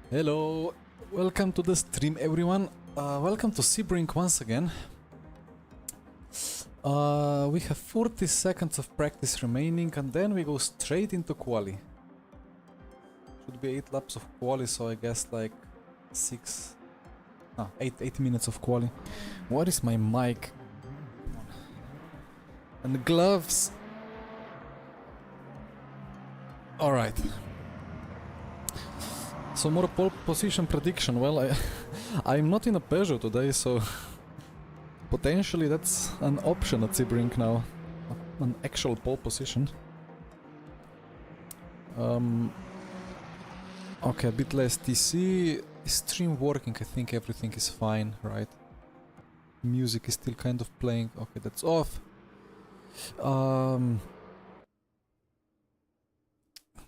Hello, welcome to the stream everyone. Welcome to Sebring once again. We have 40 seconds of practice remaining and then we go straight into Quali. Should be 8 laps of Quali, so I guess like 8 minutes of Quali. What is my mic? And gloves. Alright. So more pole position prediction. Well, I'm not in a Peugeot today, so potentially that's an option at Sebring now. An actual pole position. Okay, a bit less TC. Is stream working? I think everything is fine, right? Music is still kind of playing. Okay, that's off.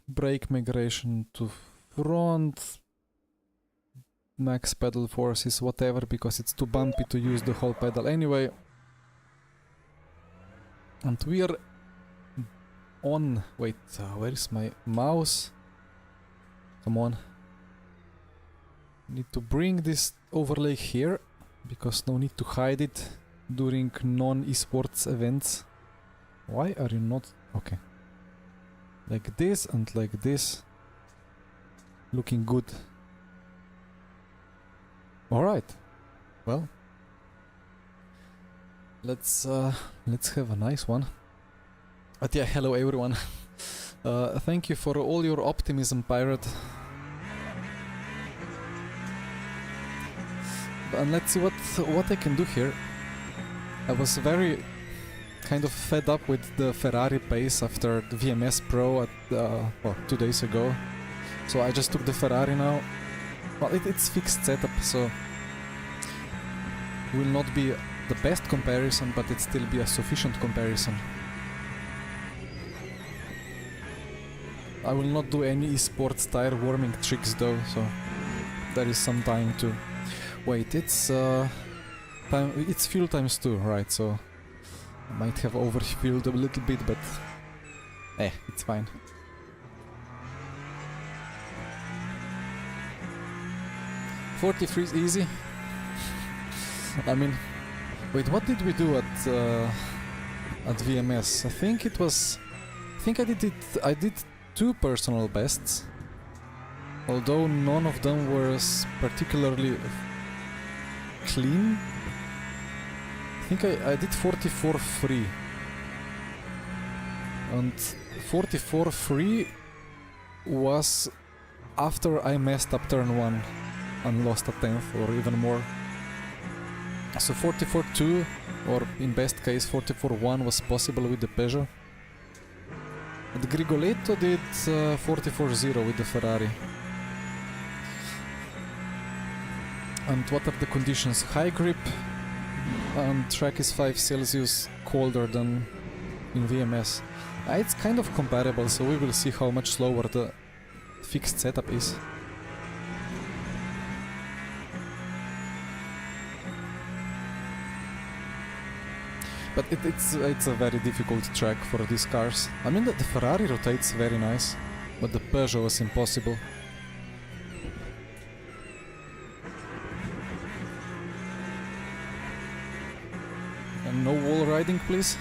Brake migration to front, max pedal forces, whatever, because it's too bumpy to use the whole pedal anyway. And we are on... wait, where is my mouse? Come on. Need to bring this overlay here, because no need to hide it during non-esports events. Why are you not... okay. Like this and like this. Looking good. Alright. Well. Let's have a nice one. But yeah, hello everyone. Thank you for all your optimism, Pirate. And let's see what I can do here. I was very kind of fed up with the Ferrari pace after the VMS Pro at well, 2 days ago. So I just took the Ferrari now. Well, it's fixed setup, so will not be the best comparison, but it still be a sufficient comparison. I will not do any esports tire warming tricks though, so there is some time to wait. It's time. It's fuel times 2, right? So I might have overfueled a little bit, but it's fine. .43 is easy. I mean, wait, what did we do at VMS? I think it was... I think I did 2 personal bests. Although none of them were particularly clean. I think I did 44 free. And 44 free was after I messed up turn 1 and lost a 10th or even more. So 44.2 or in best case 44.1 was possible with the Peugeot. And Grigoletto did 44.0 with the Ferrari. And what are the conditions? High grip and track is 5 Celsius colder than in VMS. It's kind of comparable, so we will see how much slower the fixed setup is. But it's a very difficult track for these cars. I mean, the Ferrari rotates very nice, but the Peugeot was impossible. And no wall riding, please.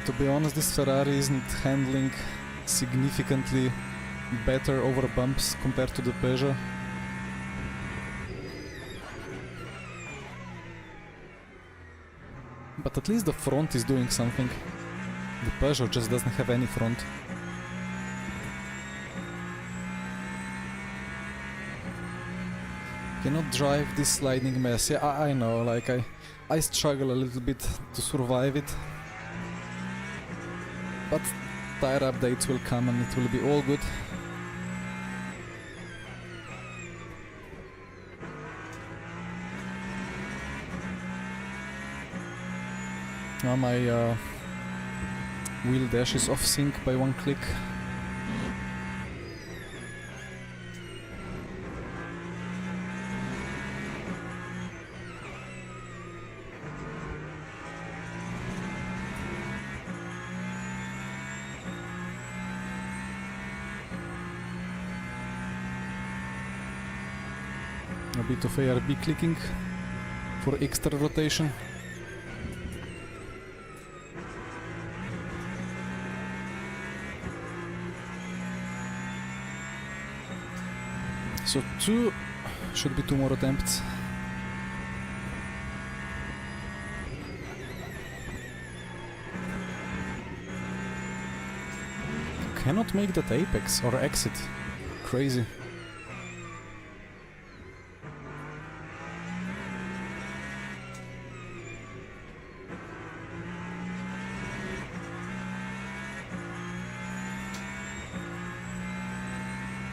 To be honest, this Ferrari isn't handling significantly better over bumps compared to the Peugeot. But at least the front is doing something. The Peugeot just doesn't have any front. Cannot drive this sliding mess. Yeah, I know, like I struggle a little bit to survive it. But tire updates will come and it will be all good. My wheel dash is off sync by one click. A bit of ARB clicking for extra rotation. So should be 2 more attempts. Cannot make that apex or exit. Crazy.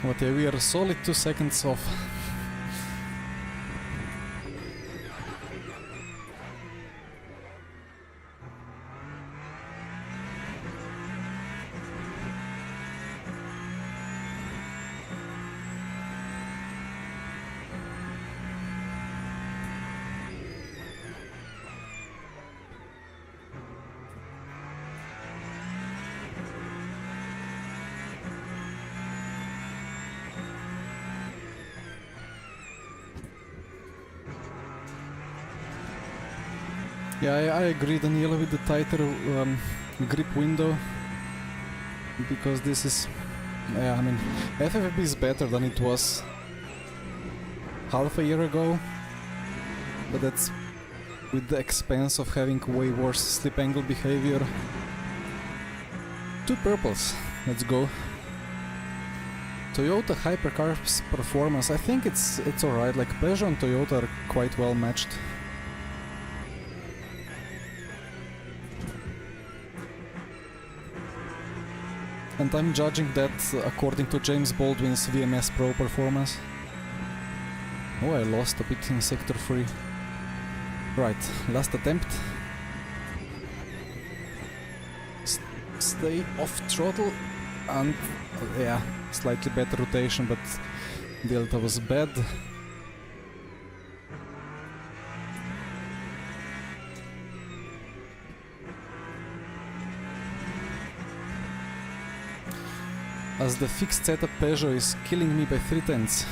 But yeah, we are solid 2 seconds off. Yeah, I agree, Daniela, with the tighter grip window, because this is, yeah, I mean, FFB is better than it was half a year ago, but that's with the expense of having way worse slip angle behavior. 2 purples, let's go. Toyota Hypercar's performance, I think it's alright, like Peugeot and Toyota are quite well matched. And I'm judging that according to James Baldwin's VMS Pro performance. Oh, I lost a bit in sector 3. Right, last attempt. Stay off throttle and yeah, slightly better rotation, but delta was bad. As the fixed setup Peugeot is killing me by 3/10.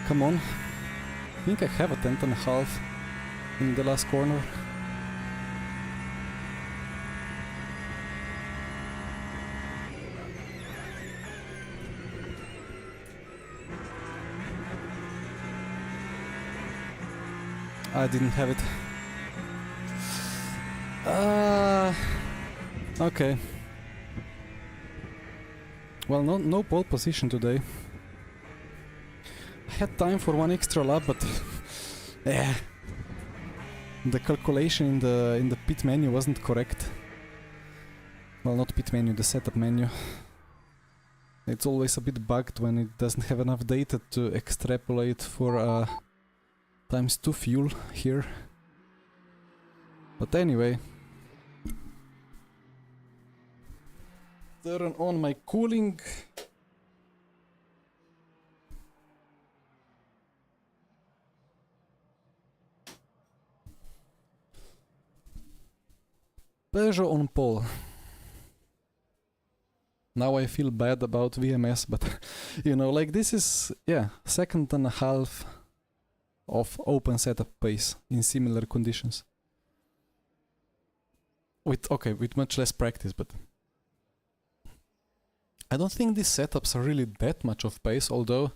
Come on. I think I have a 10.5 in the last corner. I didn't have it. Okay. Well, no pole position today. I had time for one extra lap, but yeah, the calculation in the pit menu wasn't correct. Well, not pit menu, the setup menu. It's always a bit bugged when it doesn't have enough data to extrapolate for ×2 fuel here. But anyway, turn on my cooling. Peugeot on pole. Now I feel bad about VMS, but you know, like this is, yeah, 2.5 of open setup pace in similar conditions. With much less practice, but I don't think these setups are really that much of pace, although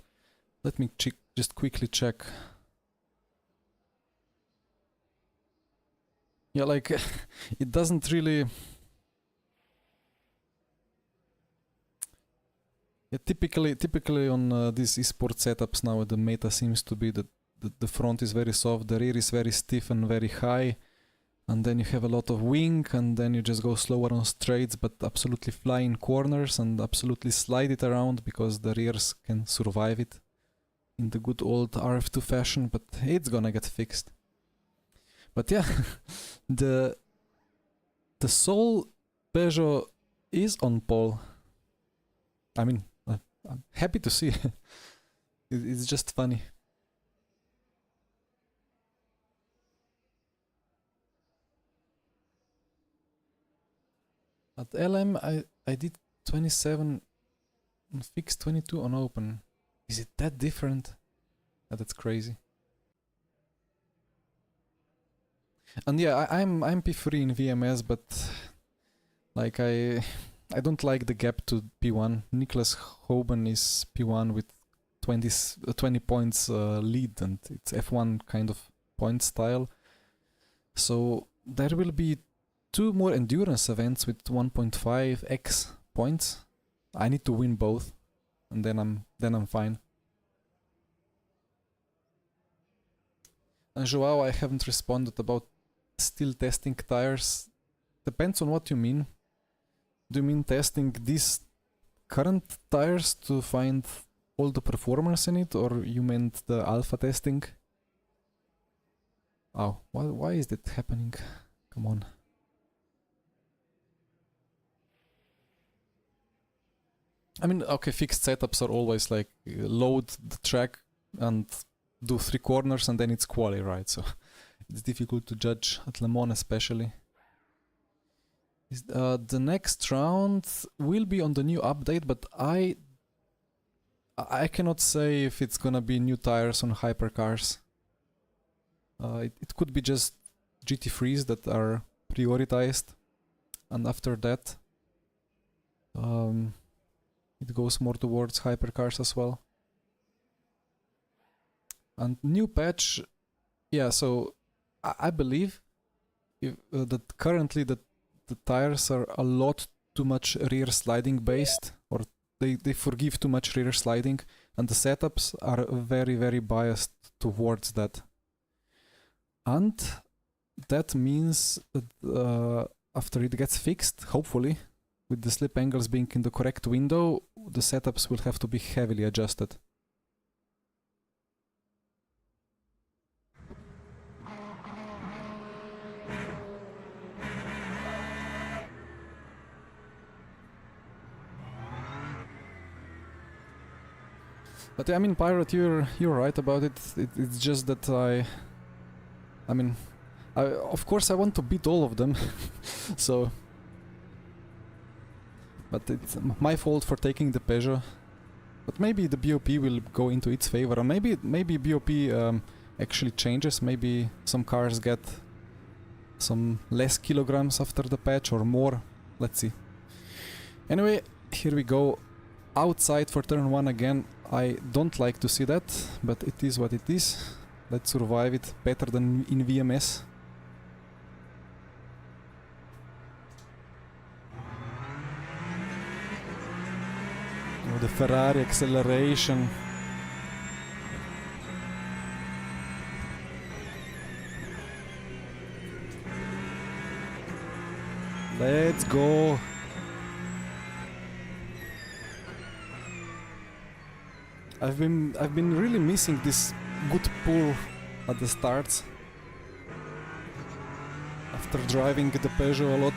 let me just quickly check. Yeah, like it doesn't really. Yeah, typically on these esports setups now, the meta seems to be that the front is very soft, the rear is very stiff and very high, and then you have a lot of wing, and then you just go slower on straights, but absolutely fly in corners and absolutely slide it around because the rears can survive it in the good old RF2 fashion, but it's gonna get fixed. But yeah, the sole Peugeot is on pole. I mean, I'm happy to see. It's just funny. At LM, I did 27 on fixed, 22 on open. Is it that different? That's crazy. And yeah, I'm P3 in VMS, but like I don't like the gap to P1. Niklas Hoban is P1 with 20 points lead, and it's F1 kind of point style. So there will be 2 more endurance events with 1.5x points. I need to win both, and then I'm fine. And Joao, I haven't responded about still testing tires. Depends on what you mean. Do you mean testing these current tires to find all the performance in it, or you meant the alpha testing? Oh, why is that happening? Come on. I mean, okay, fixed setups are always like load the track and do 3 corners and then it's quali, right? So it's difficult to judge at Le Mans especially. The next round will be on the new update, but I cannot say if it's gonna be new tires on hypercars. It could be just GT3s that are prioritized, and after that it goes more towards hypercars as well. And new patch, yeah, so I believe that currently the tires are a lot too much rear sliding based, or they forgive too much rear sliding, and the setups are very, very biased towards that. And that means that after it gets fixed, hopefully, with the slip angles being in the correct window, the setups will have to be heavily adjusted. But I mean, Pirate, you're right about it. It's just that I mean, of course I want to beat all of them, so. But it's my fault for taking the Peugeot. But maybe the BOP will go into its favor, or maybe BOP actually changes. Maybe some cars get some less kilograms after the patch, or more. Let's see. Anyway, here we go. Outside for turn 1 again. I don't like to see that, but it is what it is. Let's survive it better than in VMS. Oh, the Ferrari acceleration. Let's go. I've been really missing this good pull at the starts after driving the Peugeot a lot.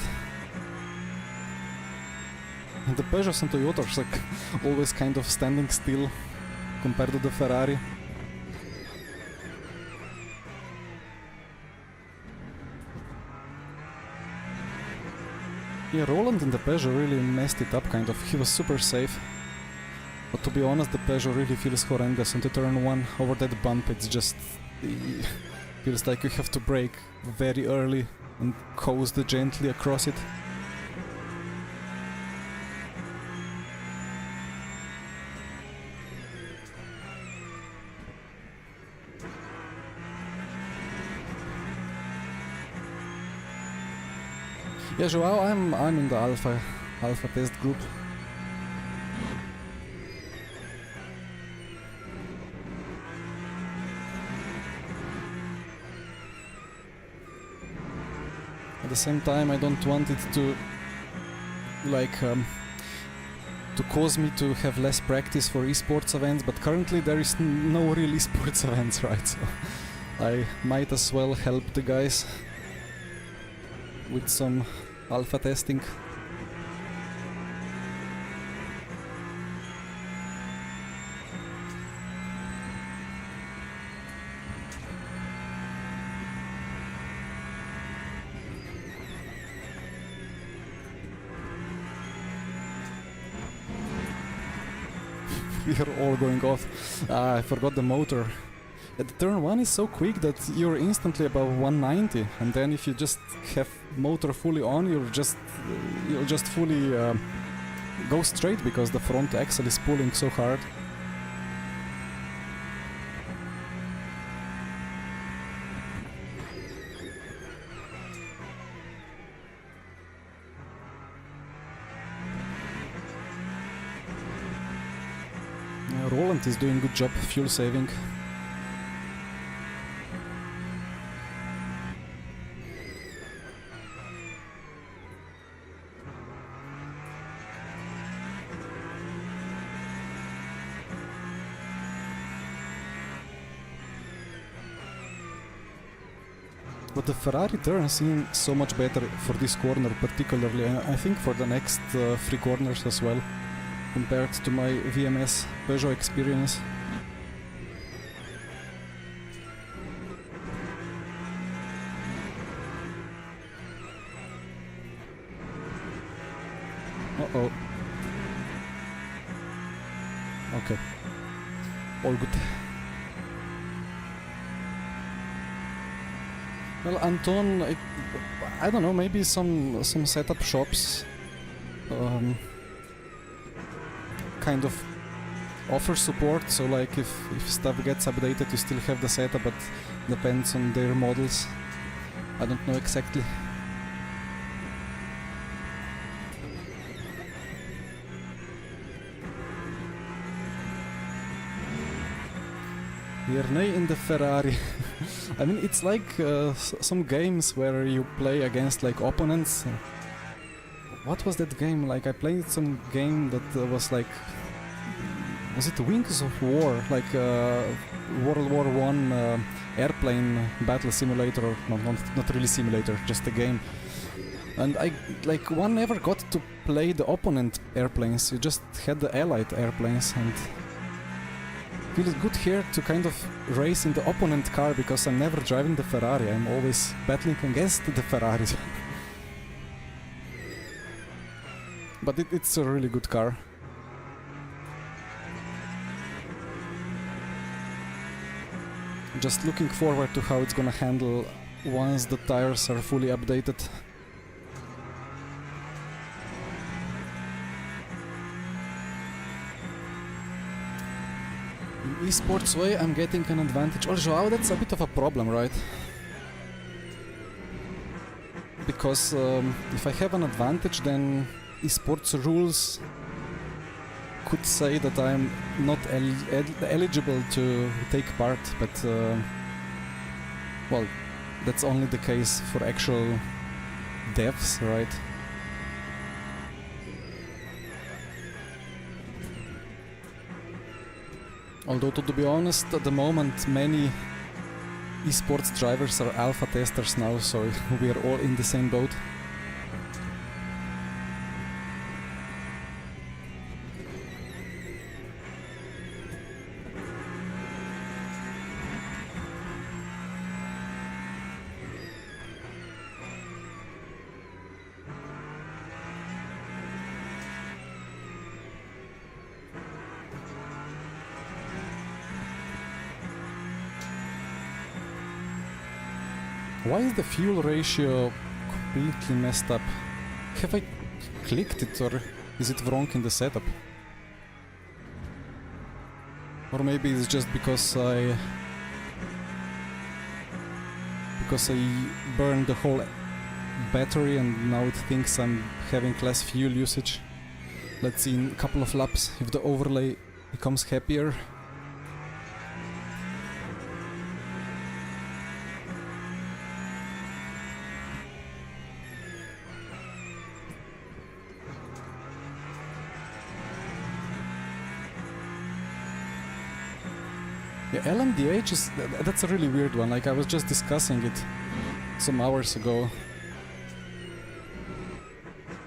The Peugeots and Toyotas are like always kind of standing still compared to the Ferrari. Yeah, Roland in the Peugeot really messed it up, kind of. He was super safe. But to be honest, the Peugeot really feels horrendous into turn 1. Over that bump, it's just... feels like you have to brake very early and coast gently across it. Yeah, Joao, I'm in the alpha test group. At the same time, I don't want it to like to cause me to have less practice for esports events, but currently there is no real esports events, right? So I might as well help the guys with some alpha testing. We are all going off. I forgot the motor. Yeah, the turn 1 is so quick that you're instantly above 190, and then if you just have motor fully on, you'll just fully go straight because the front axle is pulling so hard. Roland is doing good job fuel saving. But the Ferrari turns seem so much better for this corner particularly, and I think for the next 3 corners as well, compared to my VMS Peugeot experience. Uh-oh. Okay. All good. Well, Anton, I don't know, maybe some setup shops kind of offer support, so like if stuff gets updated you still have the setup, but depends on their models. I don't know exactly. Verney in the Ferrari. I mean, it's like some games where you play against like opponents. What was that game? Like I played some game that was like... Was it Wings of War? Like World War I airplane battle simulator, or not really simulator, just a game. And one never got to play the opponent airplanes, you just had the allied airplanes, and feels good here to kind of race in the opponent car because I'm never driving the Ferrari, I'm always battling against the Ferraris. But it's a really good car. Just looking forward to how it's gonna handle once the tires are fully updated. In esports way, I'm getting an advantage. Oh, Joao, that's a bit of a problem, right? Because if I have an advantage, then esports rules could say that I'm not eligible to take part, but well, that's only the case for actual devs, right? Although, to be honest, at the moment many esports drivers are alpha testers now, so we are all in the same boat. Why is the fuel ratio completely messed up? Have I clicked it or is it wrong in the setup? Or maybe it's just because I burned the whole battery and now it thinks I'm having less fuel usage. Let's see in a couple of laps if the overlay becomes happier. Yeah, LMDH is... that's a really weird one, like I was just discussing it some hours ago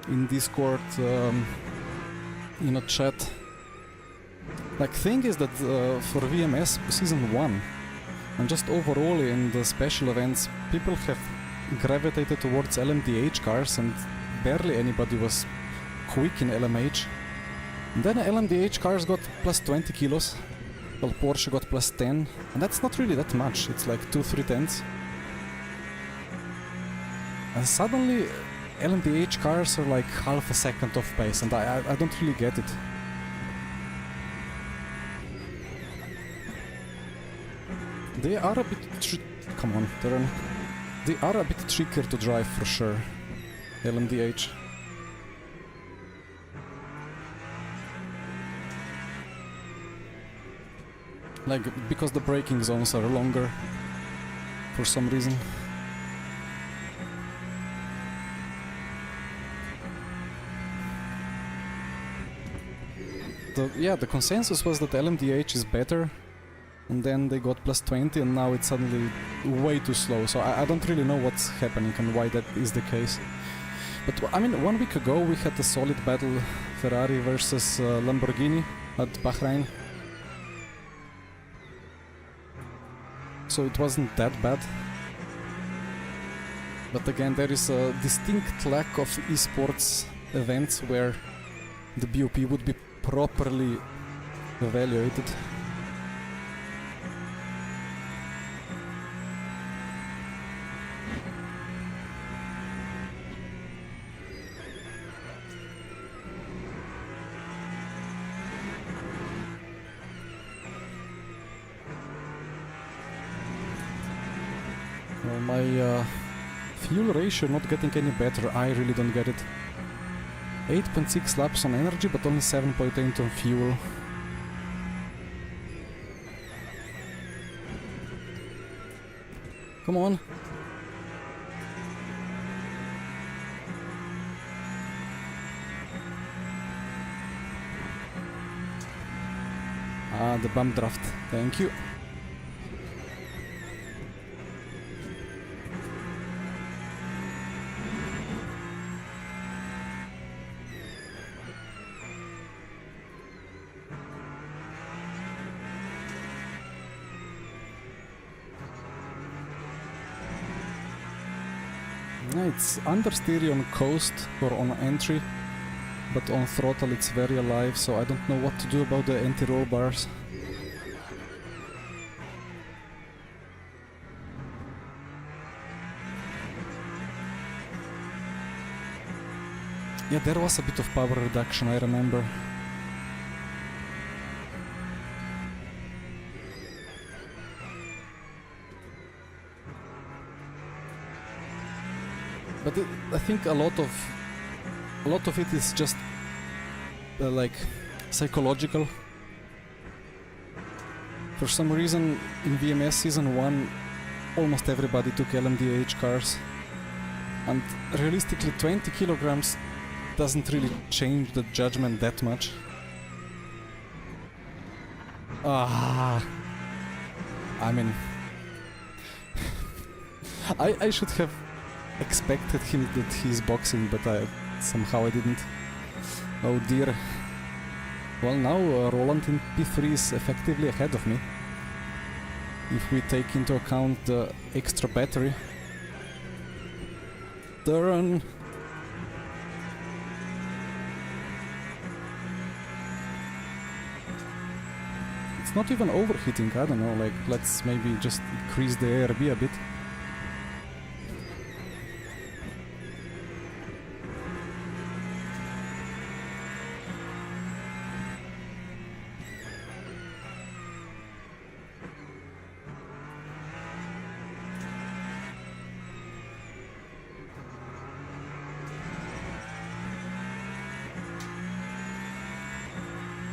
in Discord, in a chat. Like, thing is that for VMS Season 1 and just overall in the special events, people have gravitated towards LMDH cars and barely anybody was quick in LMH. And then LMDH cars got plus 20 kilos, while Porsche got plus 10, and that's not really that much, it's like 2-3 tenths. And suddenly LMDH cars are like half a second off pace, and I don't really get it. They are a bit come on, Darren. They are a bit trickier to drive for sure, LMDH. Like, because the braking zones are longer for some reason. The consensus was that LMDH is better, and then they got plus 20 and now it's suddenly way too slow, so I don't really know what's happening and why that is the case. But I mean, 1 week ago we had a solid battle, Ferrari versus Lamborghini at Bahrain. So it wasn't that bad. But again, there is a distinct lack of esports events where the BOP would be properly evaluated. My fuel ratio not getting any better, I really don't get it. 8.6 laps on energy, but only 7.8 on fuel. Come on. Ah, the bump draft. Thank you. It's understeer on coast or on entry, but on throttle it's very alive, so I don't know what to do about the anti-roll bars. Yeah, there was a bit of power reduction, I remember. But I think a lot of it is just like psychological. For some reason in VMS Season 1 almost everybody took LMDH cars, and realistically 20 kilograms doesn't really change the judgment that much. I mean, I should have expected him that he's boxing, but somehow I didn't. Oh dear. Well, now Roland in P3 is effectively ahead of me, if we take into account the extra battery. Turn. It's not even overheating, I don't know, like let's maybe just increase the ARB a bit.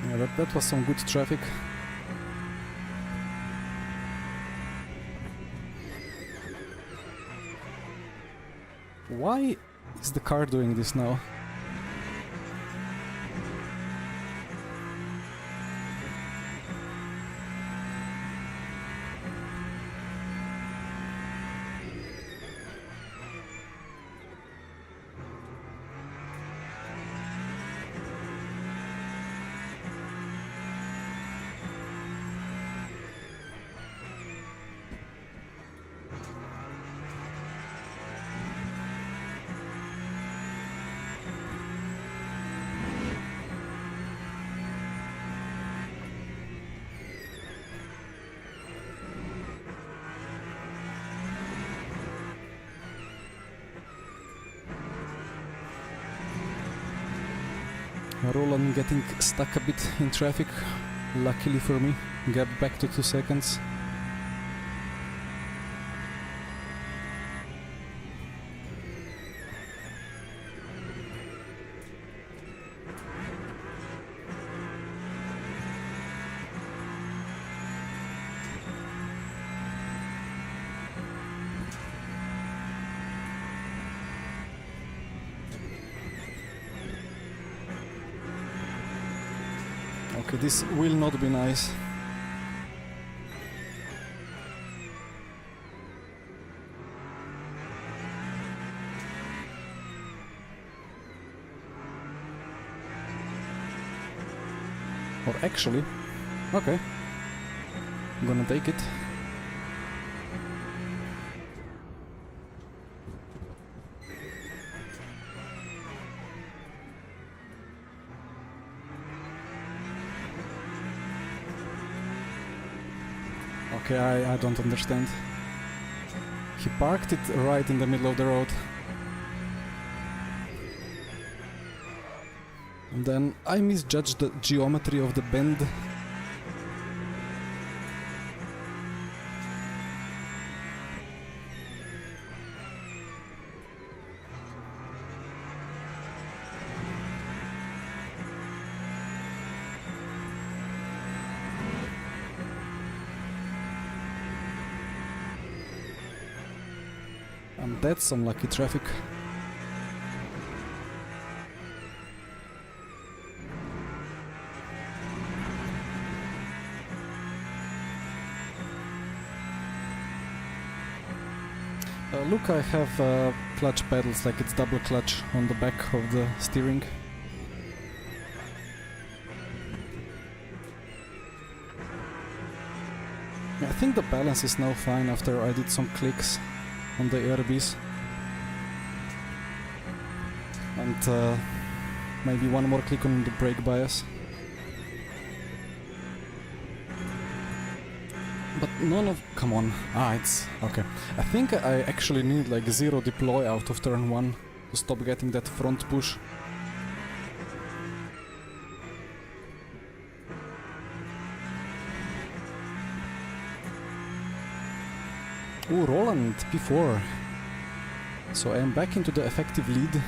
Yeah, that was some good traffic. Why is the car doing this now? Roland getting stuck a bit in traffic, luckily for me, gap back to 2 seconds. Okay, this will not be nice. Or actually, okay, I'm gonna take it. Okay, I don't understand. He parked it right in the middle of the road. And then I misjudged the geometry of the bend. And that's some lucky traffic. Look, I have clutch pedals, like it's double clutch on the back of the steering. I think the balance is now fine after I did some clicks on the ARBs. And maybe one more click on the brake bias. But none of... come on. It's... okay. I think I actually need like 0 deploy out of turn 1 to stop getting that front push. Ooh, Roland, P4. So I am back into the effective lead.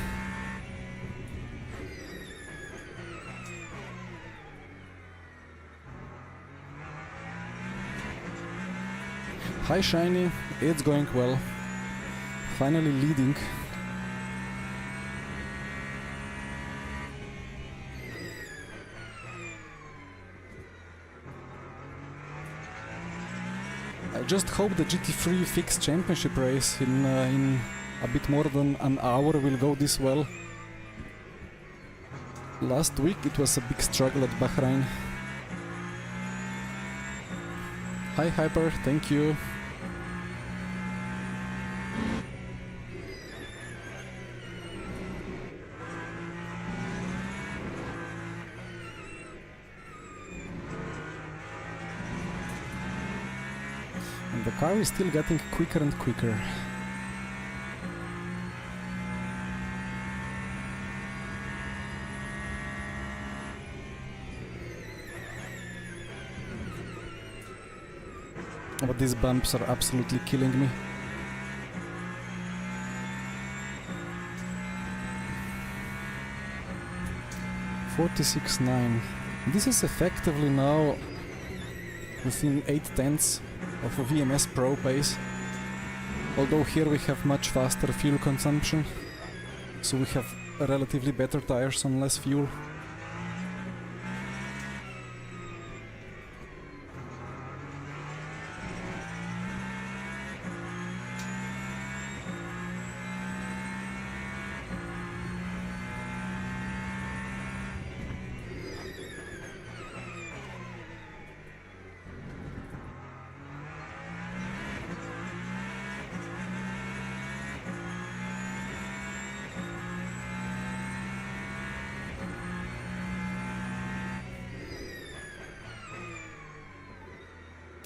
Hi Shiny, it's going well. Finally leading. I just hope the GT3 fixed championship race in a bit more than an hour will go this well. Last week it was a big struggle at Bahrain. Hi Hyper, thank you. And the car is still getting quicker and quicker. But these bumps are absolutely killing me. .46.9. This is effectively now within 8/10 of a VMS Pro pace, although here we have much faster fuel consumption, so we have relatively better tires on less fuel.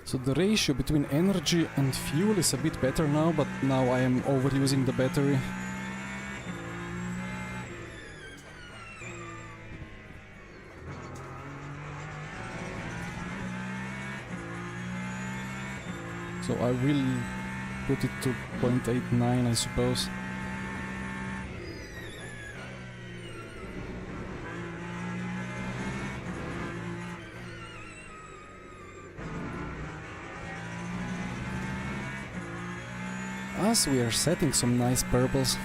So the ratio between energy and fuel is a bit better now, but now I am overusing the battery. So I will put it to 0.89, I suppose. As we are setting some nice purples.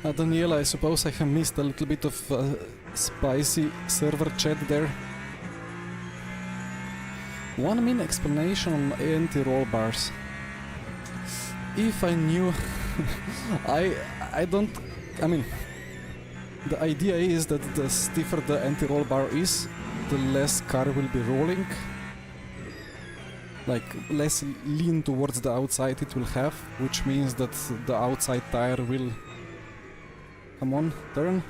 Daniela, I suppose I have missed a little bit of spicy server chat there. One main explanation on anti-roll bars. If I knew... I don't... I mean... The idea is that the stiffer the anti-roll bar is, the less car will be rolling. Like, less lean towards the outside it will have, which means that the outside tire will... Come on, turn.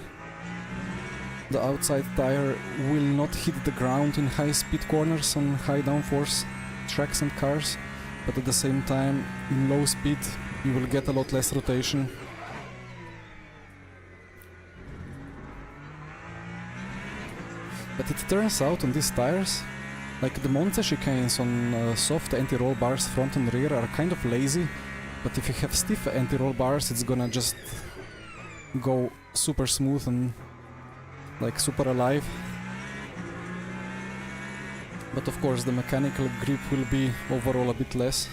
The outside tire will not hit the ground in high-speed corners on high downforce tracks and cars, but at the same time, in low speed, you will get a lot less rotation. But it turns out on these tires, like the Monza chicanes on soft anti-roll bars front and rear are kind of lazy, but if you have stiff anti-roll bars it's gonna just go super smooth and like super alive. But of course the mechanical grip will be overall a bit less.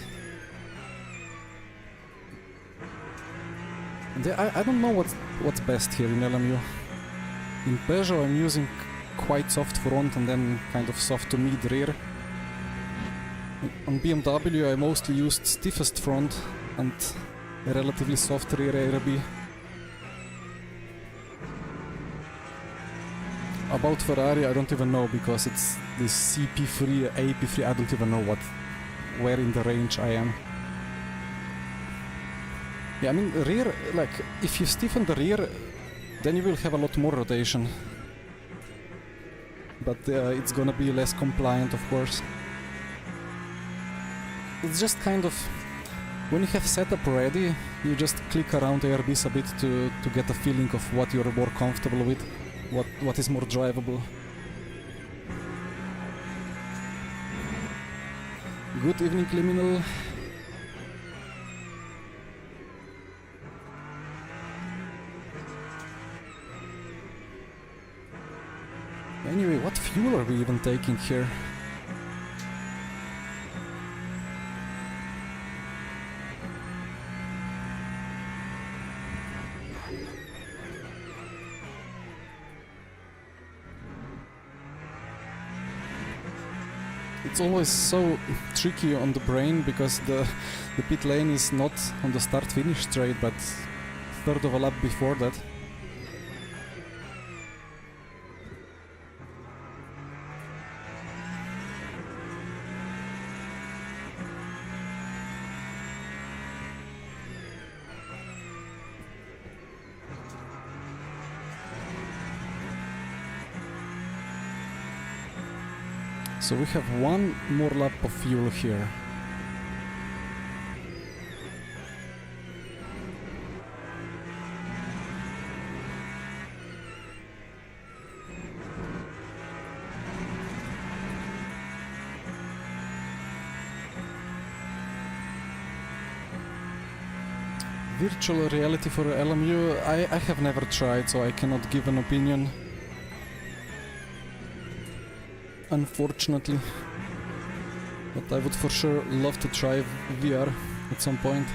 And I don't know what's best here in LMU. In Peugeot I'm using quite soft front and then kind of soft to mid rear. On BMW I mostly used stiffest front and relatively soft rear ARB. About Ferrari I don't even know, because it's this CP3, AP3, I don't even know where in the range I am. Yeah, I mean rear, like if you stiffen the rear then you will have a lot more rotation. But it's gonna be less compliant, of course. It's just kind of... When you have setup ready, you just click around ARBs a bit to get a feeling of what you're more comfortable with, what is more drivable. Good evening, Liminal. Anyway, what fuel are we even taking here? It's always so tricky on the brain, because the pit lane is not on the start-finish straight, but third of a lap before that. So we have one more lap of fuel here. Virtual reality for LMU, I have never tried, so I cannot give an opinion. Unfortunately. But I would for sure love to try VR at some point.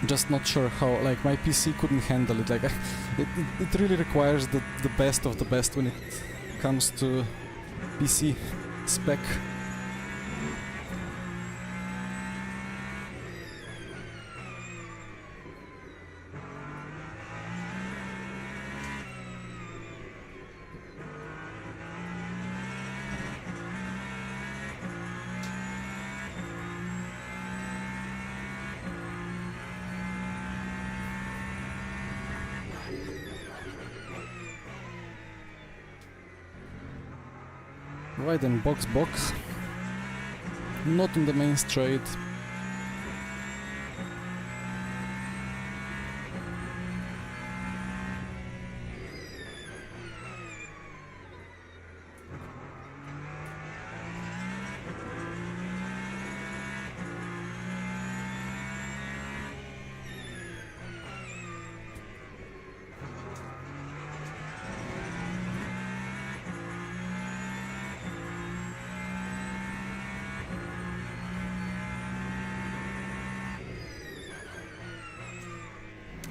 Just not sure how, like my PC couldn't handle it, like it really requires the best of the best when it comes to PC spec. Right then, box. Not in the main straight.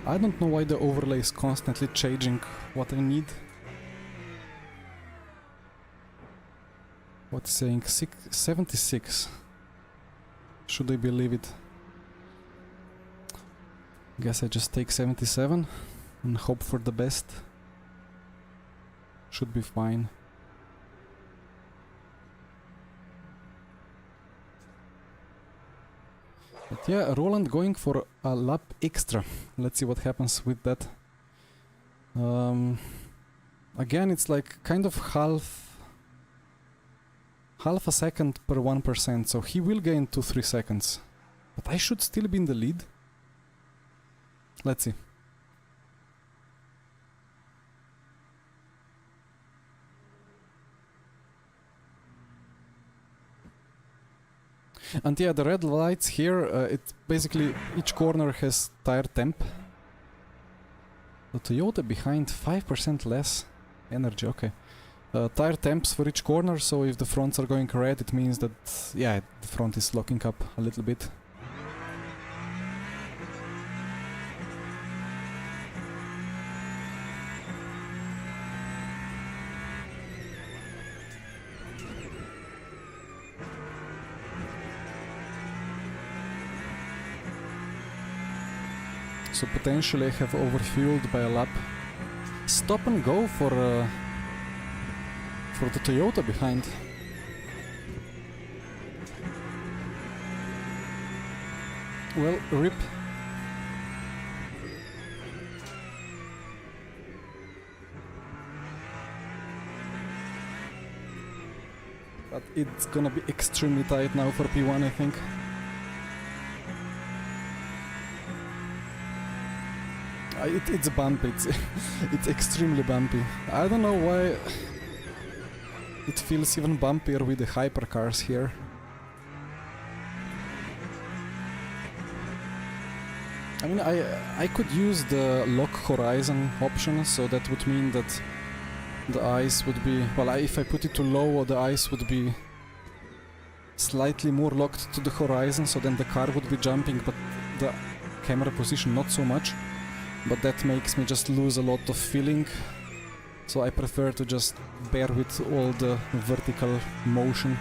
I don't know why the overlay is constantly changing what I need. What's saying? 76. Should I believe it? Guess I just take 77 and hope for the best. Should be fine. But yeah, Roland going for a lap extra. Let's see what happens with that. Again, it's like kind of half a second per 1%, so he will gain 2-3 seconds. But I should still be in the lead. Let's see. And yeah, the red lights here, it basically each corner has tire temp. The Toyota behind 5% less energy, okay. Tire temps for each corner, so if the fronts are going red, it means that, yeah, the front is locking up a little bit. So potentially I have overfueled by a lap. Stop and go for the Toyota behind. Well, rip. But it's gonna be extremely tight now for P1, I think. It's bumpy, it's extremely bumpy. I don't know why it feels even bumpier with the hypercars here. I mean, I could use the lock horizon option, so that would mean that the ice would be... Well, if I put it to low, the ice would be slightly more locked to the horizon, so then the car would be jumping, but the camera position not so much. But that makes me just lose a lot of feeling, so I prefer to just bear with all the vertical motion.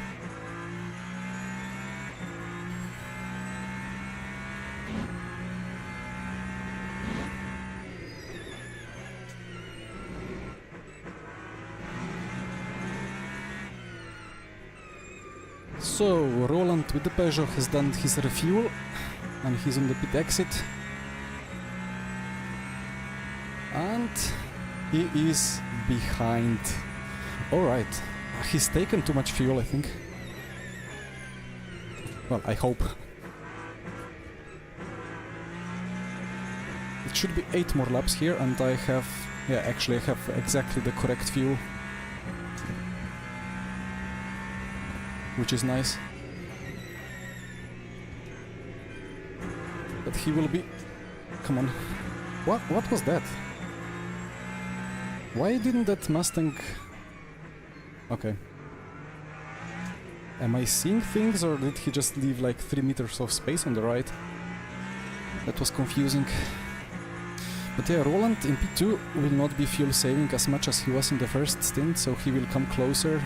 So, Roland with the Peugeot has done his refuel, and he's on the pit exit. And he is behind. Alright, he's taken too much fuel, I think. Well, I hope. It should be 8 more laps here, and I have... Yeah, actually I have exactly the correct fuel. Which is nice. But he will be... Come on. What was that? Why didn't that Mustang... Okay. Am I seeing things, or did he just leave like 3 meters of space on the right? That was confusing. But yeah, Roland in P2 will not be fuel saving as much as he was in the first stint, so he will come closer.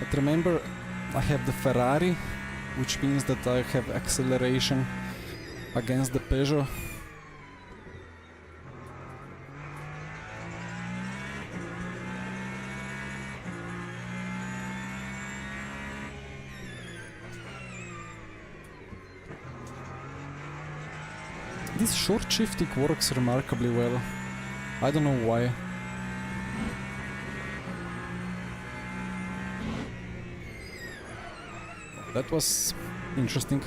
But remember, I have the Ferrari, which means that I have acceleration against the Peugeot. This short shifting works remarkably well. I don't know why. That was interesting.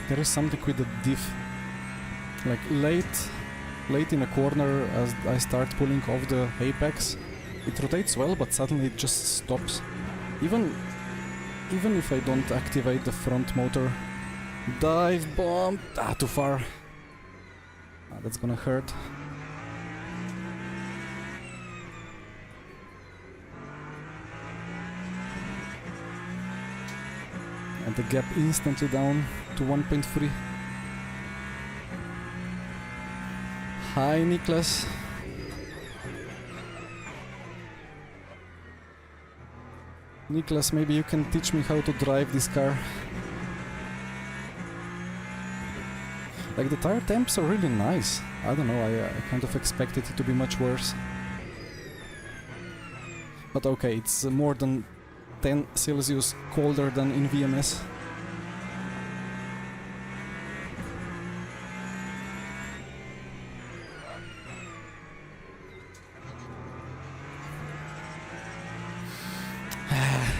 There is something with the diff. Like late in a corner, as I start pulling off the apex, it rotates well, but suddenly it just stops. Even if I don't activate the front motor. Dive bomb! Ah, too far. Ah, that's gonna hurt. And the gap instantly down to 1.3. Hi, Niklas. Niklas, maybe you can teach me how to drive this car. Like, the tire temps are really nice. I don't know, I kind of expected it to be much worse. But okay, it's more than 10 Celsius colder than in VMS.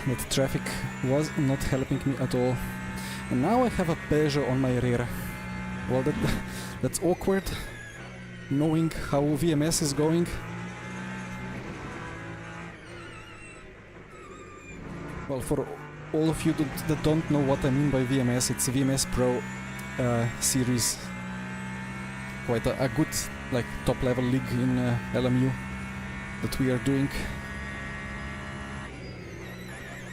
That traffic was not helping me at all. And now I have a Peugeot on my rear. Well, that's awkward, knowing how VMS is going. Well, for all of you that don't know what I mean by VMS, it's VMS Pro series. Quite a good, like, top-level league in LMU that we are doing.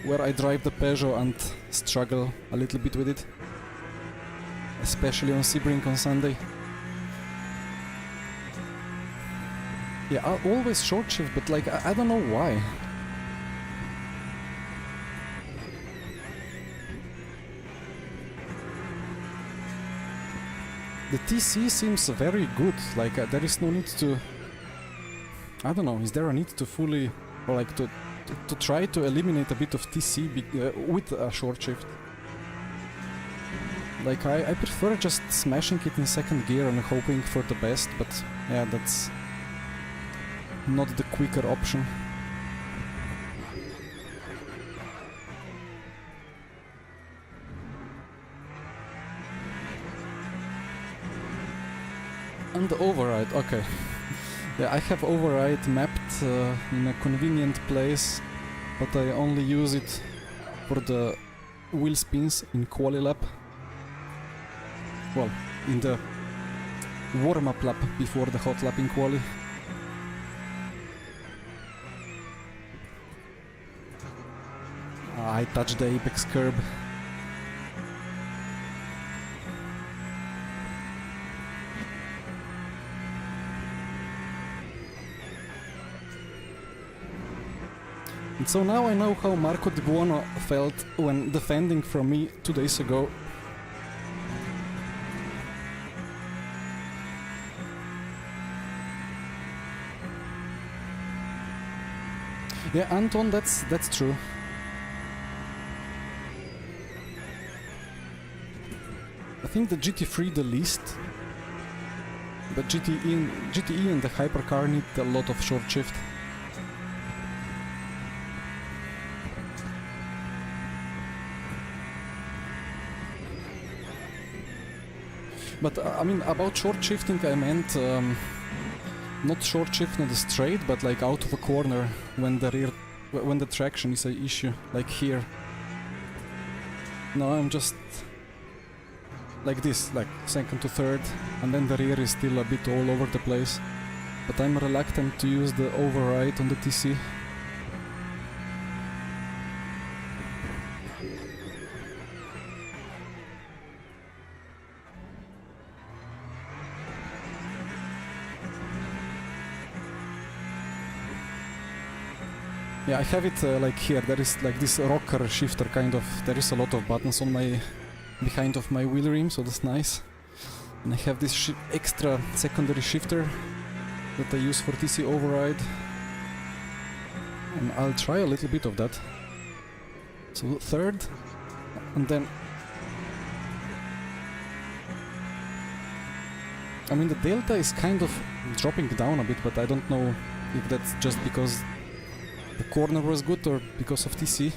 Where I drive the Peugeot and struggle a little bit with it. Especially on Sebring on Sunday. Yeah, I always short shift, but like, I don't know why. The TC seems very good, like there is no need to... I don't know, is there a need to fully, or like to try to eliminate a bit of TC with a short shift? Like I prefer just smashing it in second gear and hoping for the best, but yeah, that's not the quicker option. And the override, okay. Yeah, I have override mapped in a convenient place, but I only use it for the wheel spins in Quali lap. Well, in the warm-up lap before the hot lap in Quali. I touched the apex curb. And so now I know how Marco Di Buono felt when defending from me 2 days ago. Yeah, Anton, that's true. I think the GT3 the least, but GTE and the hypercar need a lot of short shift. But I mean, about short shifting, I meant not short shift on the straight, but like out of a corner when the traction is an issue, like here. No, I'm just like this, like second to third, and then the rear is still a bit all over the place. But I'm reluctant to use the override on the TC. Yeah, I have it like here. There is like this rocker shifter kind of. There is a lot of buttons on my behind of my wheel rim, so that's nice. And I have this extra secondary shifter that I use for TC override. And I'll try a little bit of that. So third, and then I mean the delta is kind of dropping down a bit, but I don't know if that's just because the corner was good or because of TC.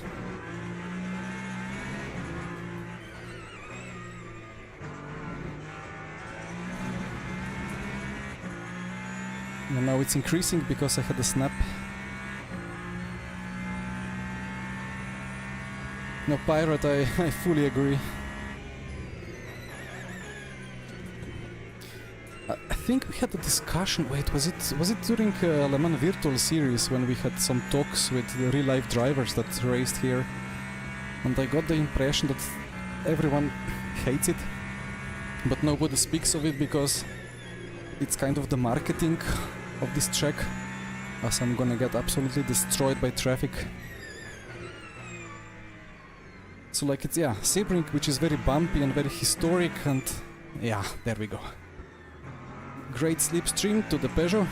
And now it's increasing because I had a snap. No, Pirate, I fully agree. I think we had a discussion. Wait, was it during Le Mans Virtual Series when we had some talks with the real-life drivers that raced here, and I got the impression that everyone hates it, but nobody speaks of it because it's kind of the marketing of this track, as I'm gonna get absolutely destroyed by traffic. So like it's, yeah, Sebring, which is very bumpy and very historic, and yeah, there we go. Great slipstream to the Peugeot.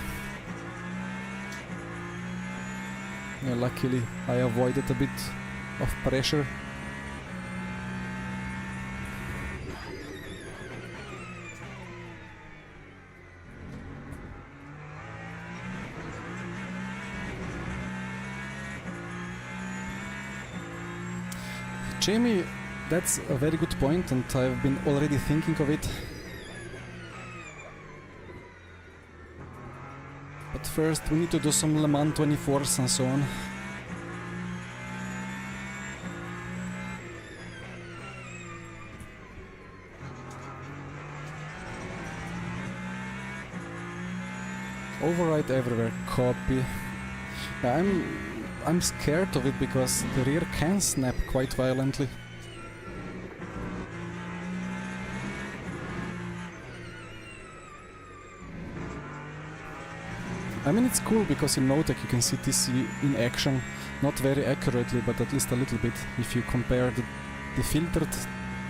Yeah, luckily I avoided a bit of pressure. Jamie, that's a very good point, and I've been already thinking of it. But first we need to do some Le Mans 24s and so on. Override everywhere, copy. Yeah, I'm scared of it because the rear can snap quite violently. I mean, it's cool because in Motec you can see TC in action, not very accurately, but at least a little bit, if you compare the filtered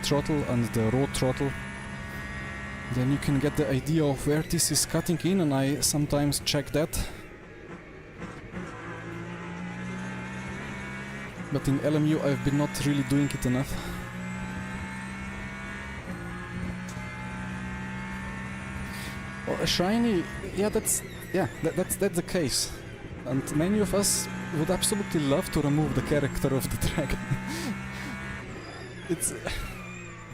throttle and the raw throttle. Then you can get the idea of where TC is cutting in, and I sometimes check that. But in LMU I've been not really doing it enough. Well, a shiny, yeah, that's the case. And many of us would absolutely love to remove the character of the track. It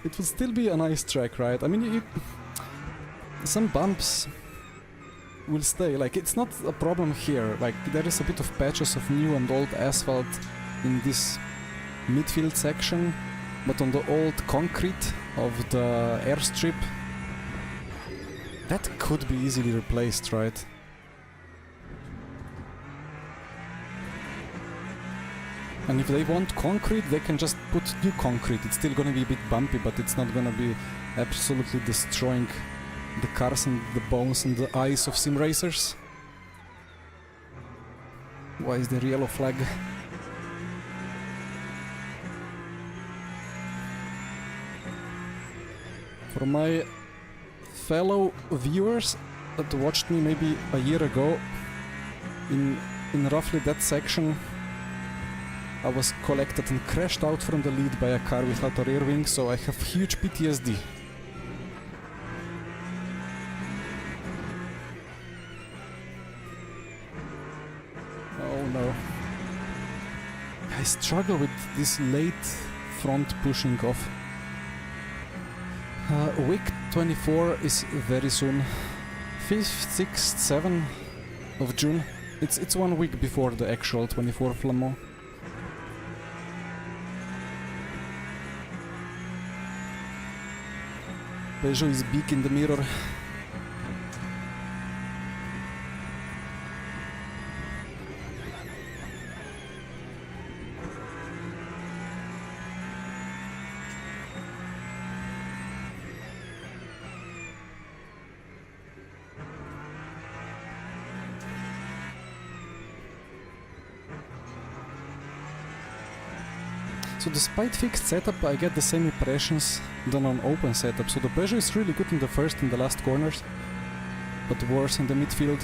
would still be a nice track, right? I mean, some bumps will stay. Like, it's not a problem here. Like, there is a bit of patches of new and old asphalt in this midfield section, but on the old concrete of the airstrip, that could be easily replaced, right? And if they want concrete, they can just put new concrete. It's still gonna be a bit bumpy, but it's not gonna be absolutely destroying the cars and the bones and the eyes of sim racers. Why is there a yellow flag? For my fellow viewers that watched me maybe a year ago in in roughly that section I was collected and crashed out from the lead by a car without a rear wing, so I have huge PTSD. Oh no. I struggle with this late front pushing off. Week 24 is very soon. 5th, 6th, 7th of June. It's 1 week before the actual 24th Le Mans. Peugeot is big in the mirror. So despite fixed setup, I get the same impressions than on open setup. So the Peugeot is really good in the first and the last corners, but worse in the midfield.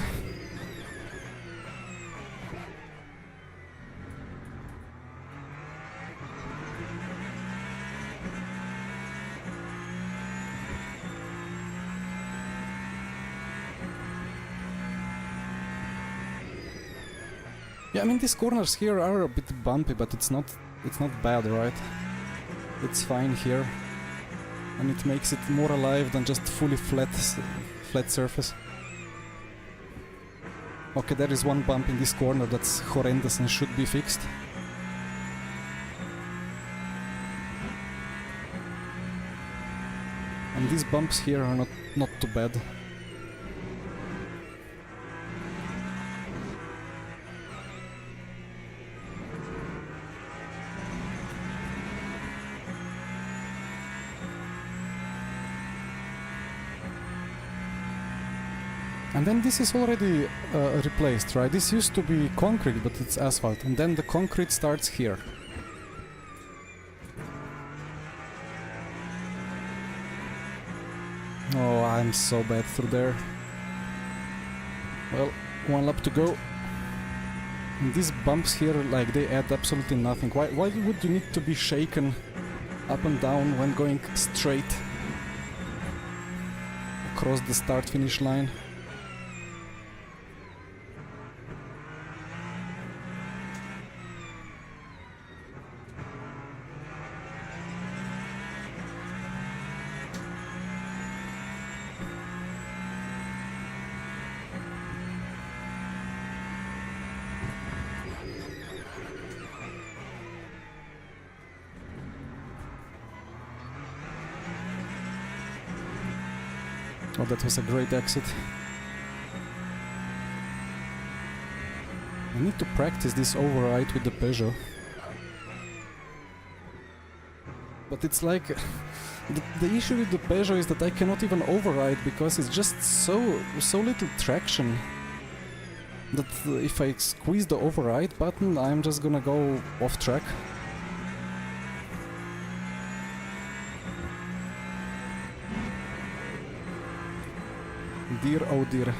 Yeah, I mean these corners here are a bit bumpy, but it's not bad, right? It's fine here, and it makes it more alive than just fully flat surface. Okay, there is one bump in this corner that's horrendous and should be fixed. And these bumps here are not too bad. And then this is already replaced, right? This used to be concrete, but it's asphalt. And then the concrete starts here. Oh, I'm so bad through there. Well, 1 lap to go. And these bumps here, like, they add absolutely nothing. Why would you need to be shaken up and down when going straight across the start-finish line? Oh, that was a great exit. I need to practice this override with the Peugeot. But it's like... the issue with the Peugeot is that I cannot even override because it's just so little traction that if I squeeze the override button, I'm just gonna go off track. Dear, oh dear.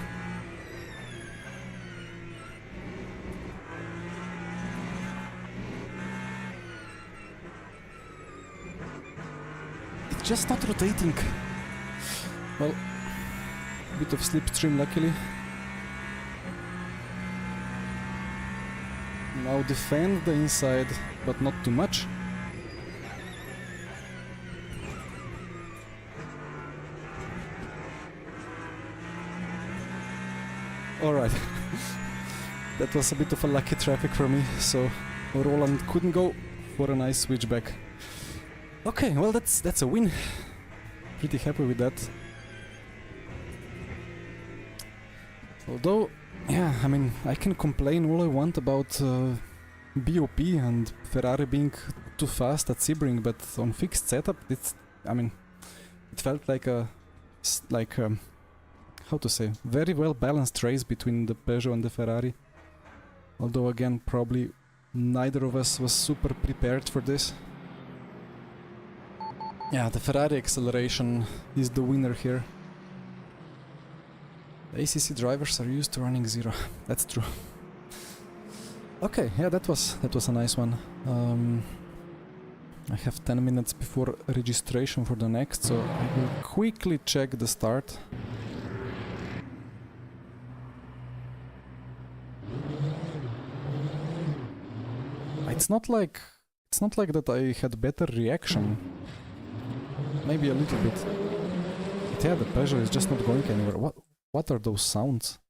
It's just not rotating. Well, bit of slipstream luckily. Now defend the inside, but not too much. Alright, that was a bit of a lucky traffic for me, so Roland couldn't go for a nice switchback. Okay, well that's a win. Pretty happy with that. Although, yeah, I mean, I can complain all I want about BOP and Ferrari being too fast at Sebring, but on fixed setup, I mean, it felt like how to say, very well balanced race between the Peugeot and the Ferrari. Although again, probably neither of us was super prepared for this. Yeah, the Ferrari acceleration is the winner here. ACC drivers are used to running zero, that's true. Okay, yeah, that was a nice one. I have 10 minutes before registration for the next, so I will quickly check the start. It's not like that I had better reaction. Maybe a little bit. But yeah, the Peugeot is just not going anywhere. What are those sounds?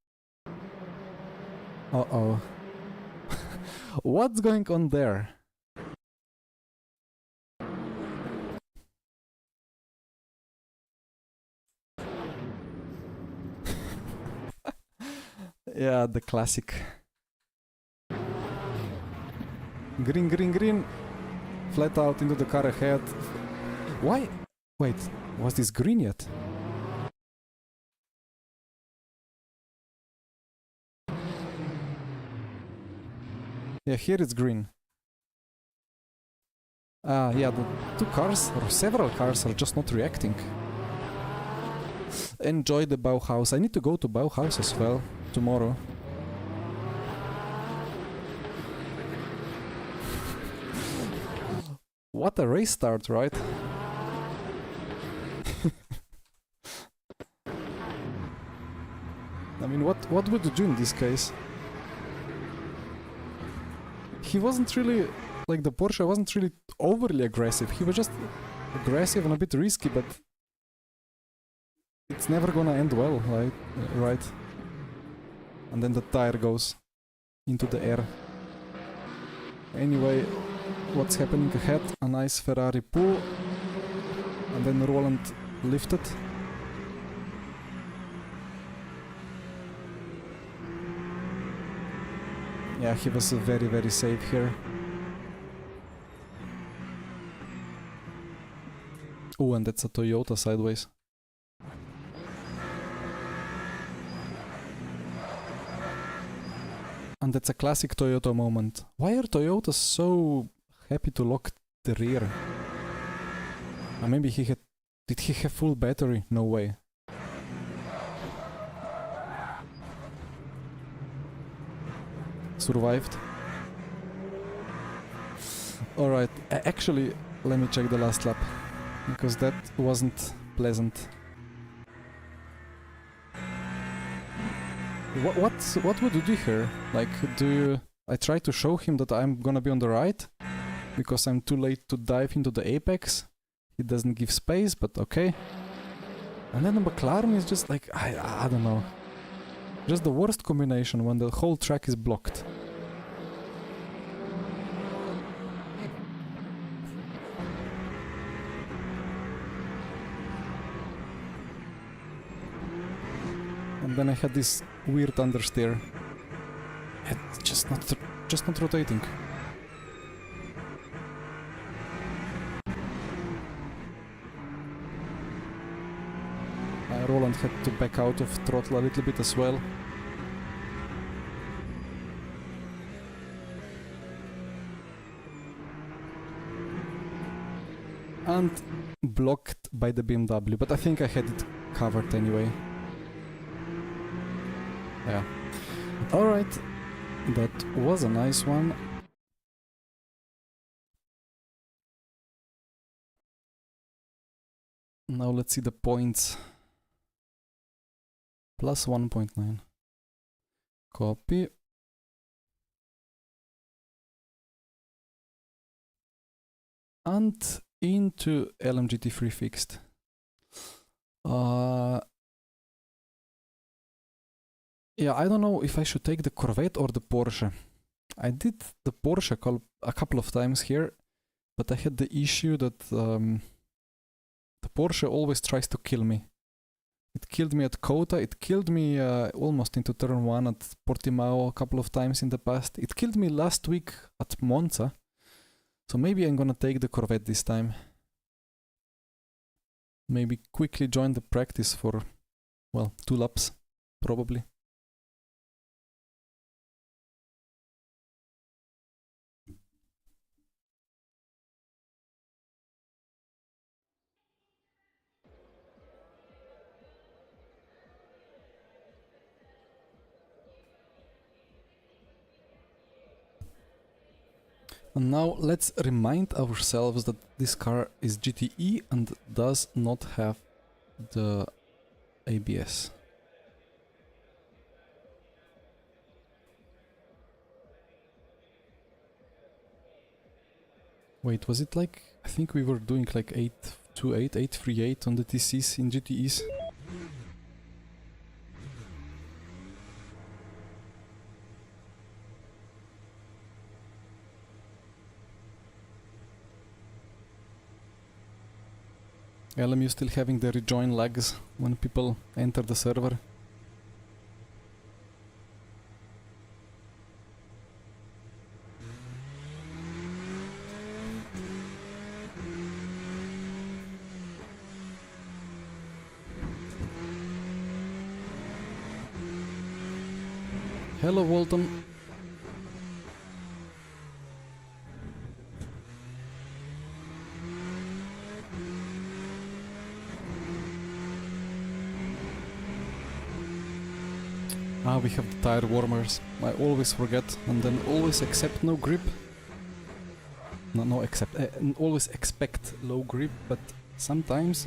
Uh-oh. What's going on there? Yeah, the classic. Green, green, green. Flat out into the car ahead. Why? Wait, was this green yet? Yeah, here it's green. Yeah, the two cars, or several cars, are just not reacting. Enjoy the Bauhaus. I need to go to Bauhaus as well tomorrow. What a race start, right? I mean, what would you do in this case? He wasn't really, like, the Porsche wasn't really overly aggressive. He was just aggressive and a bit risky, but it's never gonna end well, right? And then the tire goes into the air. Anyway, what's happening ahead? A nice Ferrari pull, and then Roland lifted. Yeah, he was very, very safe here. Oh, and that's a Toyota sideways. And that's a classic Toyota moment. Why are Toyotas so happy to lock the rear? Maybe he had... Did he have full battery? No way. Survived. Alright, actually, let me check the last lap. Because that wasn't pleasant. What would you do here? Like, I try to show him that I'm gonna be on the right because I'm too late to dive into the apex. He doesn't give space, but okay. And then the McLaren is just like, I don't know. Just the worst combination when the whole track is blocked. And then I had this weird understeer. It's just not rotating. Roland had to back out of throttle a little bit as well. And blocked by the BMW, but I think I had it covered anyway. Yeah. Alright, that was a nice one. Now let's see the points. Plus 1.9. Copy. And into LMU GT3 fixed. Yeah, I don't know if I should take the Corvette or the Porsche. I did the Porsche a couple of times here, but I had the issue that the Porsche always tries to kill me. It killed me at Kota, it killed me almost into turn 1 at Portimao a couple of times in the past. It killed me last week at Monza. So maybe I'm gonna take the Corvette this time. Maybe quickly join the practice for, well, 2 laps, probably. And now let's remind ourselves that this car is GTE and does not have the ABS. Wait, was it like... I think we were doing like 828, 838 on the TCs in GTEs. LMU still having the rejoin lags when people enter the server. Hello, Walton. Ah, we have the tire warmers. I always forget and then always accept no grip. Always expect low grip, but sometimes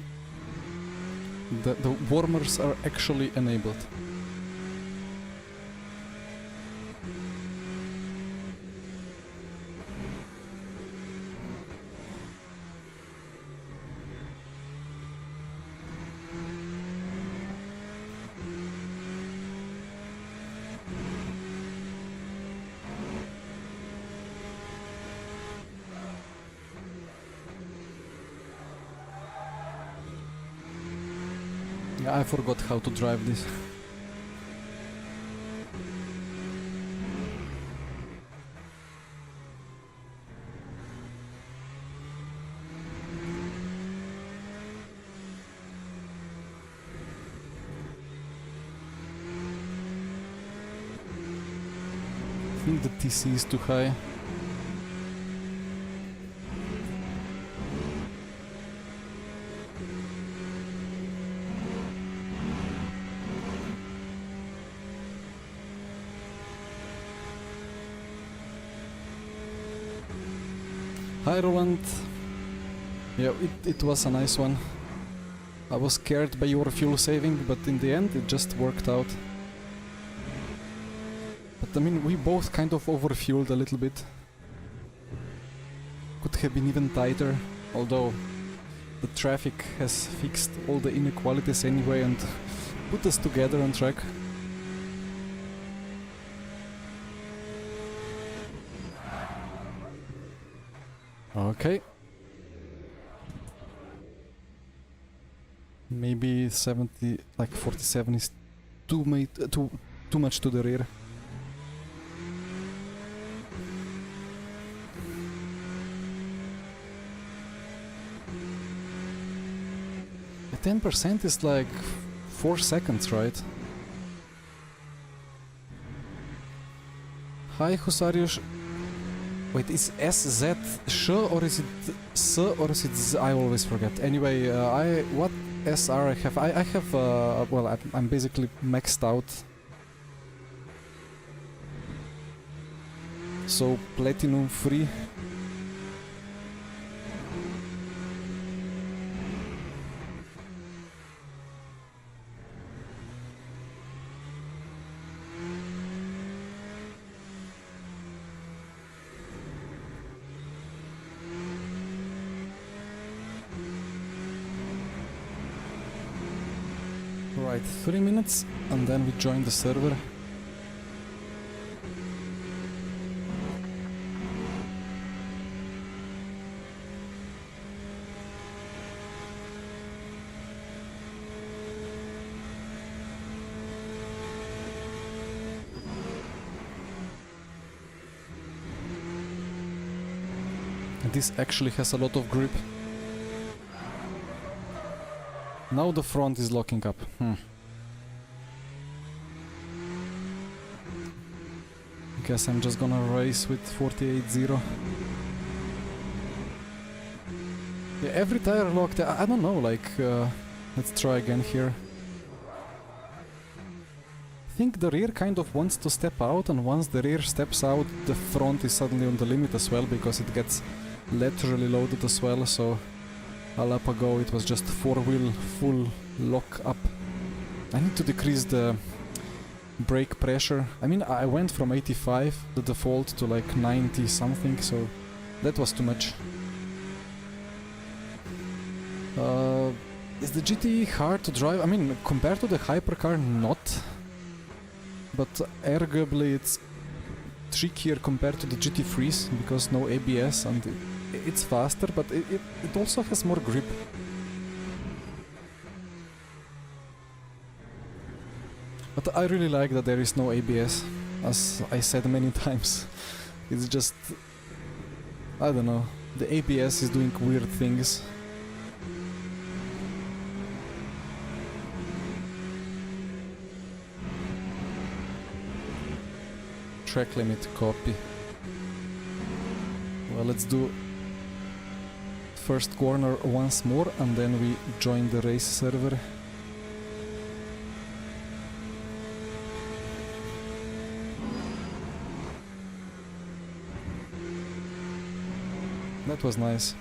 the warmers are actually enabled. Yeah, I forgot how to drive this. I think the TC is too high. Hi Roland. Yeah, it was a nice one. I was scared by your fuel saving, but in the end it just worked out. But I mean, we both kind of overfueled a little bit. Could have been even tighter, although the traffic has fixed all the inequalities anyway and put us together on track. Okay. Maybe 70, like 47 is too much to the rear. The 10% is like 4 seconds, right? Hi Husarius. Wait, is SZ sh or is it S or is it Z? I always forget. Anyway, what SR I have? I have, well, I'm basically maxed out. So, platinum free. Right, 3 minutes and then we join the server. And this actually has a lot of grip. Now the front is locking up. Guess I'm just gonna race with 48.0. Yeah, every tire locked. I don't know, like, let's try again here. think the rear kind of wants to step out, and once the rear steps out, the front is suddenly on the limit as well, because it gets laterally loaded as well, so a lap ago it was just 4-wheel full lock up. I need to decrease the brake pressure. I mean, I went from 85, the default, to like 90 something, so that was too much. Is the GT hard to drive? I mean, compared to the hypercar, not. But arguably it's trickier compared to the GT3s, because no ABS, and it's faster, but it also has more grip. But I really like that there is no ABS, as I said many times. It's just... I don't know, the ABS is doing weird things. Track limit, copy. Well, let's do first corner once more, and then we join the race server. That was nice.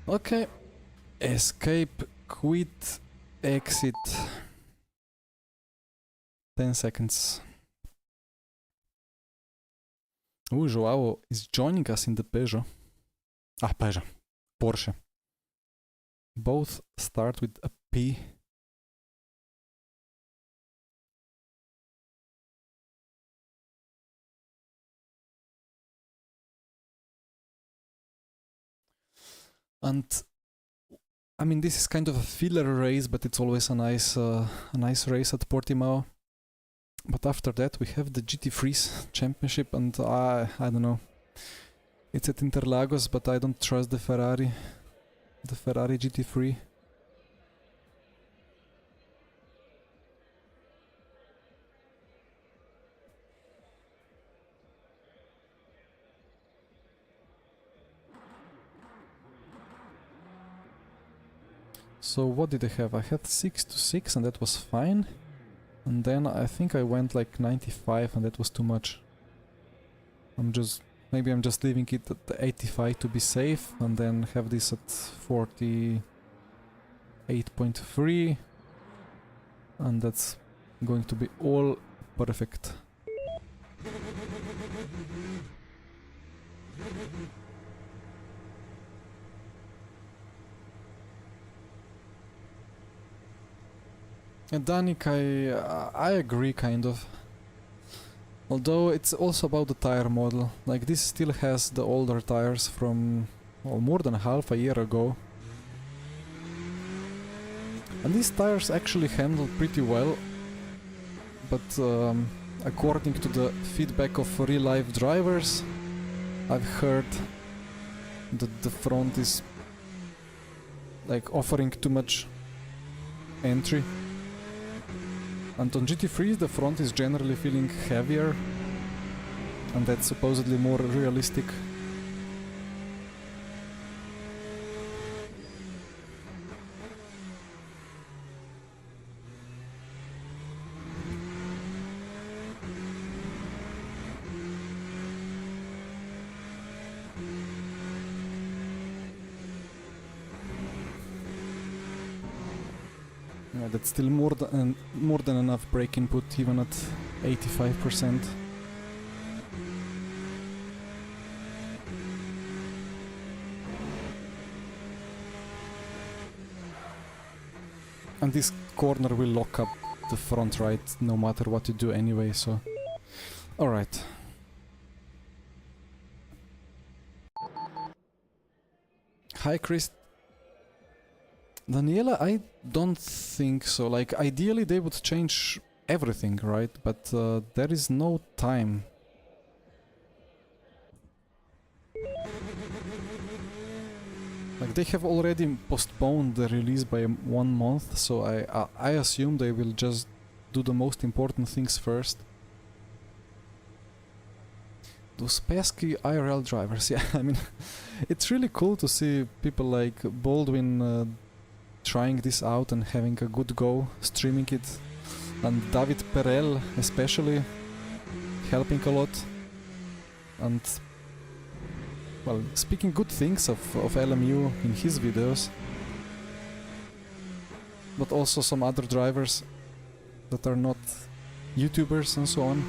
Okay. Escape, quit, exit. 10 seconds. Ooh, Joao is joining us in the Peugeot. Ah, Peugeot. Porsche. Both start with a P. And I mean, this is kind of a filler race, but it's always a nice race at Portimao. But after that, we have the GT3's championship, and I don't know. It's at Interlagos, but I don't trust the Ferrari GT3. So what did I have? I had 6 to 6, and that was fine. And then I think I went like 95, and that was too much. Maybe I'm just leaving it at the 85 to be safe, and then have this at 48.3, and that's going to be all perfect. And Danik, I agree, kind of. Although it's also about the tire model. Like, this still has the older tires from more than half a year ago. And these tires actually handle pretty well. But according to the feedback of real-life drivers, I've heard that the front is like offering too much entry. And on GT3 the front is generally feeling heavier, and that's supposedly more realistic. Yeah, that's still more than enough brake input, even at 85%. And this corner will lock up the front right no matter what you do anyway, so... Alright. Hi Chris. Daniela, I don't think so. Like, ideally they would change everything, right? But there is no time. Like, they have already postponed the release by 1 month, so I assume they will just do the most important things first. Those pesky IRL drivers, yeah, I mean, it's really cool to see people like Baldwin trying this out and having a good go, streaming it, and David Perel especially helping a lot, and, well, speaking good things of LMU in his videos, but also some other drivers that are not YouTubers and so on,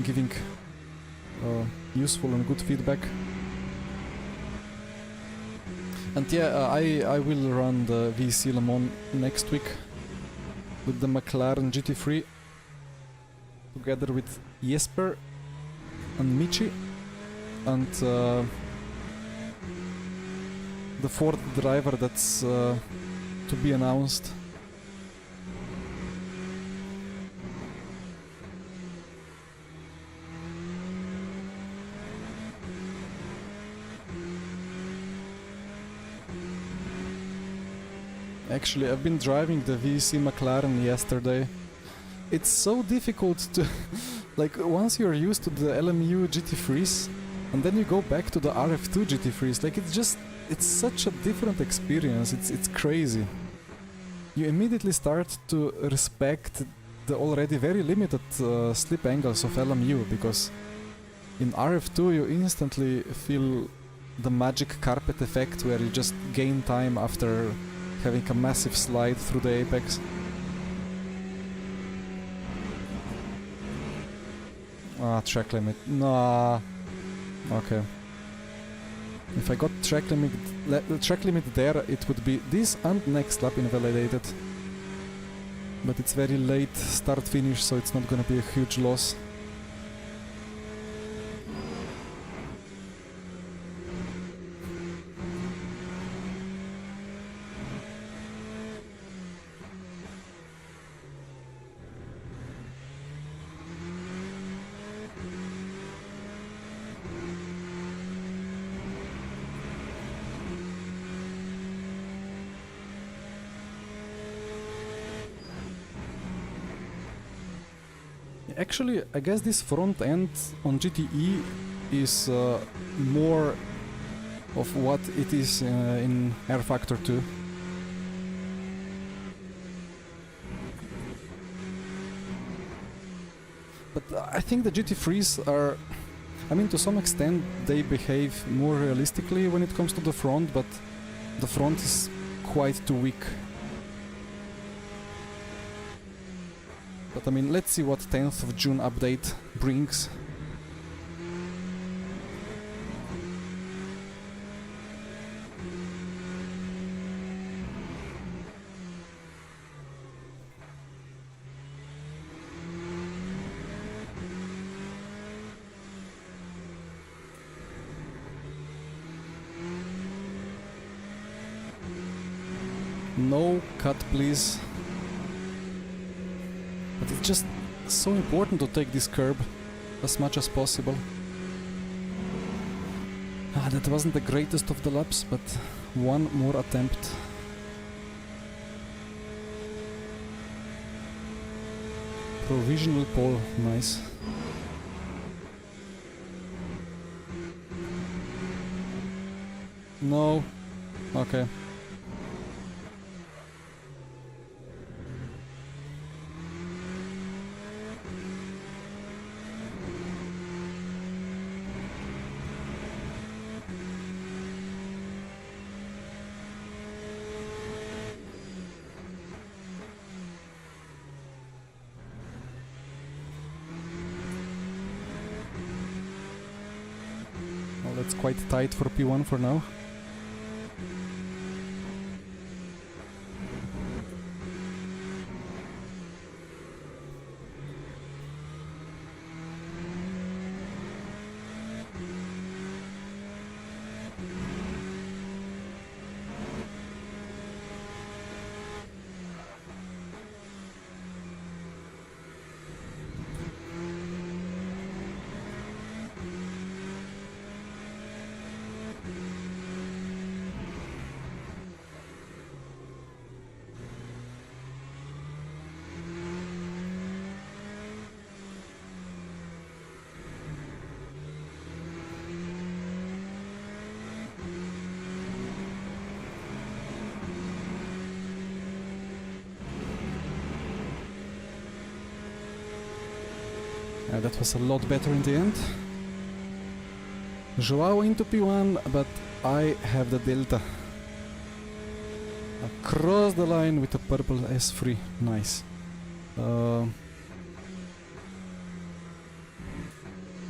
giving useful and good feedback. And yeah, I will run the VC Le Mans next week with the McLaren GT3 together with Jesper and Michi, and the fourth driver that's to be announced. Actually, I've been driving the VC McLaren yesterday. It's so difficult to... like, once you're used to the LMU GT3s, and then you go back to the RF2 GT3s, like, it's such a different experience, it's crazy. You immediately start to respect the already very limited slip angles of LMU, because in RF2 you instantly feel the magic carpet effect, where you just gain time after having a massive slide through the apex. Ah, track limit. Nah. Okay. If I got track limit there, it would be this and next lap invalidated. But it's very late start finish, so it's not gonna be a huge loss. Actually, I guess this front end on GTE is more of what it is in R Factor 2. But I think the GT3s are... I mean, to some extent they behave more realistically when it comes to the front, but the front is quite too weak. But I mean, let's see what 10th of June update brings. No cut, please. But it's just so important to take this curb as much as possible. Ah, that wasn't the greatest of the laps, but one more attempt. Provisional pole, nice. No. Okay. It's quite tight for P1 for now. That was a lot better in the end. Joao into P1, but I have the Delta. Across the line with a purple S3. Nice.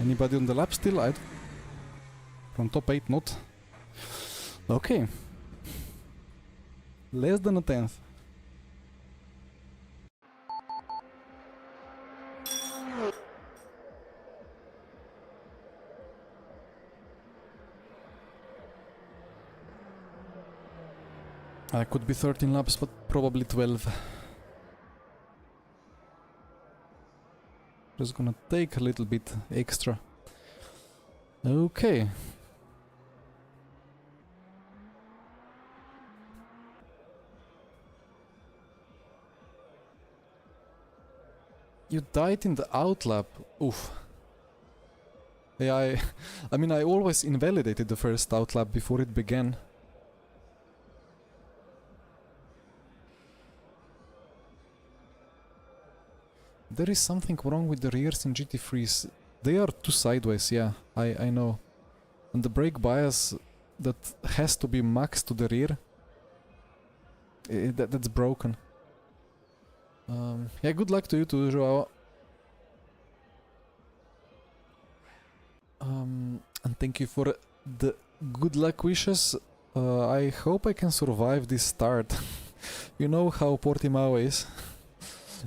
Anybody on the lap still? From top 8, not. Okay. Less than a tenth. I could be 13 laps, but probably 12. Just gonna take a little bit extra. Okay. You died in the outlap. Oof. Yeah, I mean, I always invalidated the first outlap before it began. There is something wrong with the rears in GT3s. They are too sideways, yeah, I know. And the brake bias that has to be max to the rear, that's broken. Yeah, good luck to you too, Joao. And thank you for the good luck wishes. I hope I can survive this start. You know how Portimao is.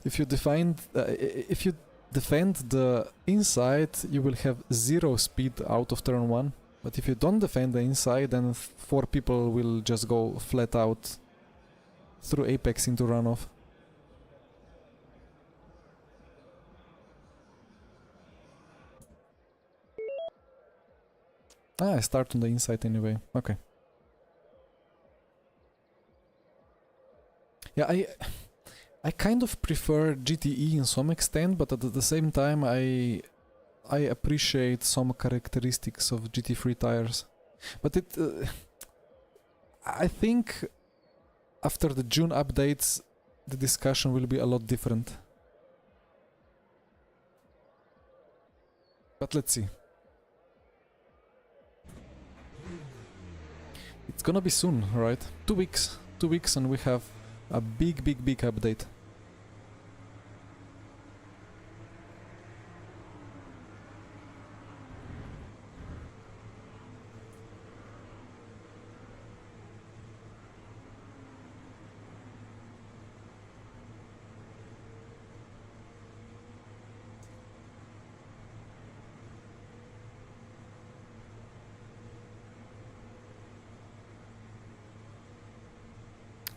If you defend the inside, you will have 0 speed out of turn 1. But if you don't defend the inside, then 4 people will just go flat out through apex into runoff. I start on the inside anyway. Okay. Yeah, I kind of prefer GTE in some extent, but at the same time I appreciate some characteristics of GT3 tires. But I think after the June updates the discussion will be a lot different. But let's see. It's gonna be soon, right? 2 weeks. 2 weeks and we have a big update.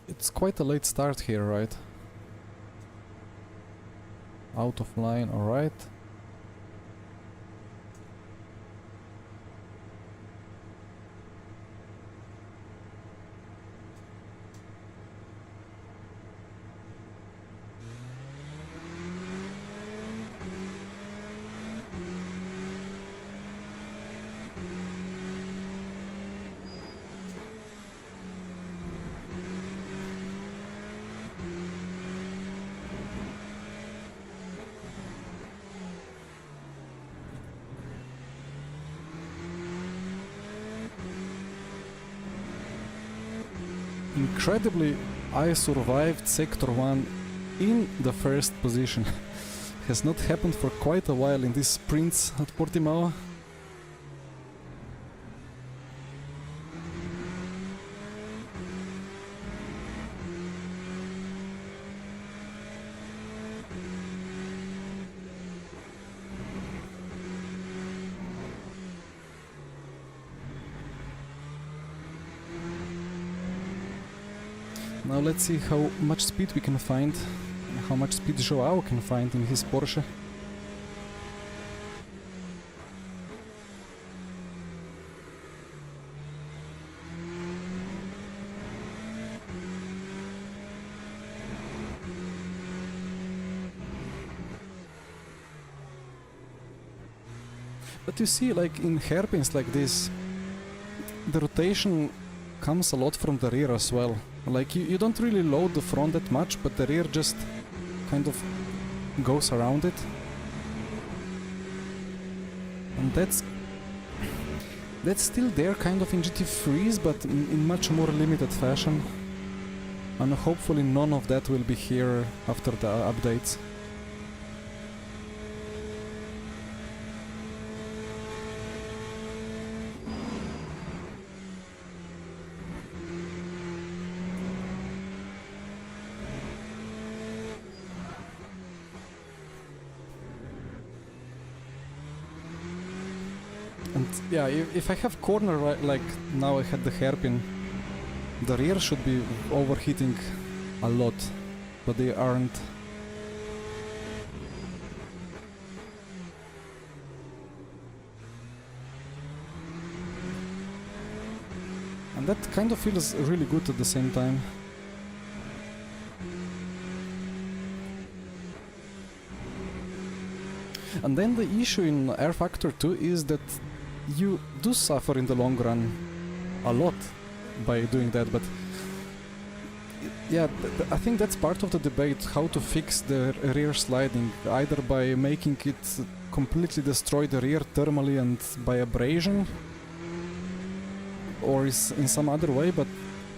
It's quite a late start here, right? Out of line, alright. Incredibly, I survived Sector 1 in the first position. Has not happened for quite a while in these sprints at Portimao. Now let's see how much speed we can find, and how much speed Joao can find in his Porsche. But you see, like in hairpins like this, the rotation comes a lot from the rear as well. Like you don't really load the front that much, but the rear just kind of goes around it. And that's still there kind of in GT3s, but in much more limited fashion. And hopefully none of that will be here after the updates. And yeah, if I have corner like now I had the hairpin, the rear should be overheating a lot, but they aren't. And that kind of feels really good at the same time. And then the issue in R Factor 2 is that you do suffer in the long run a lot by doing that, but yeah, I think that's part of the debate, how to fix the rear sliding, either by making it completely destroy the rear thermally and by abrasion, or is in some other way, but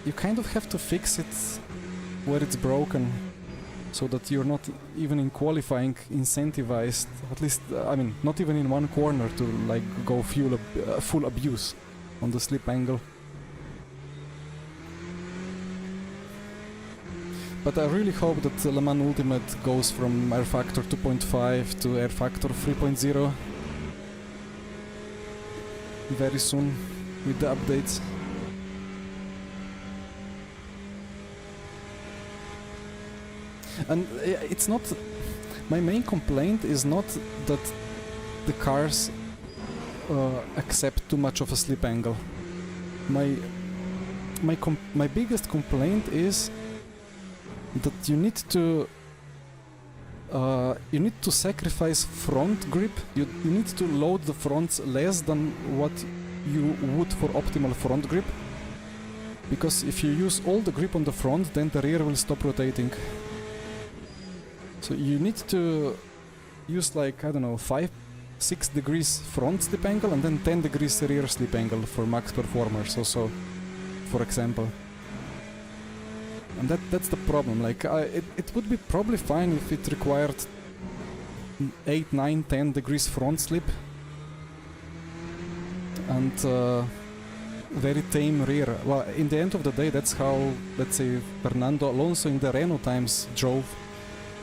you kind of have to fix it where it's broken, so that you're not even in qualifying incentivized, at least, I mean, not even in one corner to like go full abuse on the slip angle. But I really hope that Le Mans Ultimate goes from R Factor 2.5 to R Factor 3.0 very soon with the updates. And it's not... my main complaint is not that the cars accept too much of a slip angle. My biggest complaint is that you need to sacrifice front grip. You need to load the fronts less than what you would for optimal front grip, because if you use all the grip on the front, then the rear will stop rotating. So you need to use like, I don't know, 5-6 degrees front slip angle and then 10 degrees rear slip angle for max performers also, for example. And that's the problem. Like it would be probably fine if it required 8, 9, 10 degrees front slip and very tame rear. Well, in the end of the day, that's how, let's say, Fernando Alonso in the Renault times drove.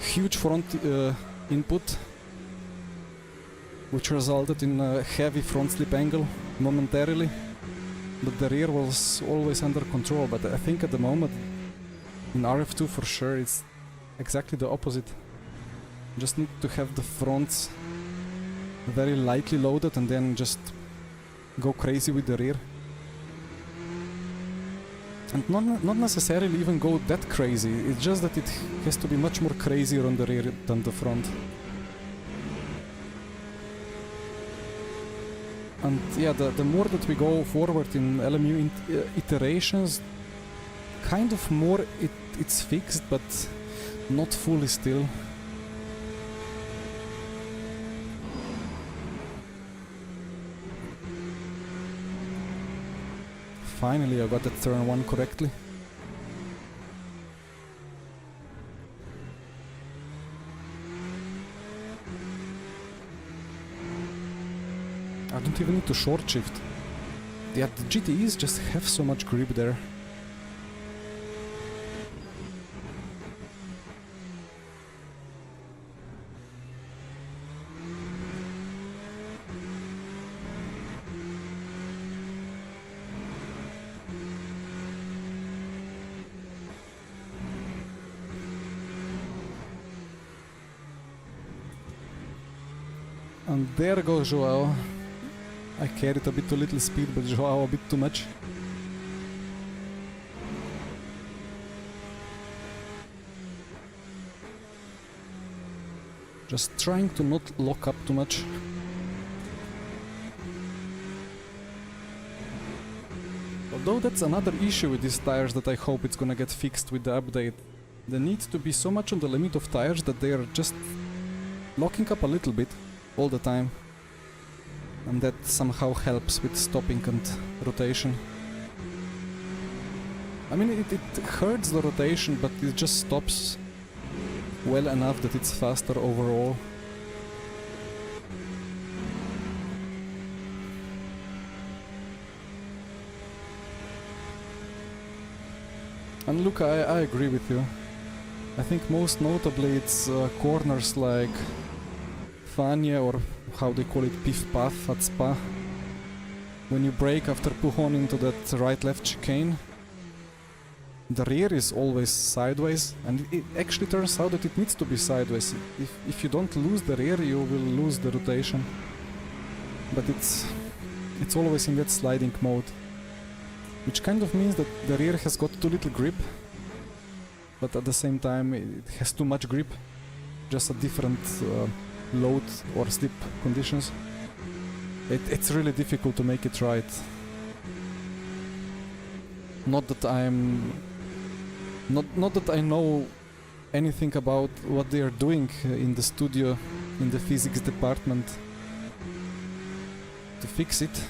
Huge front input, which resulted in a heavy front slip angle momentarily, but the rear was always under control. But I think at the moment in RF2 for sure it's exactly the opposite. Just need to have the fronts very lightly loaded and then just go crazy with the rear. And not necessarily even go that crazy, it's just that it has to be much more crazier on the rear than the front. And yeah, the more that we go forward in LMU iterations, kind of more it's fixed, but not fully still. Finally I got that turn 1 correctly. I don't even need to short shift. Yeah, the GTEs just have so much grip there. And there goes Joao. I carried a bit too little speed, but Joao a bit too much. Just trying to not lock up too much. Although that's another issue with these tires that I hope it's gonna get fixed with the update. They need to be so much on the limit of tires that they are just locking up a little bit all the time. and that somehow helps with stopping and rotation. I mean, it hurts the rotation, but it just stops well enough that it's faster overall. And look, I agree with you. I think most notably it's corners like Fania, or how they call it, Pif Paf at Spa. When you brake after pull-on into that right-left chicane, the rear is always sideways, and it actually turns out that it needs to be sideways. If you don't lose the rear, you will lose the rotation. But it's always in that sliding mode, which kind of means that the rear has got too little grip, but at the same time it has too much grip, just a different load or slip conditions. It's really difficult to make it right. Not that I know anything about what they are doing in the studio, in the physics department, to fix it,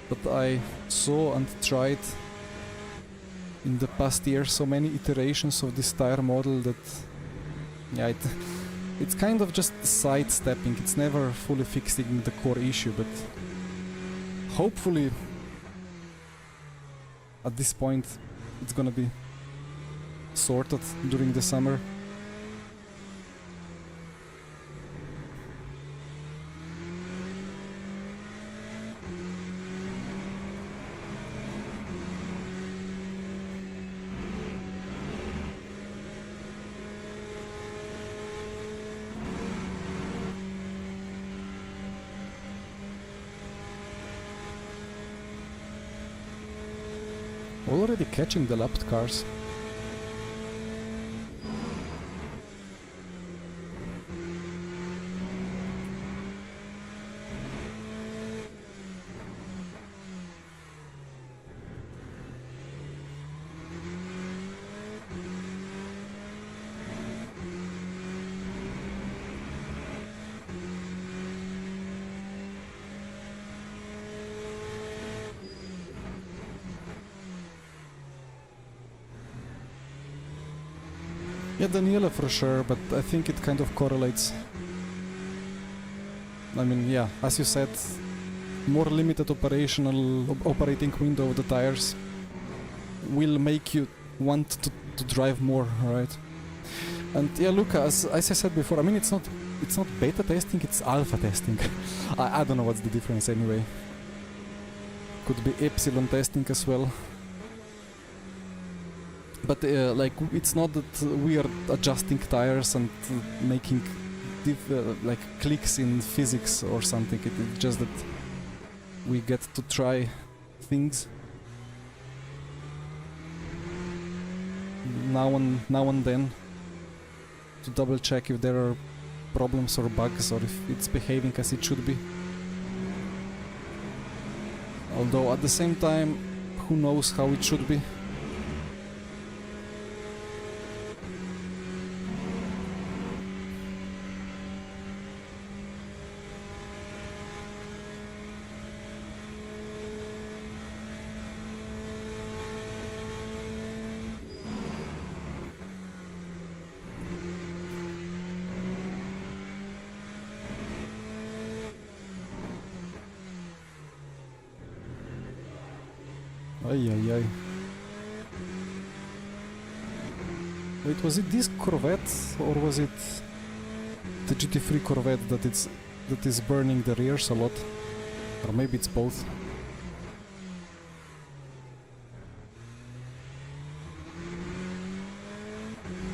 but I saw and tried in the past year so many iterations of this tire model that, yeah, it's kind of just sidestepping. It's never fully fixing the core issue, but hopefully at this point it's gonna be sorted during the summer. Already catching the lapped cars. Yeah, Daniela for sure, but I think it kind of correlates. I mean, yeah, as you said, more limited operating window of the tires will make you want to drive more, right? And yeah, look, as I said before, I mean, it's not beta testing, it's alpha testing. I don't know what's the difference anyway. Could be epsilon testing as well. But like, it's not that we are adjusting tires and making like clicks in physics or something. It's just that we get to try things now and then to double check if there are problems or bugs, or if it's behaving as it should be. Although at the same time, who knows how it should be. Ay. Wait, was it this Corvette, or was it the GT3 Corvette that is burning the rears a lot? Or maybe it's both.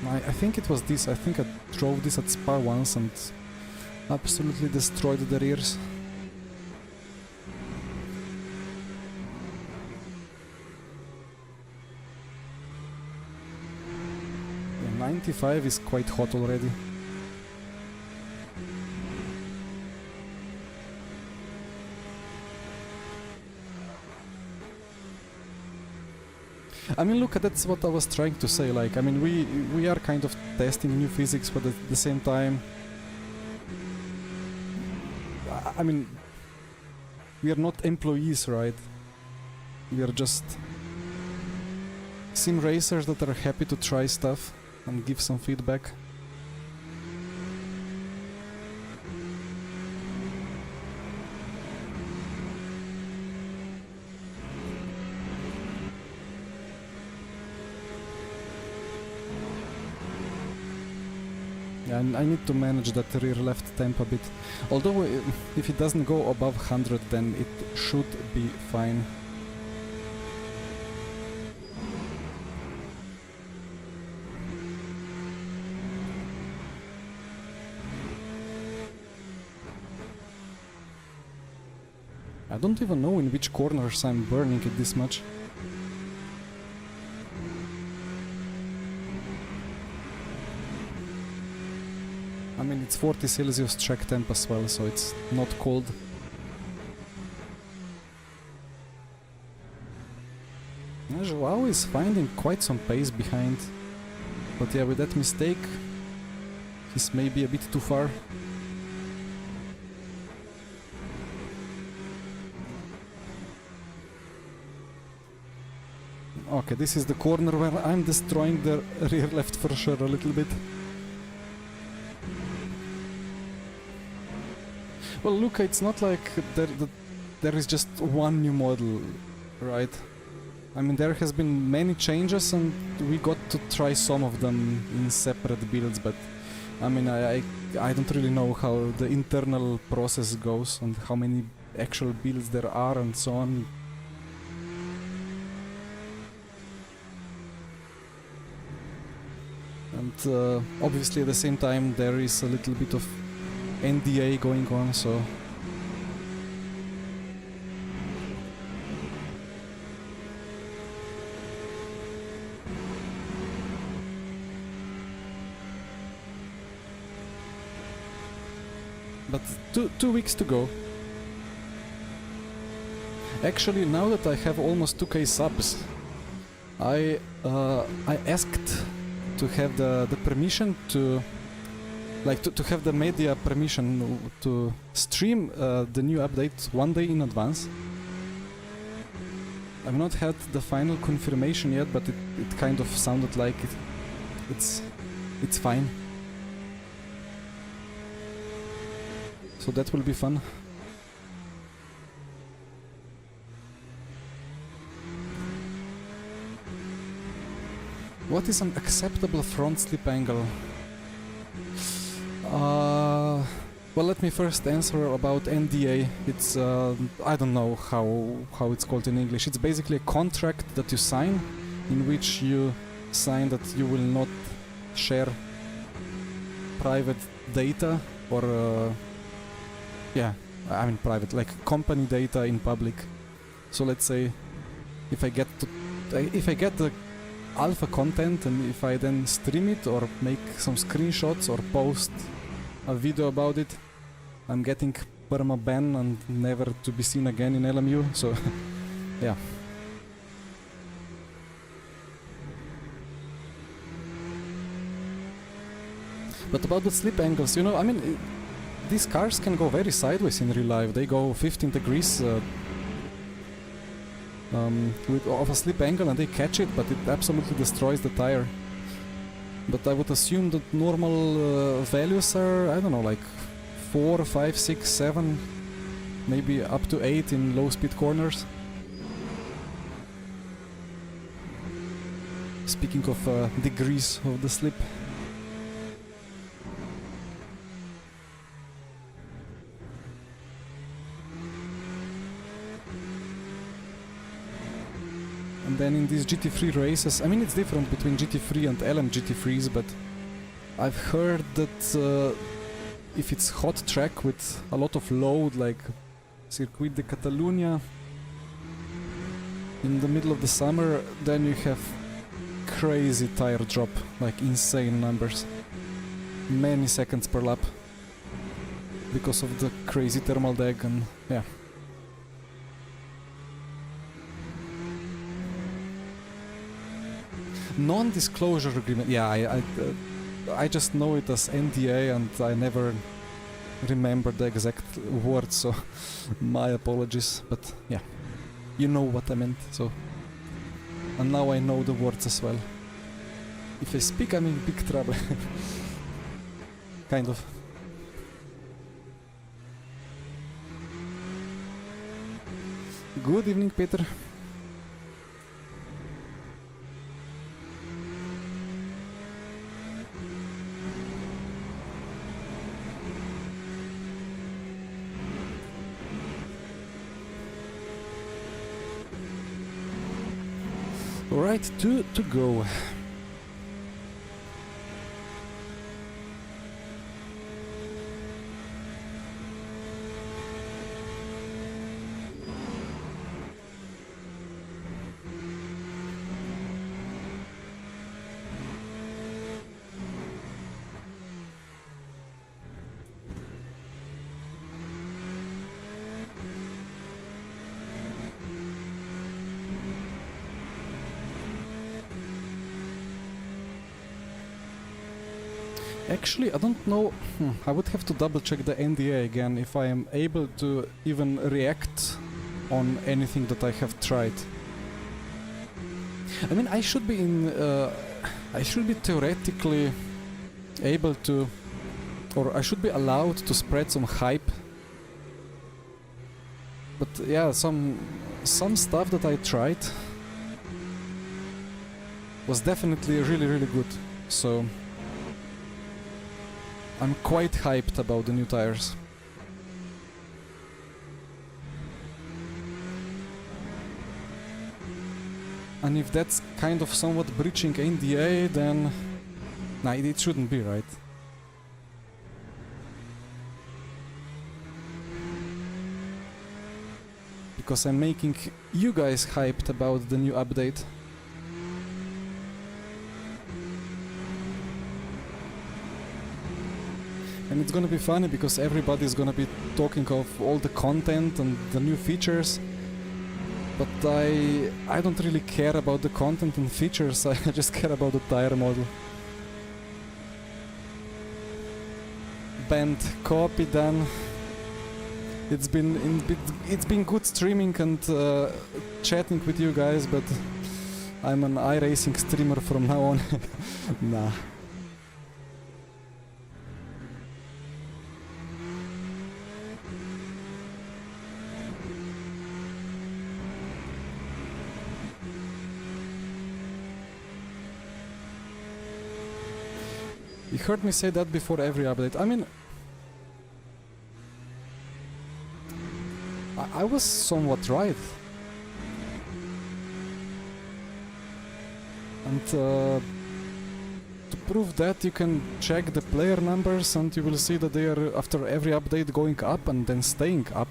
I think it was this. I think I drove this at Spa once and absolutely destroyed the rears. 95 is quite hot already. I mean, look, that's what I was trying to say. Like, I mean, we are kind of testing new physics, but at the same time, I mean, we are not employees, right? We are just sim racers that are happy to try stuff and give some feedback. And I need to manage that rear left temp a bit. Although if it doesn't go above 100, then it should be fine. I don't even know in which corners I'm burning it this much. I mean, it's 40 Celsius track temp as well, so it's not cold. Joao is finding quite some pace behind. But yeah, with that mistake, he's maybe a bit too far. Okay, this is the corner where I'm destroying the rear left for sure a little bit. Well, look, it's not like there is just one new model, right? I mean, there has been many changes and we got to try some of them in separate builds, but I mean, I don't really know how the internal process goes and how many actual builds there are and so on. And obviously at the same time there is a little bit of NDA going on, so but two weeks to go. Actually, now that I have almost 2k subs, I asked to have the permission to to have the media permission to stream the new update one day in advance. I've not had the final confirmation yet, but it kind of sounded like it's fine. So that will be fun. What is an acceptable front slip angle? Well, let me first answer about NDA. It's I don't know how it's called in English. It's basically a contract that you sign, in which you sign that you will not share private data or yeah, I mean private, like company data in public. So let's say if I get the alpha content and if I then stream it or make some screenshots or post a video about it, I'm getting perma-ban and never to be seen again in LMU, so yeah. But about the slip angles, you know, I mean, these cars can go very sideways in real life. They go 15 degrees of a slip angle and they catch it, but it absolutely destroys the tire. But I would assume that normal values are, I don't know, like 4, 5, 6, 7, maybe up to 8 in low speed corners. Speaking of degrees of the slip. And then in these GT3 races, I mean it's different between GT3 and LM GT3s, but I've heard that if it's hot track with a lot of load, like Circuit de Catalunya, in the middle of the summer, then you have crazy tire drop, like insane numbers, many seconds per lap, because of the crazy thermal drag and yeah. Non-disclosure agreement. Yeah, I just know it as NDA, and I never remember the exact words, so my apologies, but yeah, you know what I meant, so... And now I know the words as well. If I speak, I'm in big trouble. Kind of. Good evening, Peter. Alright, two to go. Actually, I don't know. I would have to double check the NDA again if I am able to even react on anything that I have tried. I mean, I should be I should be theoretically able to, or I should be allowed to spread some hype. But yeah, some stuff that I tried was definitely really good. So I'm quite hyped about the new tires. And if that's kind of somewhat breaching NDA, then... Nah, it shouldn't be, right? Because I'm making you guys hyped about the new update. And it's gonna be funny because everybody's gonna be talking of all the content and the new features. But I don't really care about the content and features, I just care about the tire model. Banned, copy, done. It's been good streaming and chatting with you guys, but I'm an iRacing streamer from now on. Nah. You heard me say that before every update. I mean, I was somewhat right. And to prove that, you can check the player numbers and you will see that they are, after every update, going up and then staying up.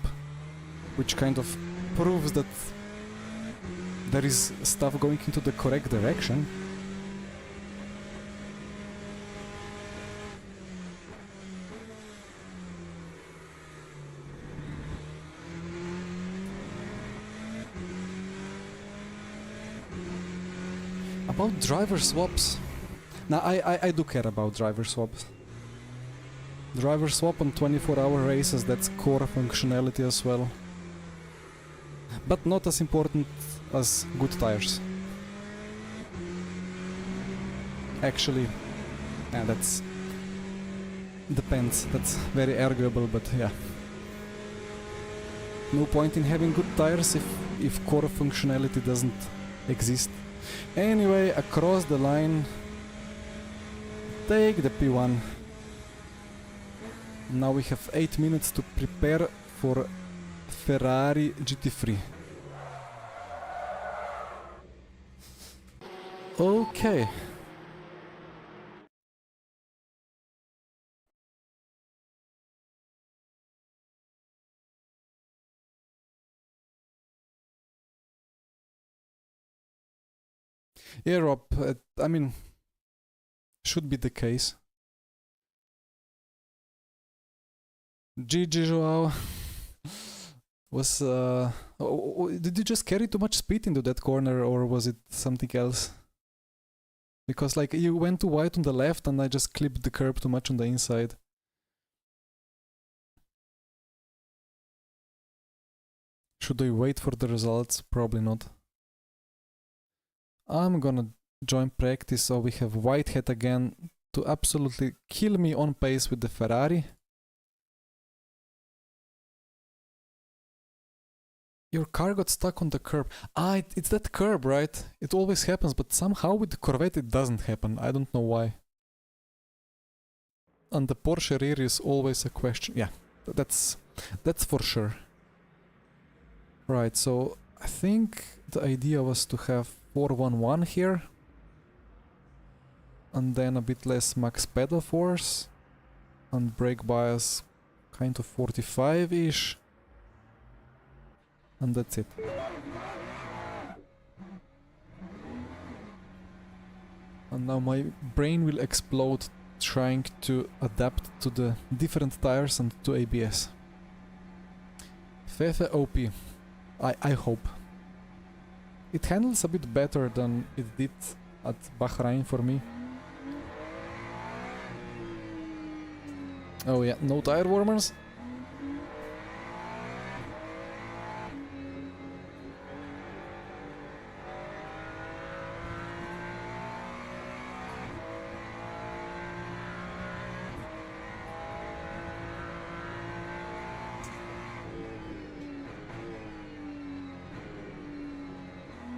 Which kind of proves that there is stuff going into the correct direction. About driver swaps. Now I do care about driver swaps. Driver swap on 24-hour races, that's core functionality as well. But not as important as good tires. Actually, yeah, that's... depends, that's very arguable, but yeah. No point in having good tires if core functionality doesn't exist. Anyway, across the line, take the P1. Now we have 8 minutes to prepare for Ferrari GT3. Okay. Yeah, Rob, I mean, should be the case. GG, Joao. Was, did you just carry too much speed into that corner, or was it something else? Because, like, you went too wide on the left and I just clipped the curb too much on the inside. should I wait for the results? Probably not. I'm gonna join practice, so we have Whitehead again to absolutely kill me on pace with the Ferrari. Your car got stuck on the curb. Ah, it's that curb, right? It always happens, but somehow with the Corvette it doesn't happen. I don't know why. And the Porsche rear is always a question. Yeah, that's for sure. Right, so I think the idea was to have 411 here. And then a bit less max pedal force. And brake bias kind of 45-ish. And that's it. And now my brain will explode trying to adapt to the different tires and to ABS. Fefe OP. I hope. It handles a bit better than it did at Bahrain for me. Oh yeah, no tire warmers.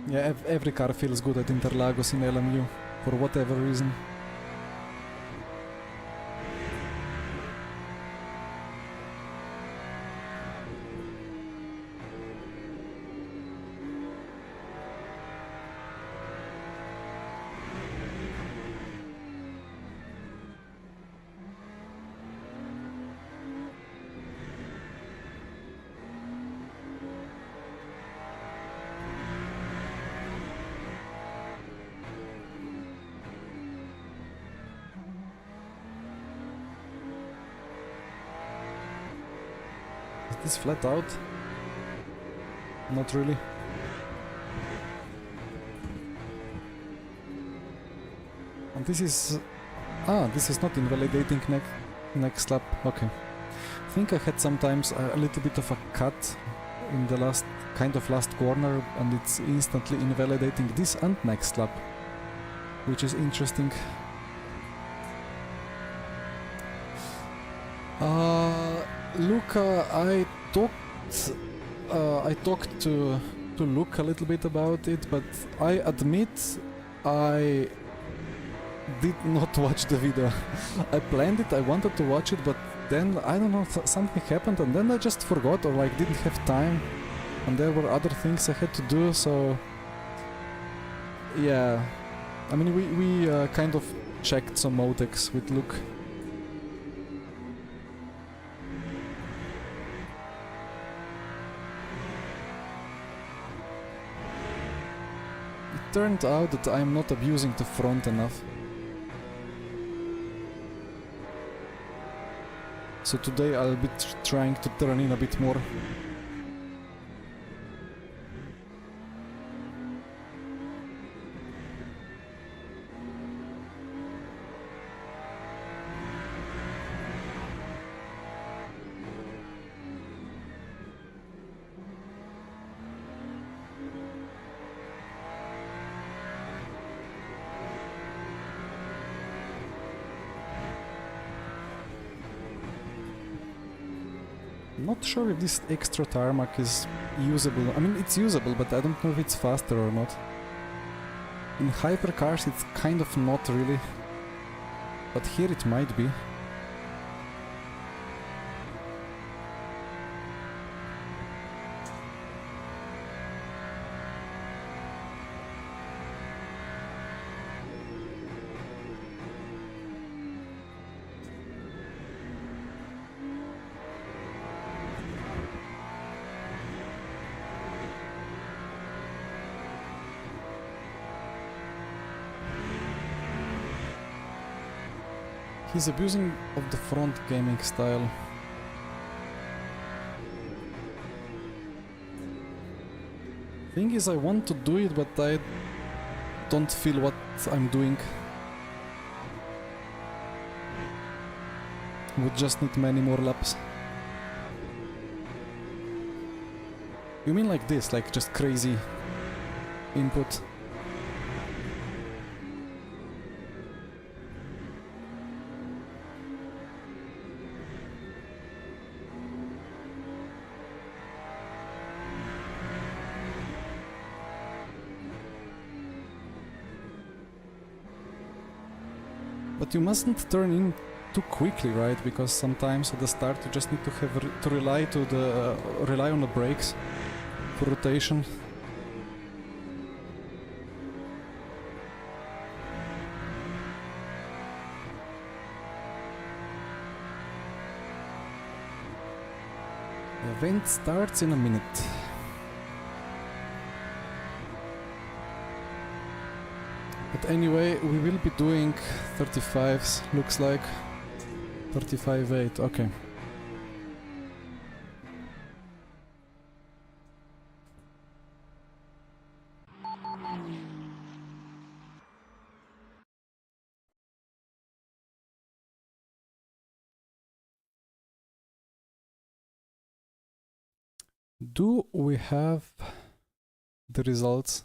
Yeah, every car feels good at Interlagos in LMU, for whatever reason. Is this flat out? Not really. And this is... Ah, this is not invalidating next lap. Okay. I think I had sometimes a little bit of a cut in the last corner, and it's instantly invalidating this and next lap, which is interesting. Luca, I talked to Luke a little bit about it, but I admit I did not watch the video. I planned it, I wanted to watch it, but then, I don't know, something happened and then I just forgot or like didn't have time, and there were other things I had to do, so yeah. I mean, we kind of checked some modex with Luke. Turned out that I'm not abusing the front enough. So today I'll be trying to turn in a bit more. Not sure if this extra tarmac is usable. I mean, it's usable, but I don't know if it's faster or not. In hypercars it's kind of not really, but here it might be. He's abusing of the front gaming style. Thing is, I want to do it, but I don't feel what I'm doing. Would just need many more laps. You mean like this, like just crazy input? But you mustn't turn in too quickly, right? Because sometimes at the start you just need to have to rely on the brakes for rotation. The event starts in a minute. But anyway, we will be doing 35s, looks like. 35.8, okay. Do we have the results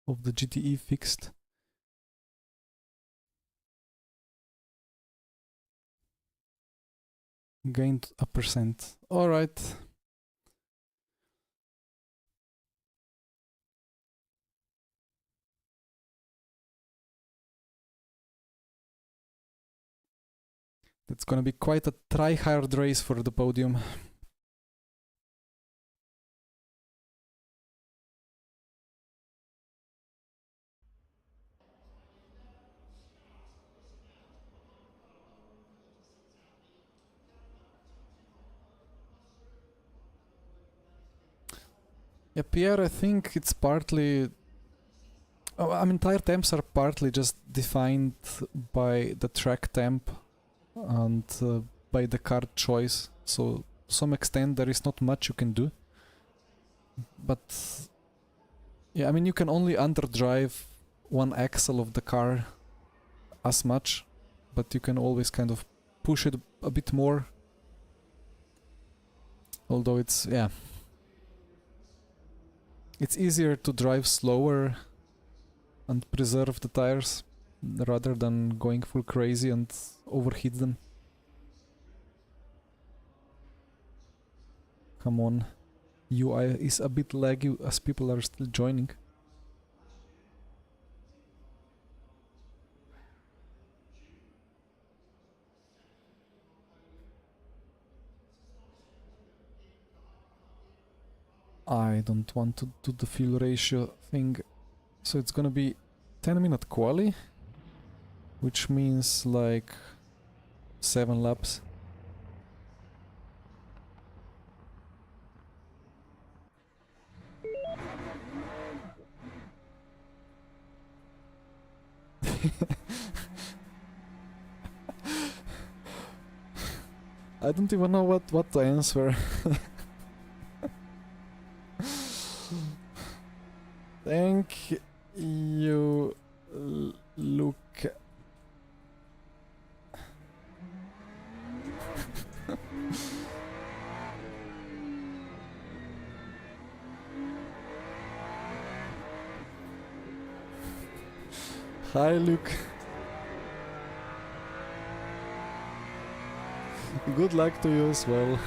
of the GTE fixed? Gained a %. Alright. It's gonna be quite a try-hard race for the podium. Yeah, Pierre, I think it's partly... Oh, I mean, tire temps are partly just defined by the track temp and by the car choice. So, to some extent, there is not much you can do. But... yeah, I mean, you can only underdrive one axle of the car as much, but you can always kind of push it a bit more. Although it's, yeah... it's easier to drive slower and preserve the tires rather than going full crazy and overheat them. Come on. UI is a bit laggy as people are still joining. I don't want to do the fuel ratio thing. So it's gonna be 10-minute quali, which means like 7 laps. I don't even know what to answer. Thank you, Luke. Hi, Luke. Good luck to you as well.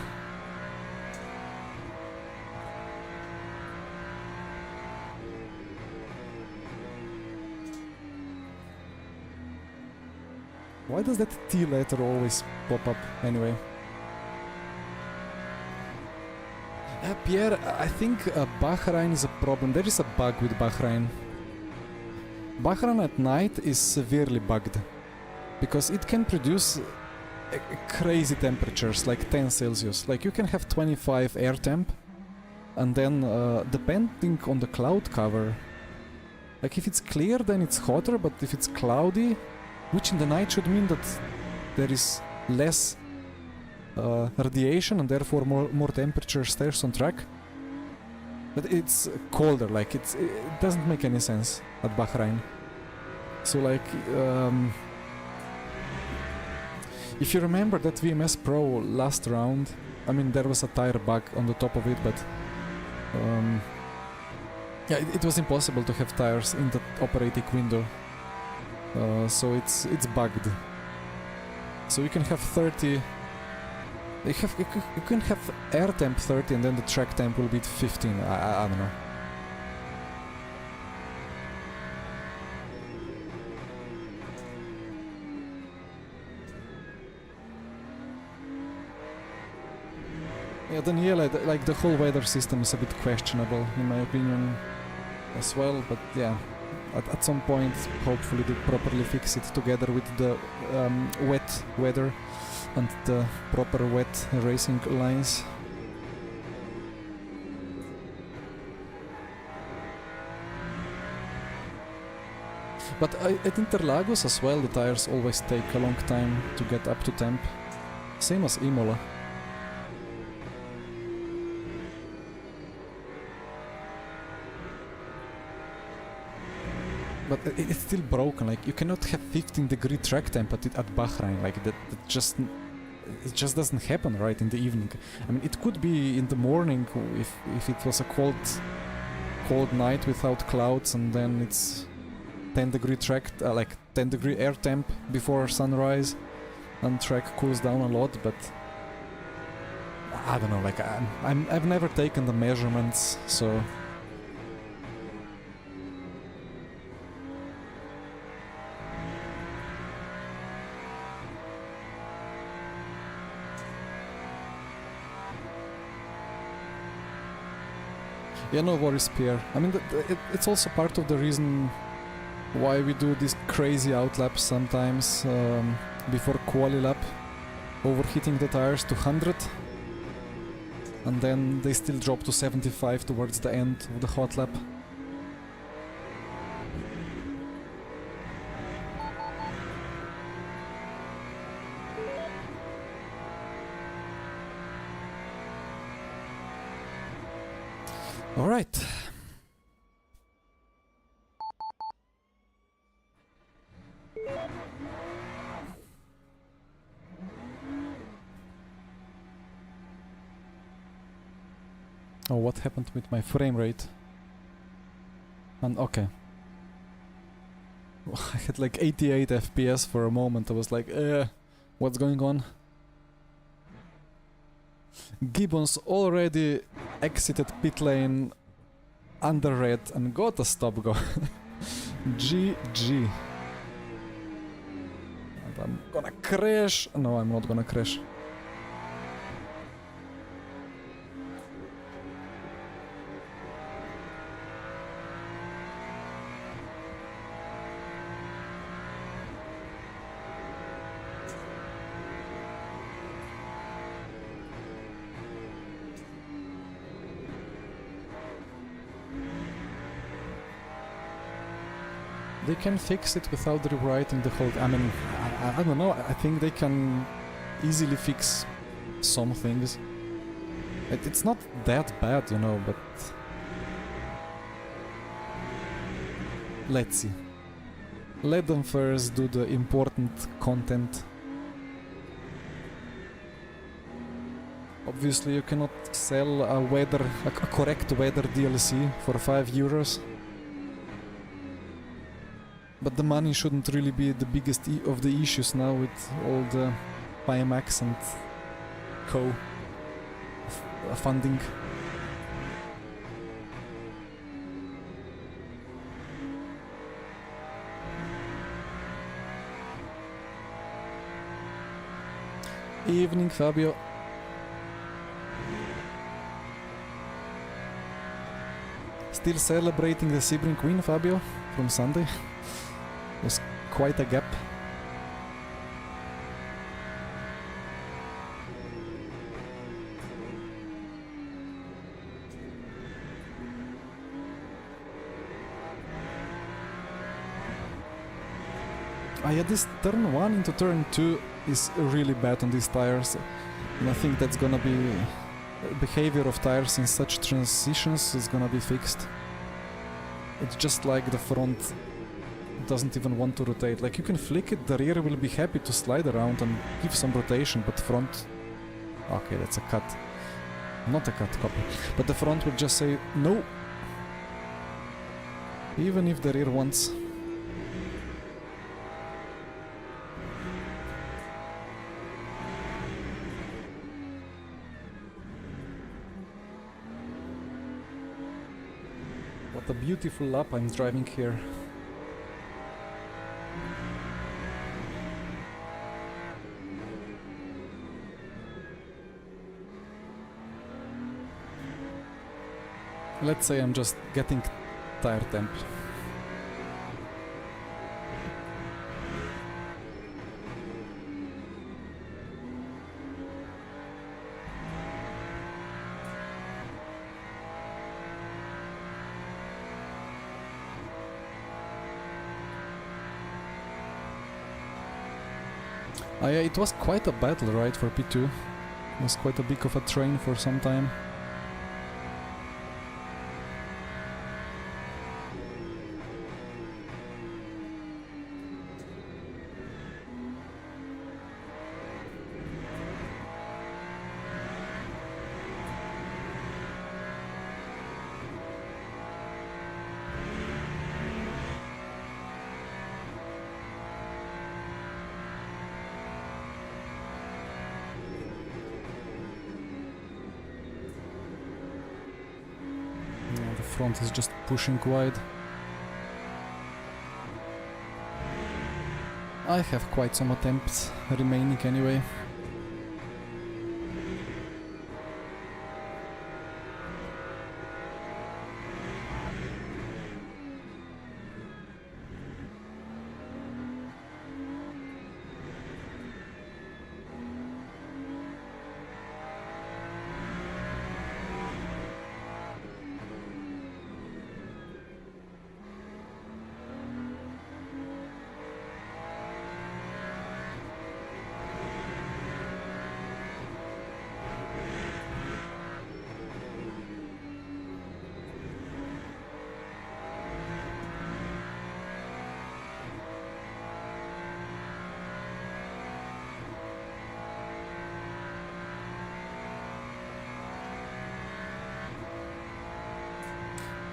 Why does that T letter always pop up anyway? Pierre, I think Bahrain is a problem. There is a bug with Bahrain. Bahrain at night is severely bugged because it can produce crazy temperatures, like 10 Celsius. Like you can have 25 air temp, and then depending on the cloud cover, like if it's clear then it's hotter, but if it's cloudy, which in the night should mean that there is less radiation and therefore more temperature stays on track, but it's colder. Like it doesn't make any sense at Bahrain. So like if you remember that VMS Pro last round, I mean, there was a tire bug on the top of it, but yeah, it was impossible to have tires in the operating window. So it's bugged. So you can have 30. You can have air temp 30 and then the track temp will be 15. I don't know. Yeah, then yeah, like the whole weather system is a bit questionable in my opinion as well, but yeah, at some point hopefully they properly fix it together with the wet weather and the proper wet racing lines. But at Interlagos as well, the tires always take a long time to get up to temp, same as Imola. But it's still broken, like you cannot have 15-degree track temp at Bahrain, like it just doesn't happen right in the evening. I mean, it could be in the morning if it was a cold night without clouds, and then it's 10-degree track, like 10-degree air temp before sunrise, and track cools down a lot. But I don't know, like I've never taken the measurements, so. Yeah, no worries, Pierre. I mean, it's also part of the reason why we do these crazy outlaps sometimes before Quali lap, overheating the tires to 100, and then they still drop to 75 towards the end of the hot lap. All right. Oh, what happened with my frame rate? And okay. I had like 88 FPS for a moment. I was like, what's going on? Gibbons already exited pit lane under red and got a stop go. GG. And I'm gonna crash. No, I'm not gonna crash. They can fix it without rewriting the whole... I mean, I don't know, I think they can easily fix some things. It's not that bad, you know, but... Let's see. Let them first do the important content. Obviously you cannot sell a correct weather DLC for €5. But the money shouldn't really be the biggest of the issues now with all the Pimax and co funding. Evening, Fabio. Still celebrating the Sebring win, Fabio, from Sunday. Was quite a gap. Yeah, this turn 1 into turn 2 is really bad on these tires, and I think that's gonna be behavior of tires in such transitions is gonna be fixed. It's just like the front doesn't even want to rotate. Like, you can flick it, the rear will be happy to slide around and give some rotation, but front Okay, that's a cut. Not a cut copy. But the front would just say no. Even if the rear wants. What a beautiful lap I'm driving here. Let's say I'm just getting tire temp. It was quite a battle, right, for P2. It was quite a bit of a train for some time. Front is just pushing wide. I have quite some attempts remaining anyway.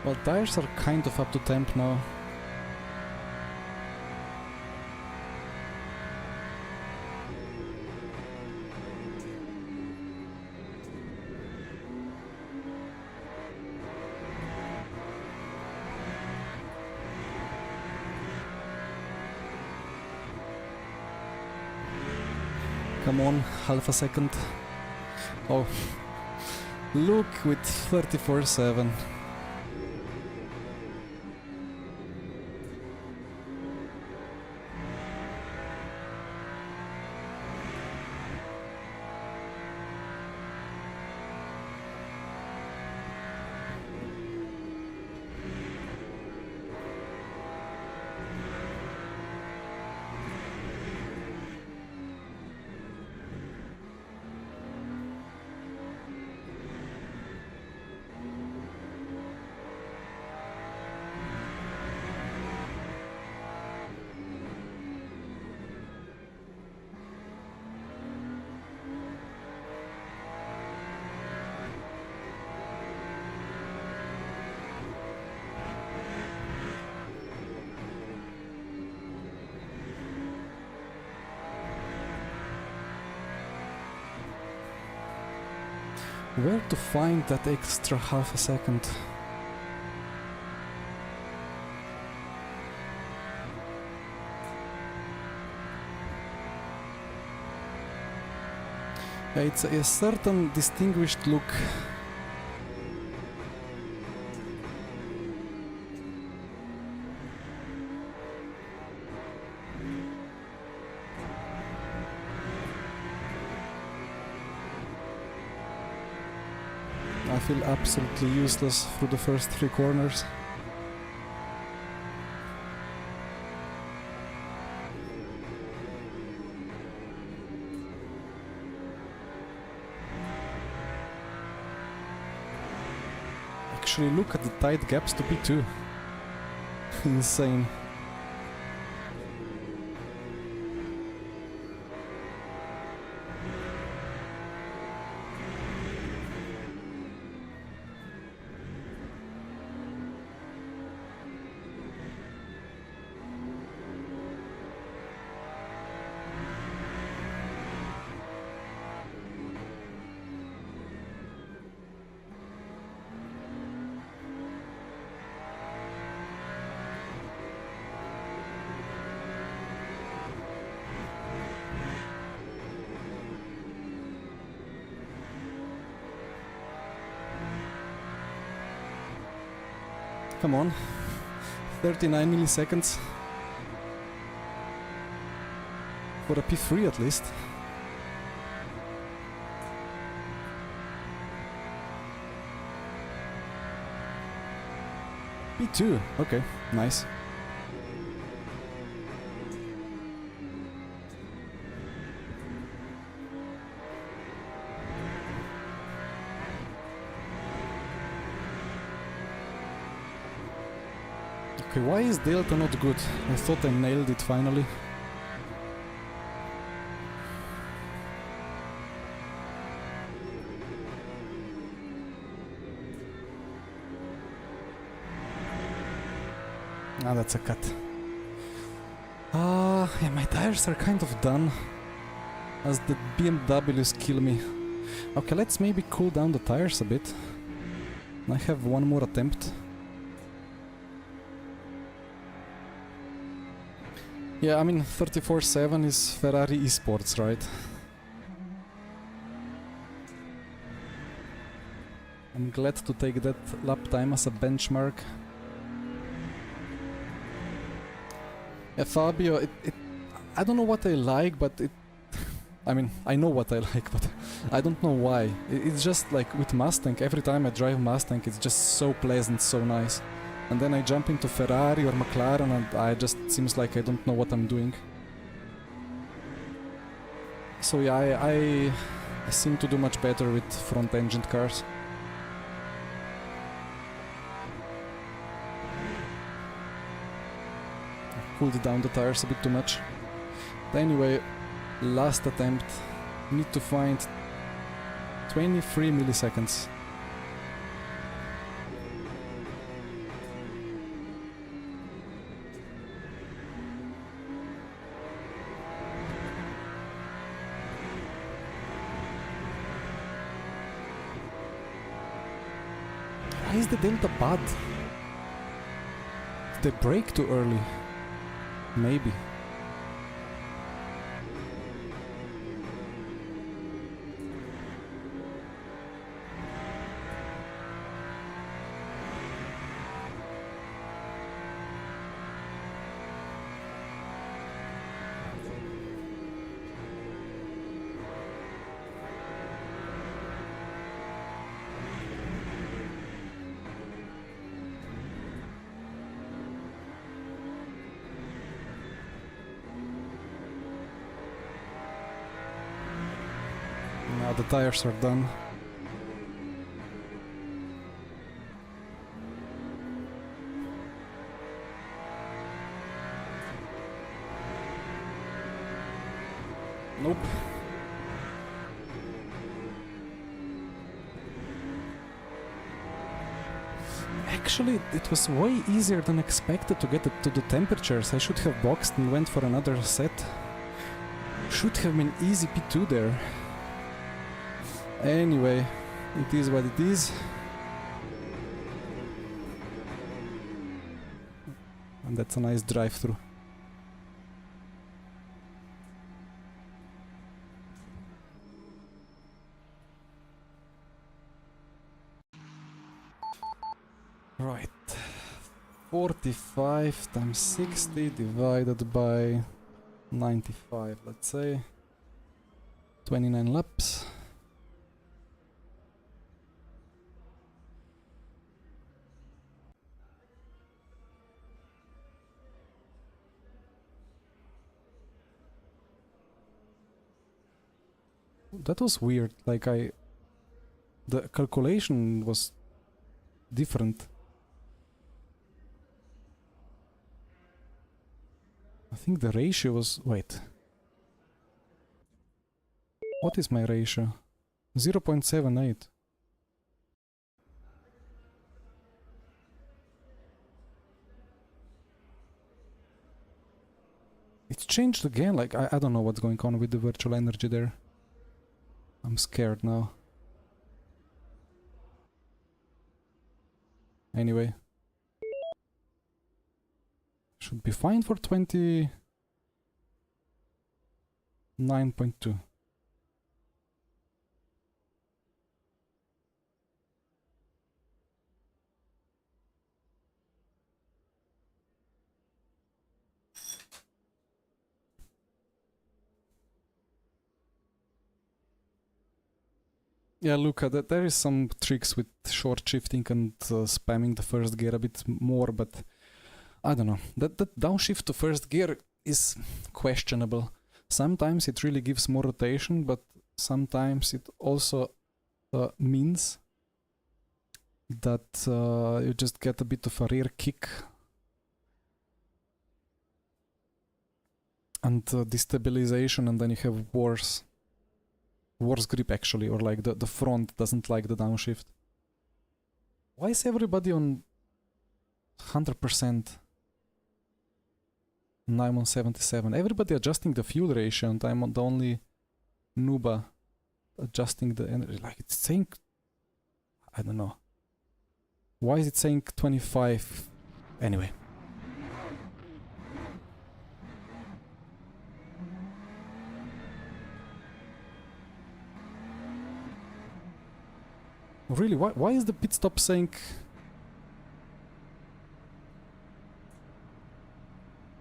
Well, tires are kind of up to temp now. Come on, half a second. Oh, look with 34.7. Where to find that extra half a second? It's a certain distinguished look. I feel absolutely useless through the first 3 corners. Actually, look at the tight gaps to P2. Insane. Come on. 39 milliseconds. For a P3 at least. P2, okay, nice. Okay, why is Delta not good? I thought I nailed it finally. Ah, that's a cut. Yeah, my tires are kind of done, as the BMWs kill me. Okay, let's maybe cool down the tires a bit. I have one more attempt. Yeah, I mean 34.7 is Ferrari esports, right? I'm glad to take that lap time as a benchmark. Yeah, Fabio, I don't know what I like, but I mean, I know what I like, but I don't know why. It's just like with Mustang, every time I drive Mustang, it's just so pleasant, so nice. And then I jump into Ferrari or McLaren and I just seems like I don't know what I'm doing. So yeah, I seem to do much better with front-engined cars. Cooled down the tires a bit too much. But anyway, last attempt. Need to find 23 milliseconds. Why is the Delta bad? Did they brake too early? Maybe. Now the tires are done. Nope. Actually, it was way easier than expected to get it to the temperatures. I should have boxed and went for another set. Should have been easy P2 there. Anyway, it is what it is. And that's a nice drive-through. Right. 45 times 60 divided by 95, let's say. 29 laps. That was weird, like the calculation was different. I think the ratio was... wait. What is my ratio? 0.78. It's changed again, like I don't know what's going on with the virtual energy there. I'm scared now. Anyway. Should be fine for 29.2. Yeah, Luca, there is some tricks with short shifting and spamming the first gear a bit more, but I don't know. That downshift to first gear is questionable. Sometimes it really gives more rotation, but sometimes it also means that you just get a bit of a rear kick and destabilization, and then you have worse grip actually, or like the front doesn't like the downshift. Why is everybody on 100%? And I'm on 77. Everybody adjusting the fuel ratio, and I'm on the only nooba adjusting the energy. Like, it's saying, I don't know. Why is it saying 25? Anyway. Really, why is the pit stop saying...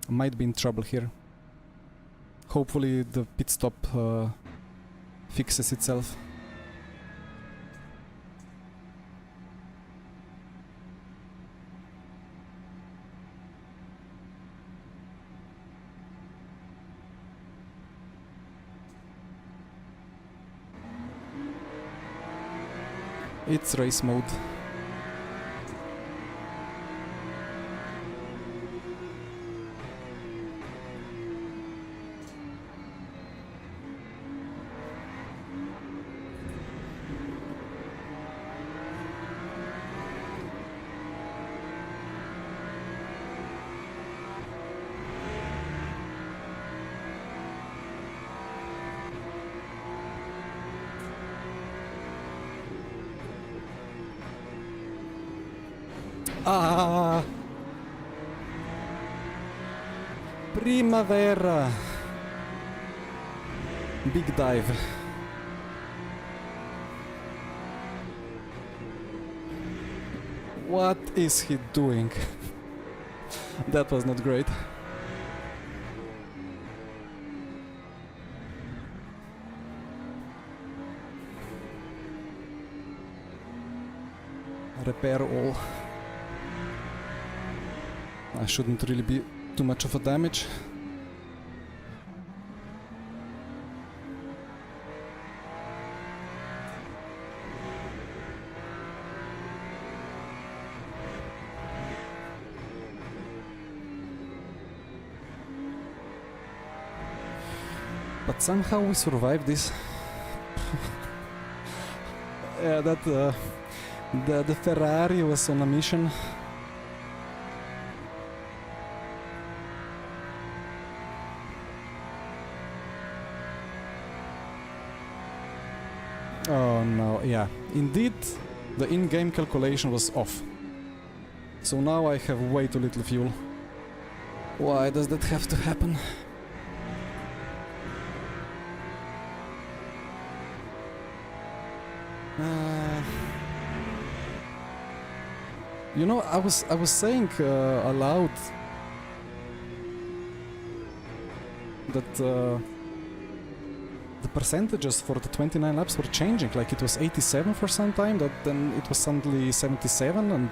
Might be in trouble here. Hopefully the pit stop fixes itself. It's race mode. Ah! Primavera! Big dive. What is he doing? That was not great. Repair all. I shouldn't really be too much of a damage. But somehow we survived this. Yeah, that the Ferrari was on a mission. Oh no, yeah. Indeed, the in-game calculation was off. So now I have way too little fuel. Why does that have to happen? You know, I was saying aloud that the percentages for the 29 laps were changing. Like, it was 87 for some time, that then it was suddenly 77, and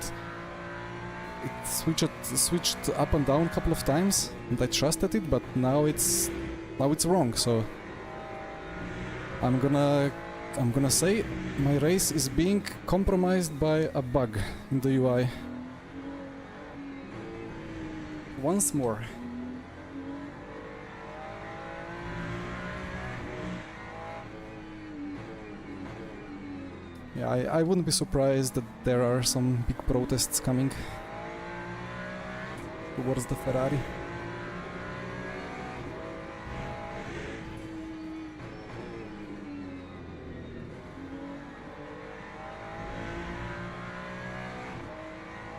it switched up and down a couple of times, and I trusted it, but now it's wrong. So I'm gonna say my race is being compromised by a bug in the UI. Once more. Yeah, I wouldn't be surprised that there are some big protests coming towards the Ferrari.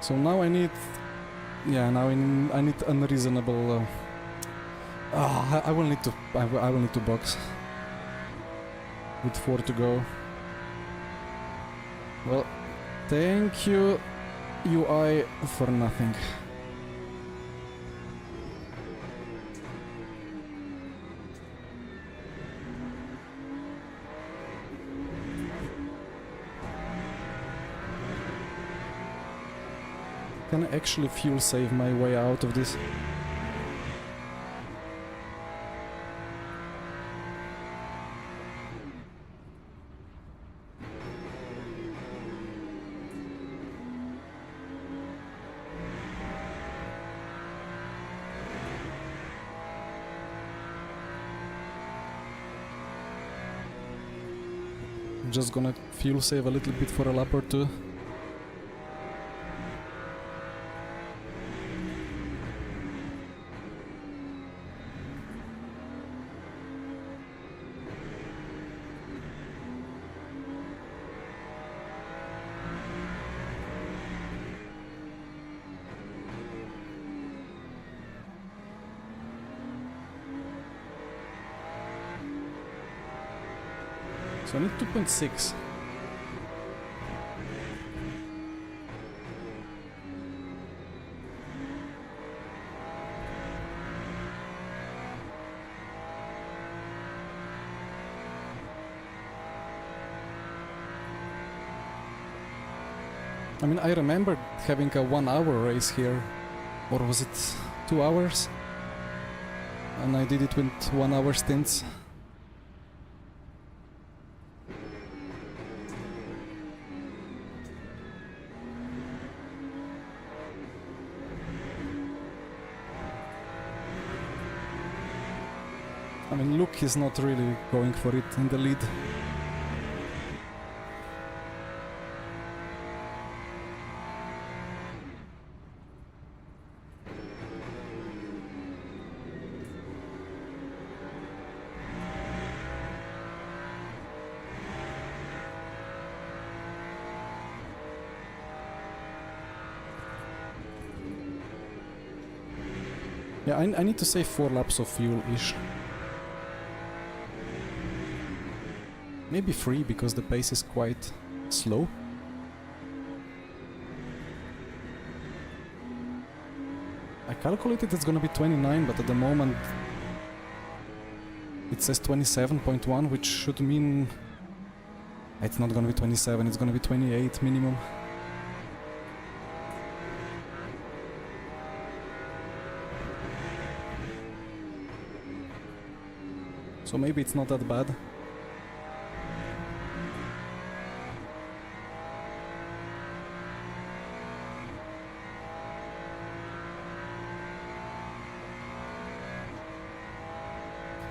So now I need... Yeah, now I need unreasonable... I will need to box. With 4 to go. Well, thank you, UI, for nothing. Can I actually fuel save my way out of this? I'm just gonna fuel save a little bit for a lap or two. So I need 2.6. I mean, I remember having a 1 hour race here, or was it 2 hours? And I did it with 1 hour stints. I mean, Luke is not really going for it in the lead. Yeah, I need to save 4 laps of fuel-ish. Maybe 3, because the pace is quite slow. I calculated it's gonna be 29, but at the moment it says 27.1, which should mean it's not gonna be 27, it's gonna be 28 minimum. So maybe it's not that bad.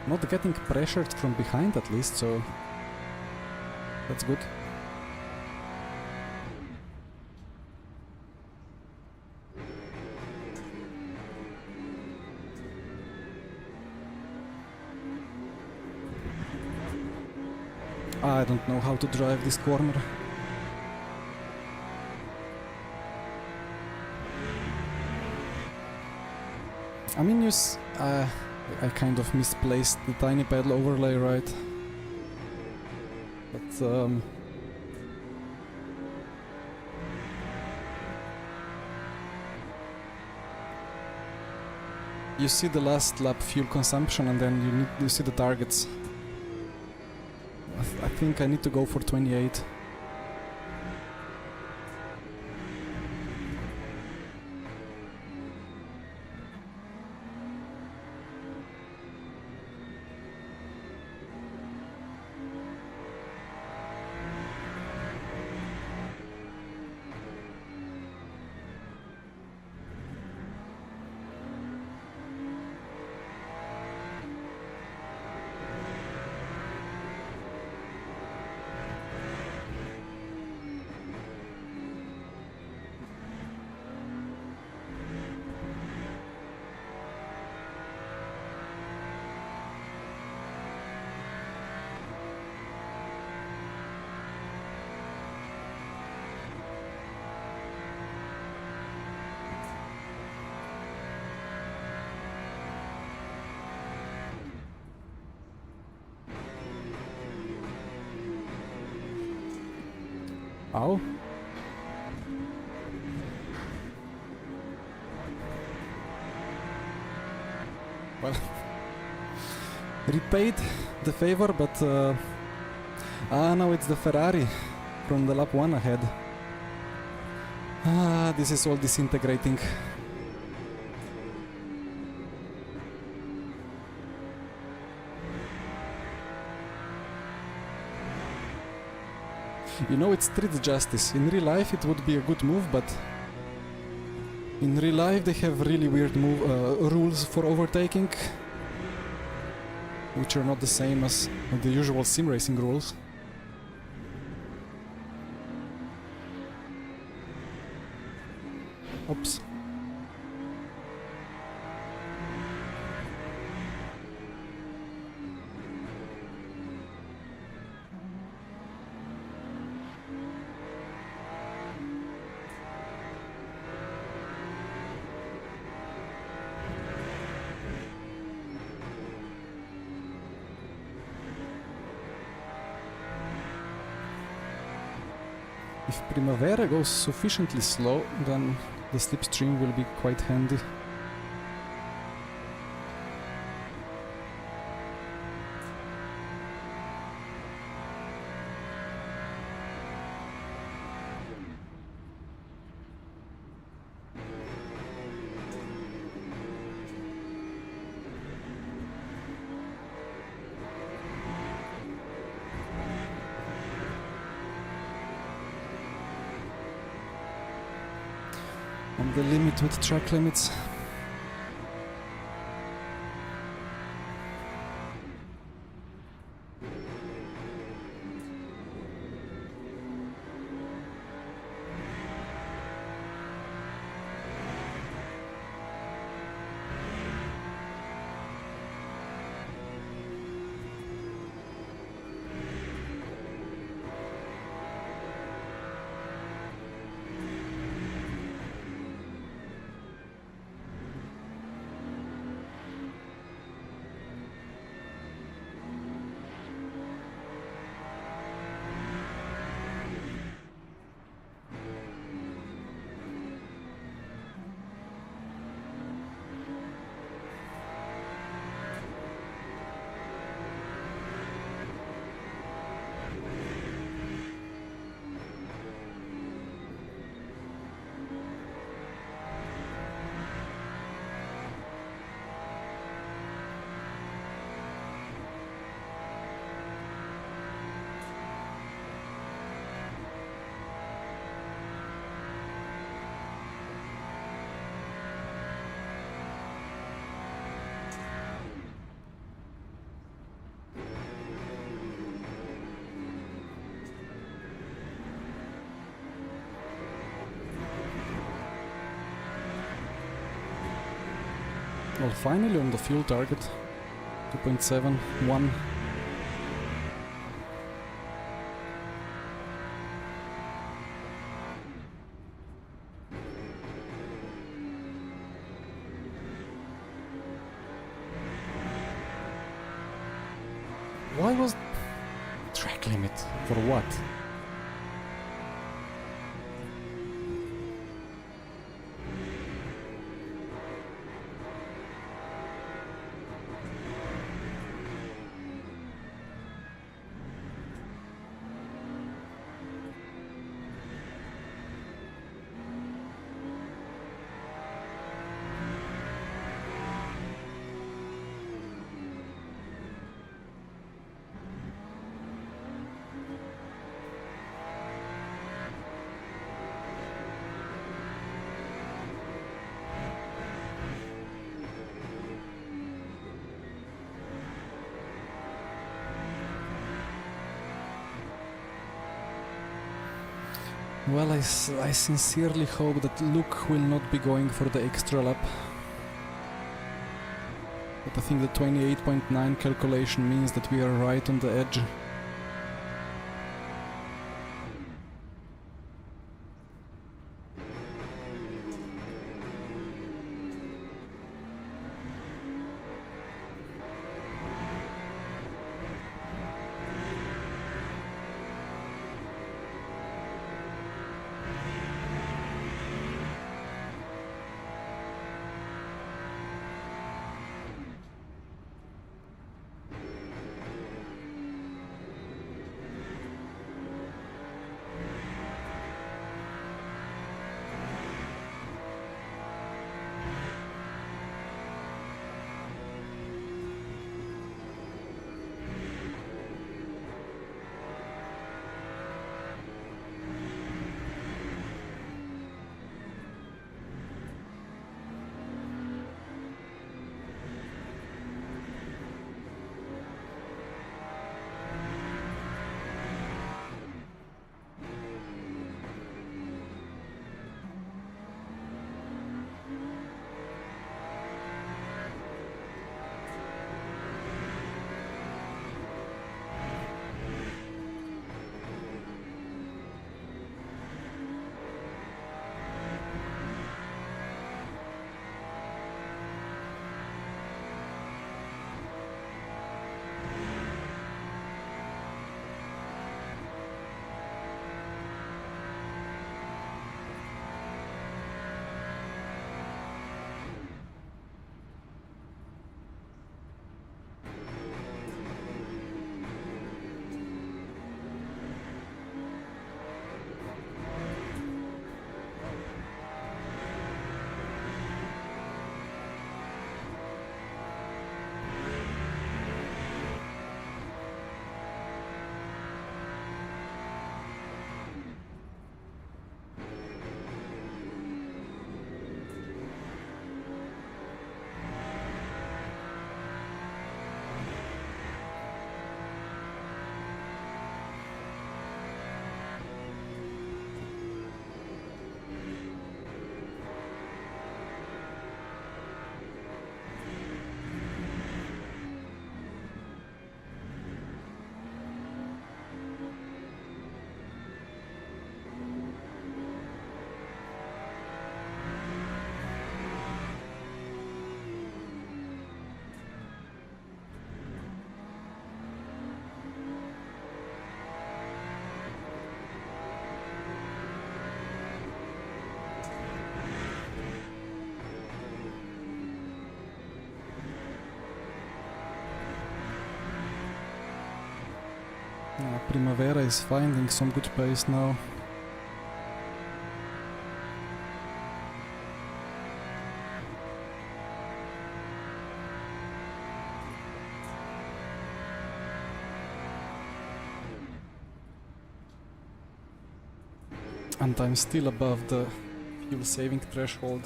Not getting pressured from behind at least, so that's good. I don't know how to drive this corner. I mean, I kind of misplaced the tiny pedal overlay, right? But you see the last lap fuel consumption, and then you see the targets. I think I need to go for 28. Ow. Well, repaid the favor, but now it's the Ferrari from the lap 1 ahead. Ah, this is all disintegrating. You know, it's street justice. In real life it would be a good move, but in real life they have really weird rules for overtaking, which are not the same as the usual sim racing rules. Oops. If Primavera goes sufficiently slow, then the slipstream will be quite handy. On the limit with track limits. Well, finally on the fuel target, 2.71. Why was track limit? For what? Well, I sincerely hope that Luke will not be going for the extra lap. But I think the 28.9 calculation means that we are right on the edge. Primavera is finding some good pace now. And I'm still above the fuel saving threshold.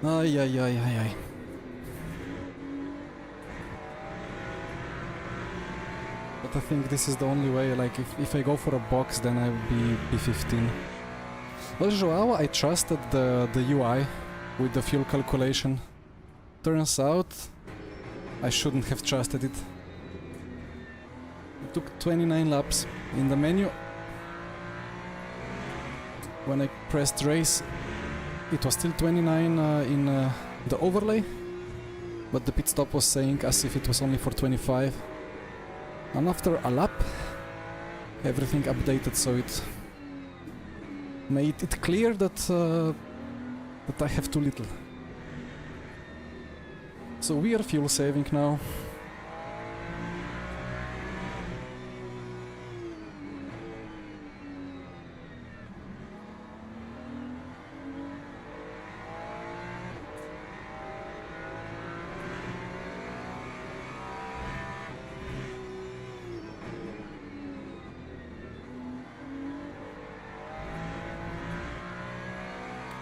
Ay, ay, ay, ay, ay. But I think this is the only way, like if I go for a box, then I will be B15. Well, Joao, I trusted the UI with the fuel calculation. Turns out I shouldn't have trusted it. It took 29 laps. In the menu, when I pressed race, it was still 29 in the overlay, but the pit stop was saying as if it was only for 25. And after a lap, everything updated, so it made it clear that that I have too little. So we are fuel saving now.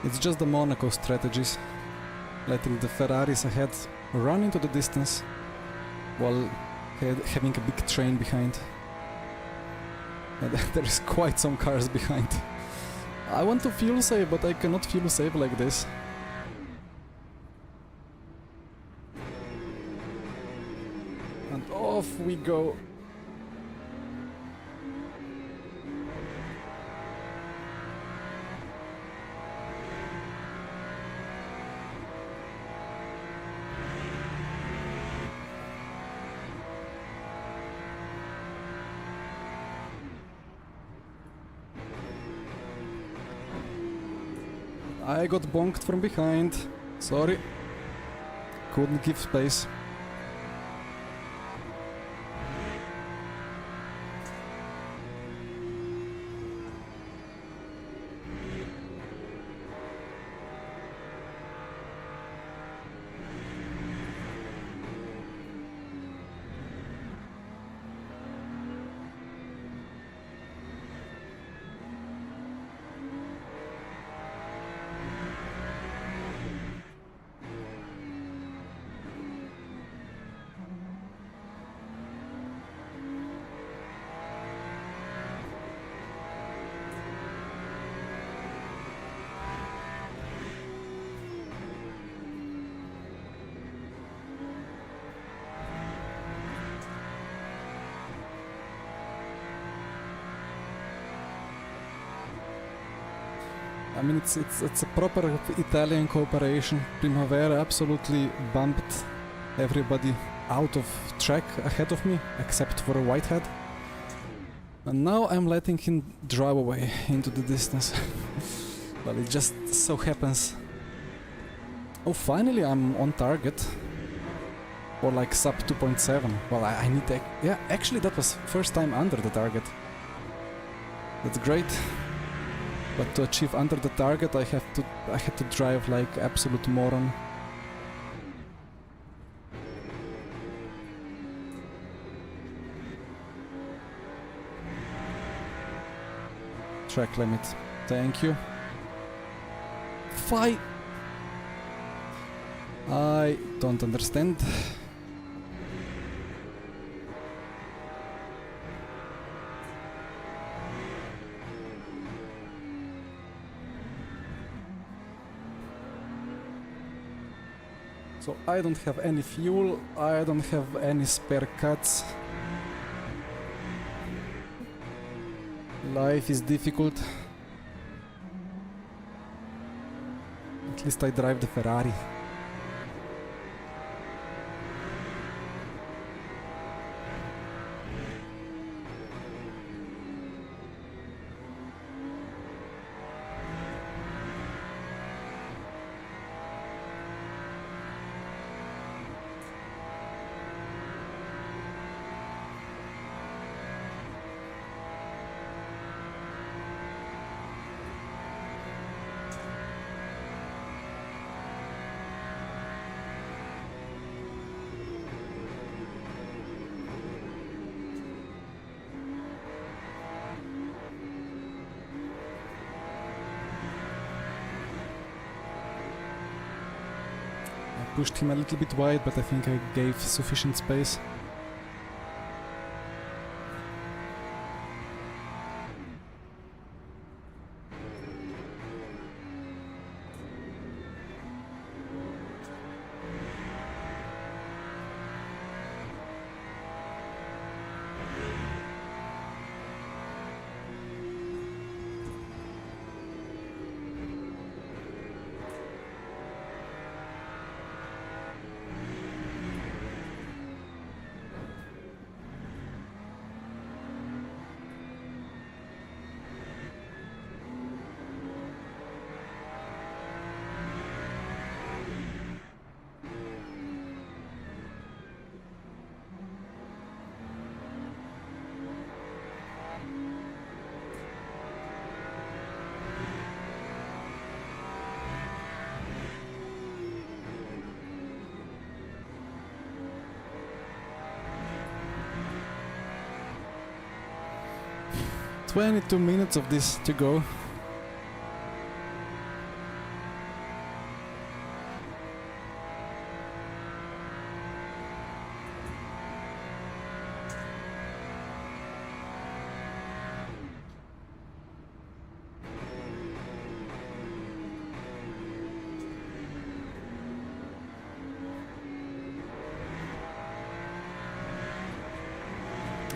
It's just the Monaco strategies, letting the Ferraris ahead run into the distance while having a big train behind. And there is quite some cars behind. I want to fuel save, but I cannot fuel save like this. And off we go. I got bonked from behind. Sorry. Couldn't give space. I mean, it's a proper Italian cooperation. Primavera absolutely bumped everybody out of track ahead of me, except for Whitehead. And now I'm letting him drive away into the distance. Well, it just so happens. Oh, finally I'm on target. Or like sub 2.7. Well, I need to... Yeah, actually that was first time under the target. That's great. But to achieve under the target, I had to drive like absolute moron. Track limit. Thank you. Fight. I don't understand. So I don't have any fuel, I don't have any spare cuts. Life is difficult. At least I drive the Ferrari. pushed him a little bit wide, but I think I gave sufficient space. "22 minutes of this to go."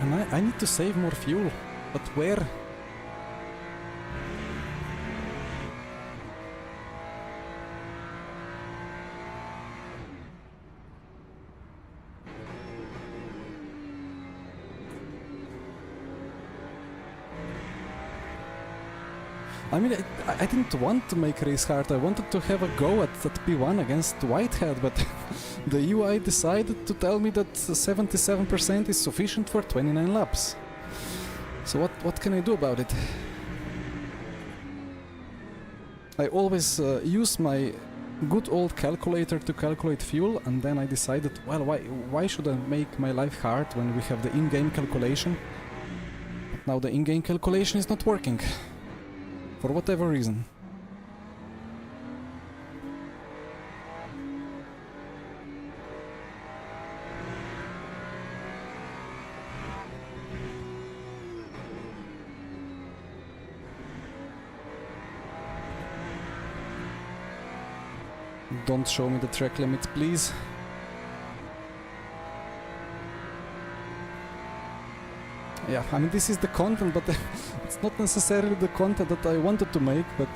And I need to save more fuel. But where? I mean, I didn't want to make race hard. I wanted to have a go at P1 against Whitehead, but the UI decided to tell me that 77% is sufficient for 29 laps. So what can I do about it? I always use my good old calculator to calculate fuel, and then I decided, well, why should I make my life hard when we have the in-game calculation? But now the in-game calculation is not working. For whatever reason. Don't show me the track limits, please. Yeah, I mean, this is the content, but it's not necessarily the content that I wanted to make, but...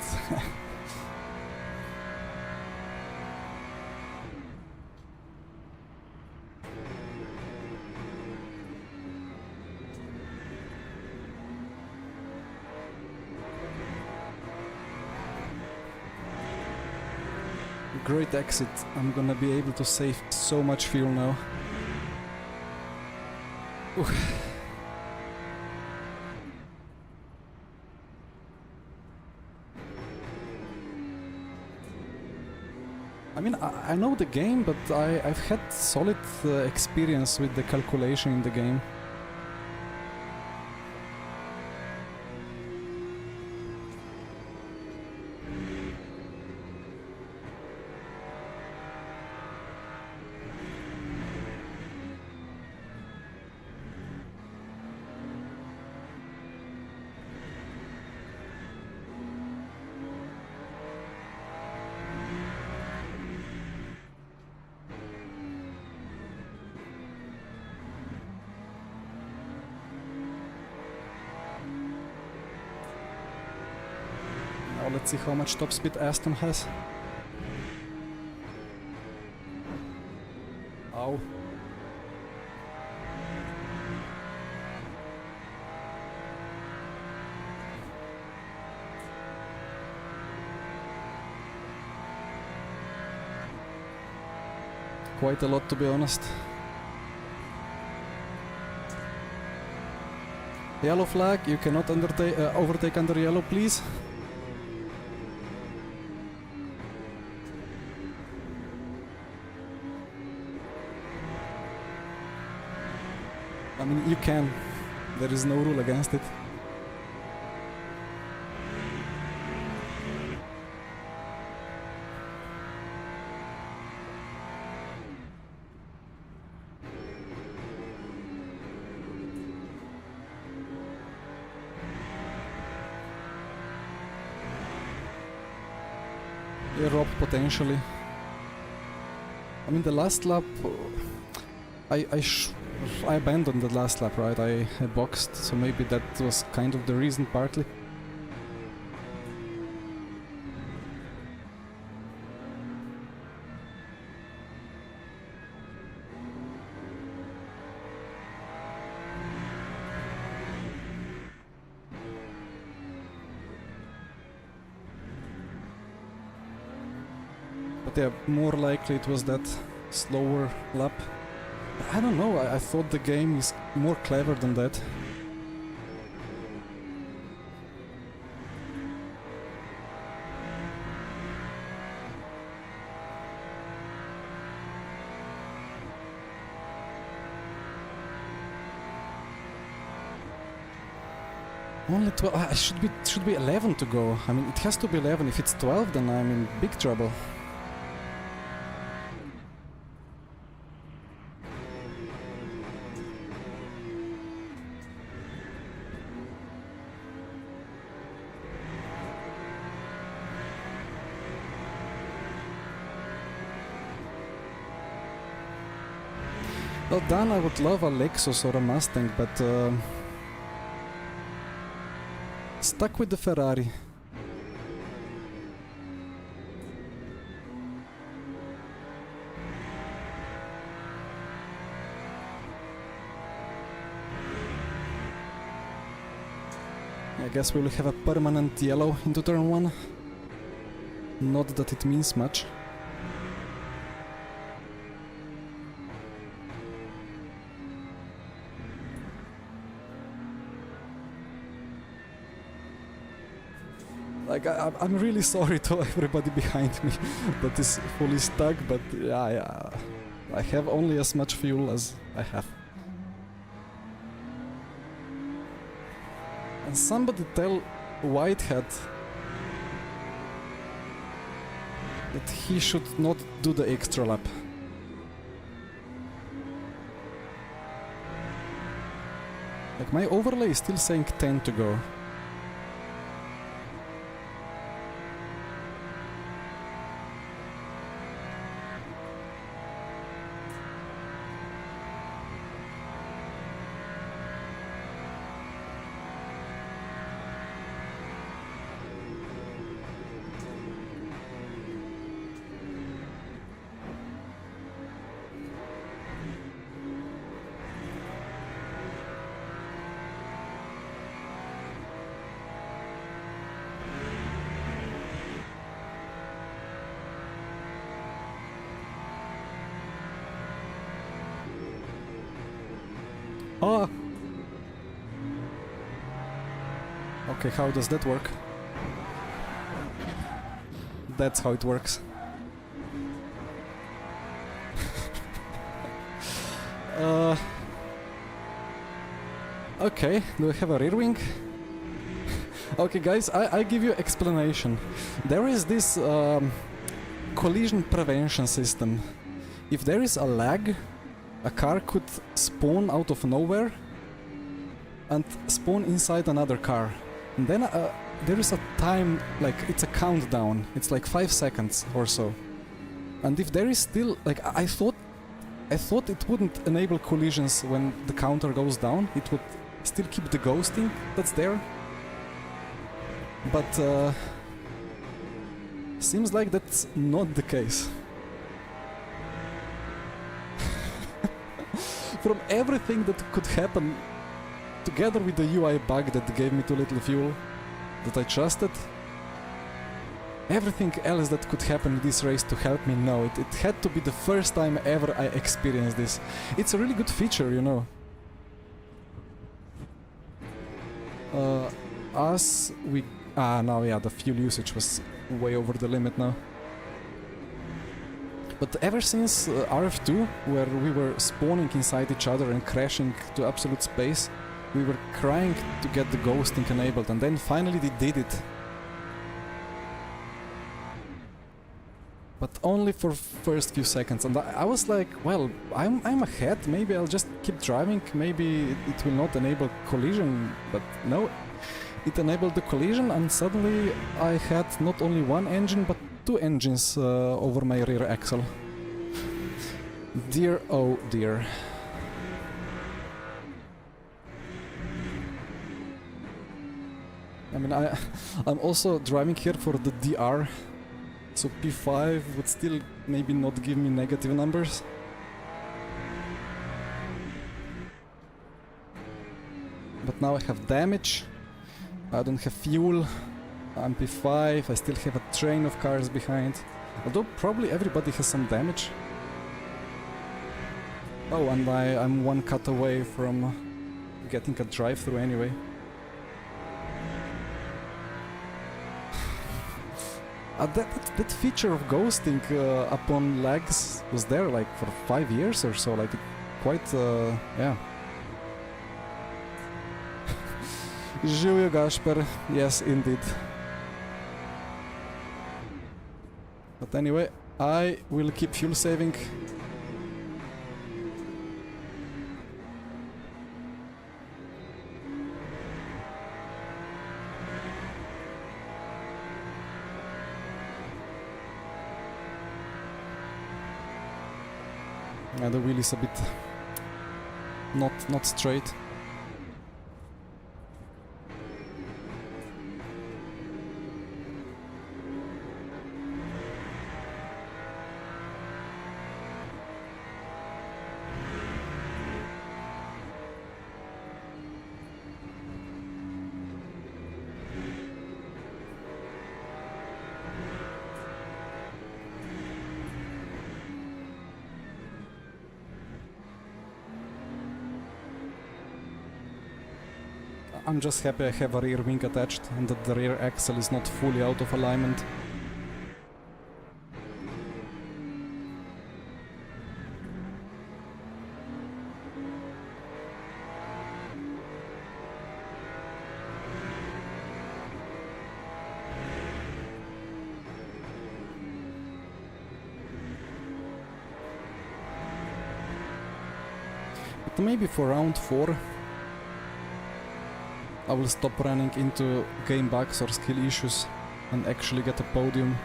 Great exit. I'm gonna be able to save so much fuel now. Oof. I mean, I know the game, but I've had solid experience with the calculation in the game. Let's see how much top speed Aston has. Ow. Quite a lot, to be honest. Yellow flag, you cannot overtake under yellow, please. I mean, you can. There is no rule against it. Rob, potentially. I mean, the last lap, I abandoned the last lap, right? I boxed, so maybe that was kind of the reason, partly. But yeah, more likely it was that slower lap. I don't know, I thought the game is more clever than that. Only 12. I should be 11 to go. I mean, it has to be 11. If it's 12, then I'm in big trouble. Well, Dan, I would love a Lexus or a Mustang, but stuck with the Ferrari. I guess we will have a permanent yellow into turn 1. Not that it means much. Like, I'm really sorry to everybody behind me that is fully stuck, but yeah, I have only as much fuel as I have. And somebody tell Whitehead that he should not do the extra lap. Like, my overlay is still saying 10 to go. Oh! Okay, how does that work? That's how it works. Okay, do I have a rear wing? Okay guys, I give you explanation. There is this collision prevention system. If there is a lag, a car could spawn out of nowhere and spawn inside another car. And then there is a time, like it's a countdown, it's like 5 seconds or so. And if there is still, like I thought it wouldn't enable collisions when the counter goes down, it would still keep the ghosting that's there. But seems like that's not the case. From everything that could happen, together with the UI bug that gave me too little fuel, that I trusted, everything else that could happen in this race to help me, no, it had to be the first time ever I experienced this. It's a really good feature, you know. Now yeah, the fuel usage was way over the limit now. But ever since RF2, where we were spawning inside each other and crashing to absolute space, we were crying to get the ghosting enabled, and then finally they did it. But only for first few seconds, and I was like, well, I'm ahead, maybe I'll just keep driving, maybe it will not enable collision, but no, it enabled the collision, and suddenly I had not only one engine but 2 engines over my rear axle. Dear, oh dear. I mean, I'm also driving here for the DR, so P5 would still maybe not give me negative numbers. But now I have damage, I don't have fuel, I'm P5, I still have a train of cars behind, although probably everybody has some damage. Oh, and I'm 1 cut away from getting a drive-through anyway. That feature of ghosting upon lags was there like for 5 years or so, like quite, yeah. Żyję, Gasper, yes indeed. But anyway, I will keep fuel saving. Yeah, the wheel is a bit not straight. I'm just happy I have a rear wing attached and that the rear axle is not fully out of alignment. But maybe for round 4 I will stop running into game bugs or skill issues and actually get a podium.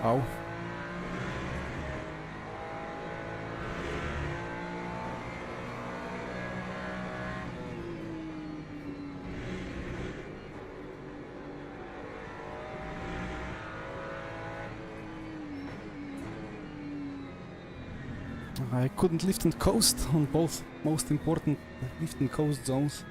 Ow. I couldn't lift and coast on both most important lift and coast zones.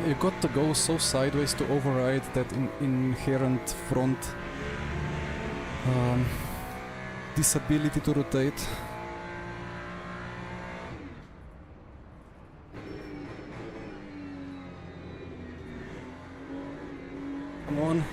You got to go so sideways to override that inherent front disability to rotate. Come on.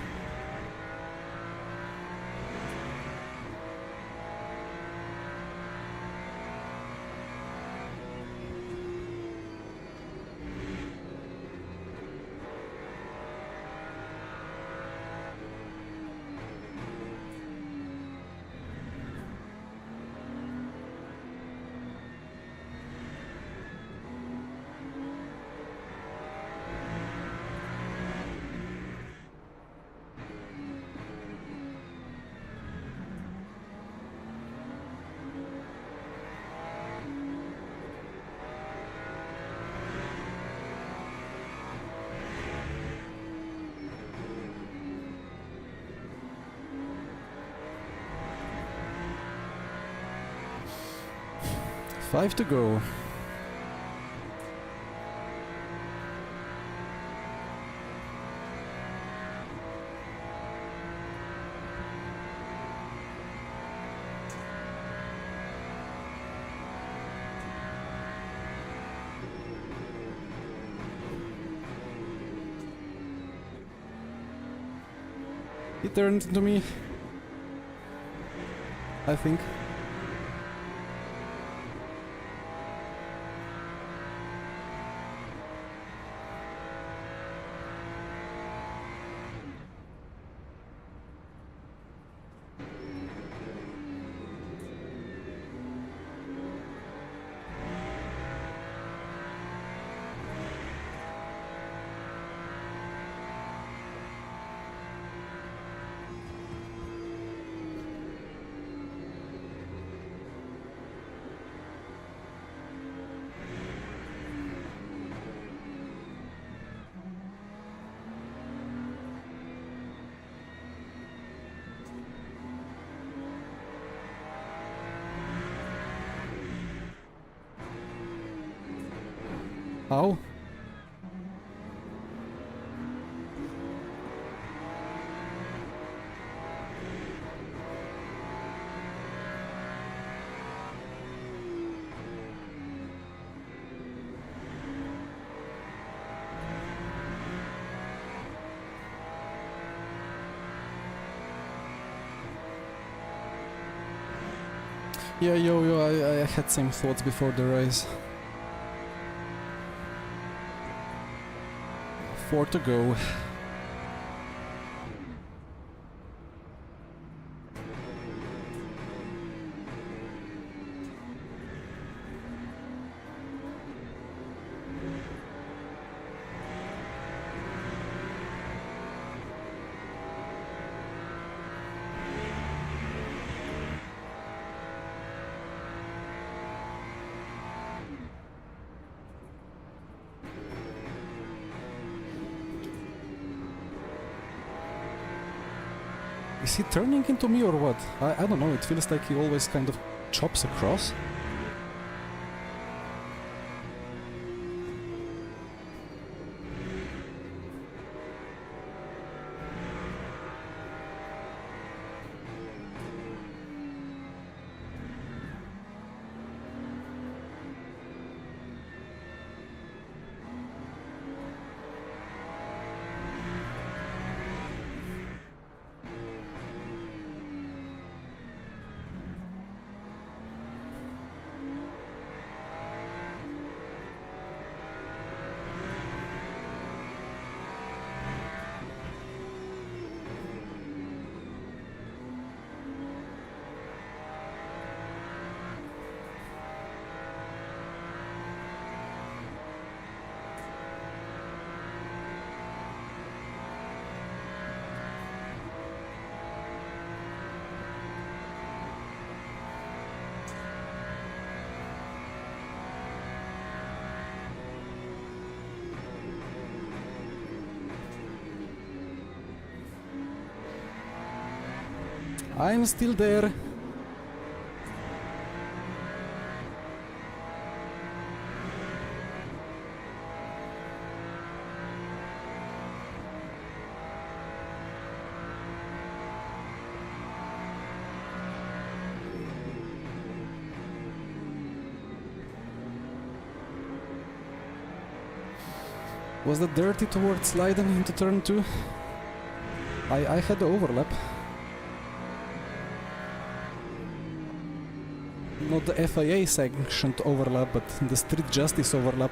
5 to go. He turned into me, I think. Ow. Yeah, I had same thoughts before the race. 4 to go. Is he turning into me or what? I don't know, it feels like he always kind of chops across. I'm still there. Was that dirty towards sliding into turn 2? I had the overlap. Not the FIA sanctioned overlap, but the street justice overlap.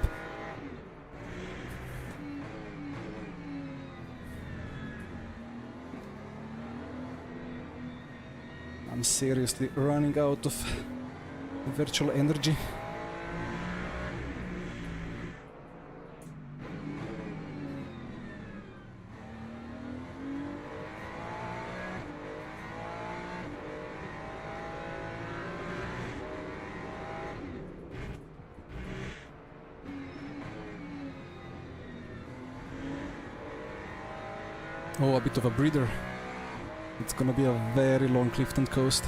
I'm seriously running out of virtual energy. Oh, a bit of a breather. It's gonna be a very long Clifton coast.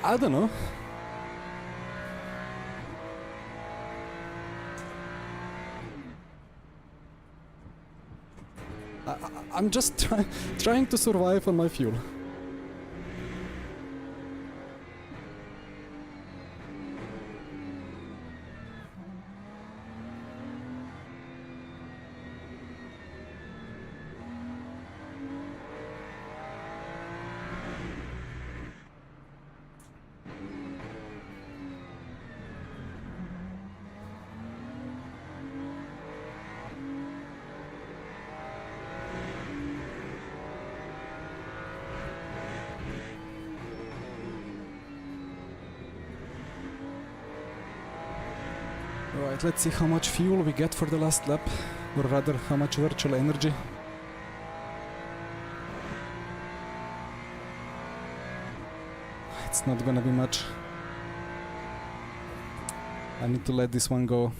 I don't know. I'm just trying to survive on my fuel. Right, let's see how much fuel we get for the last lap, or rather how much virtual energy. It's not gonna be much. I need to let this one go.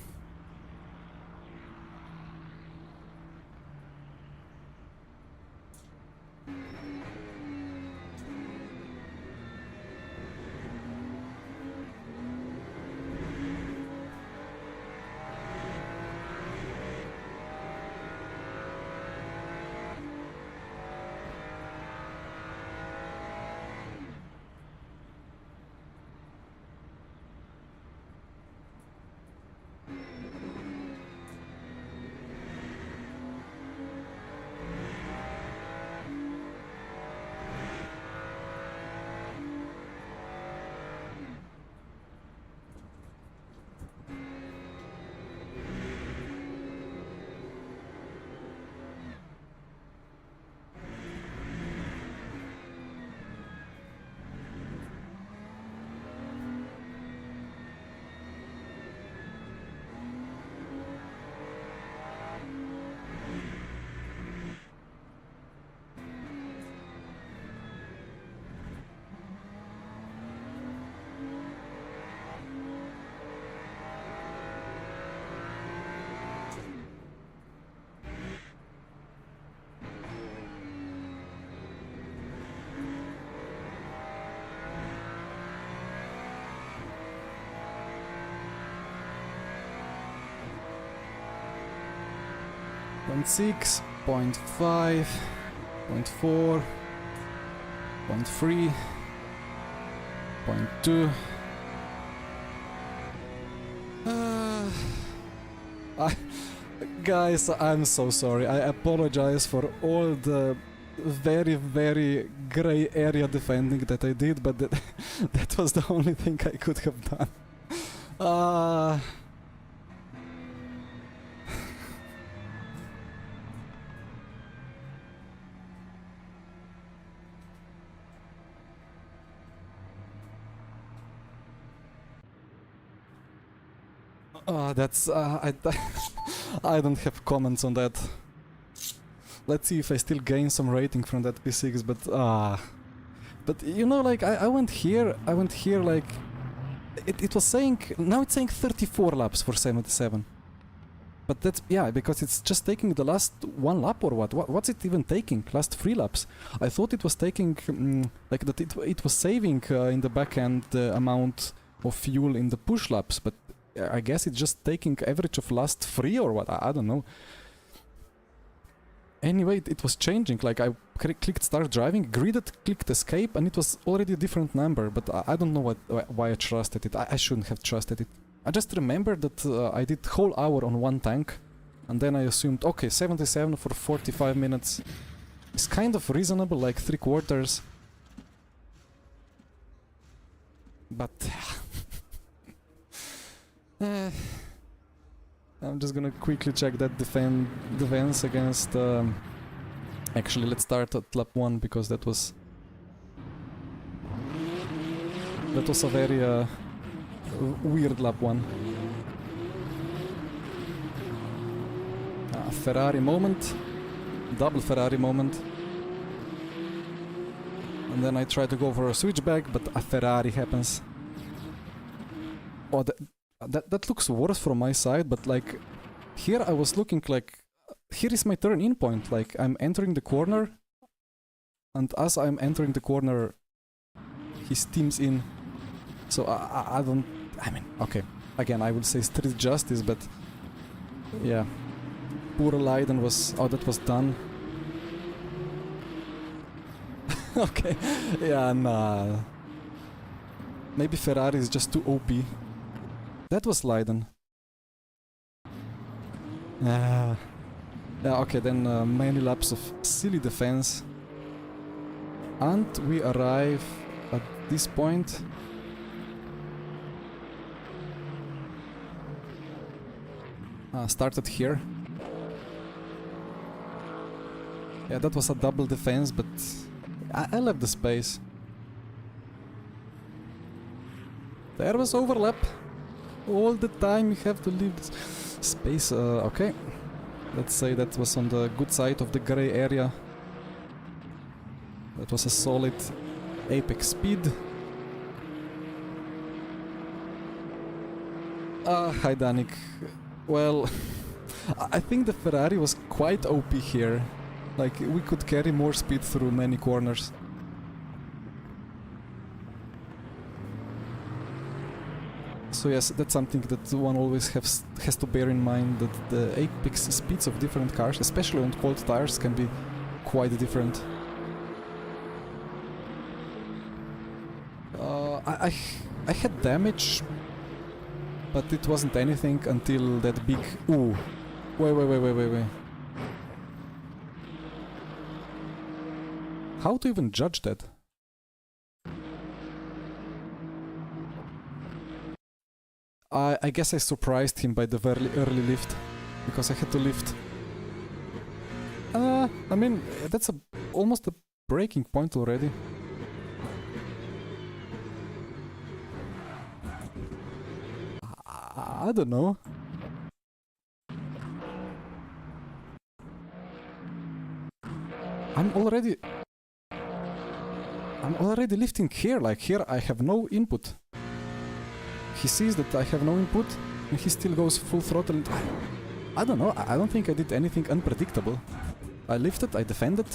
Point 6, point 5, point 4, point 3, point 2. Guys, I'm so sorry. I apologize for all the very, very grey area defending that I did, but that was the only thing I could have done. That's I don't have comments on that. Let's see if I still gain some rating from that P6, but you know, like I went here like it was saying, now it's saying 34 laps for 77. But that's, yeah, because it's just taking the last one lap or what's it even taking? Last 3 laps. I thought it was taking like that it was saving in the back end the amount of fuel in the push laps, but I guess it's just taking average of last 3 or what, I don't know. Anyway, it was changing, like I clicked start driving, gridded, clicked escape, and it was already a different number, but I don't know why I trusted it. I shouldn't have trusted it. I just remember that I did whole hour on one tank, and then I assumed, okay, 77 for 45 minutes is kind of reasonable, like 3/4. But I'm just gonna quickly check that defense against... Actually, let's start at lap 1, because that was a very weird lap 1. Ferrari moment, double Ferrari moment. And then I try to go for a switchback, but a Ferrari happens. Oh, that looks worse from my side, but like here I was looking like here is my turn in point, like I'm entering the corner, and as I'm entering the corner his teams in. So I don't... I mean, okay. Again, I would say street justice, but... Yeah. Poor Leiden was... Oh, that was done. Okay. Yeah, nah. Maybe Ferrari is just too OP. That was Leiden. Yeah, okay, then many laps of silly defense. And we arrive at this point. Started here. Yeah, that was a double defense, but I left the space. There was overlap. All the time you have to leave this space. Okay. Let's say that was on the good side of the gray area. That was a solid apex speed. Hi Danik. Well, I think the Ferrari was quite OP here. Like, we could carry more speed through many corners. So yes, that's something that one always has to bear in mind, that the apex speeds of different cars, especially on cold tires, can be quite different. I had damage, but it wasn't anything until that big... Ooh! Wait. How to even judge that? I guess I surprised him by the very early lift, because I had to lift. I mean, that's almost a breaking point already. I don't know. I'm already lifting here, like here I have no input. He sees that I have no input and he still goes full throttle and I don't know, I don't think I did anything unpredictable. I lifted, I defended.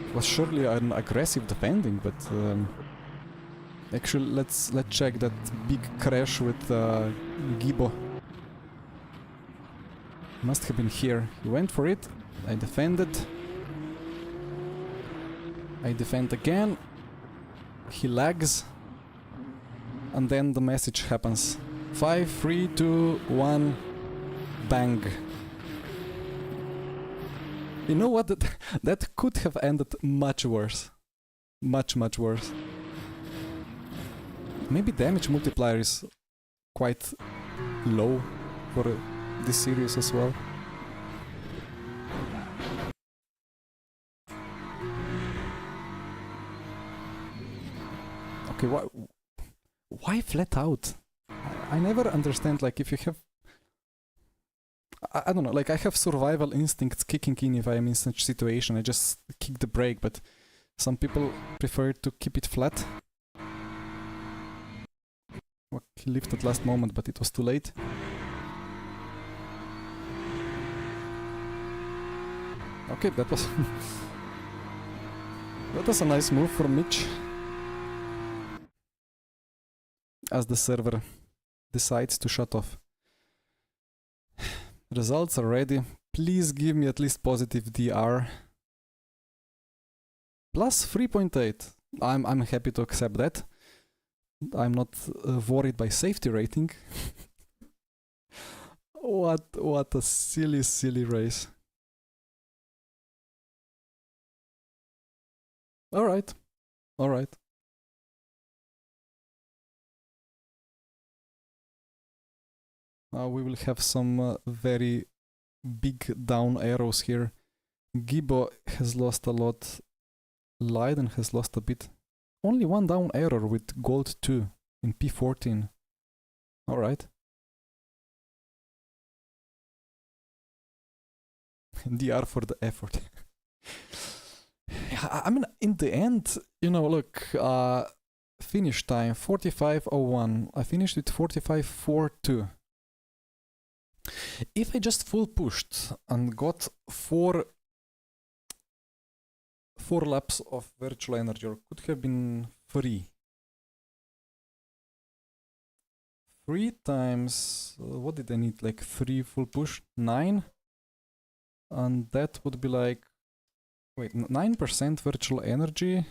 It was surely an aggressive defending, but actually let's check that big crash with Gibo. Must have been here. He went for it. I defended. I defend again. He lags. And then the message happens. 5, 3, 2, 1. Bang. You know what? That could have ended much worse. Much worse. Maybe damage multiplier is quite low for this series as well. Okay, why flat out? I never understand, like, if you have... I don't know, like, I have survival instincts kicking in if I am in such situation. I just kick the brake, but some people prefer to keep it flat. Well, he lifted last moment, but it was too late. Okay, that was... that was a nice move from Mitch. As the server decides to shut off. Results are ready. Please give me at least positive DR. Plus 3.8. I'm happy to accept that. I'm not worried by safety rating. What a silly race. Alright. We will have some very big down arrows here. Gibo has lost a lot. Leiden has lost a bit. Only one down error with gold 2 in P14. Alright. DR for the effort. I mean, in the end, you know, look, finish time 45:01. I finished with 45:42. If I just full pushed and got four laps of virtual energy, or could have been 3. 3 times, what did I need, like 3 full push? 9? And that would be like, wait, 9% virtual energy.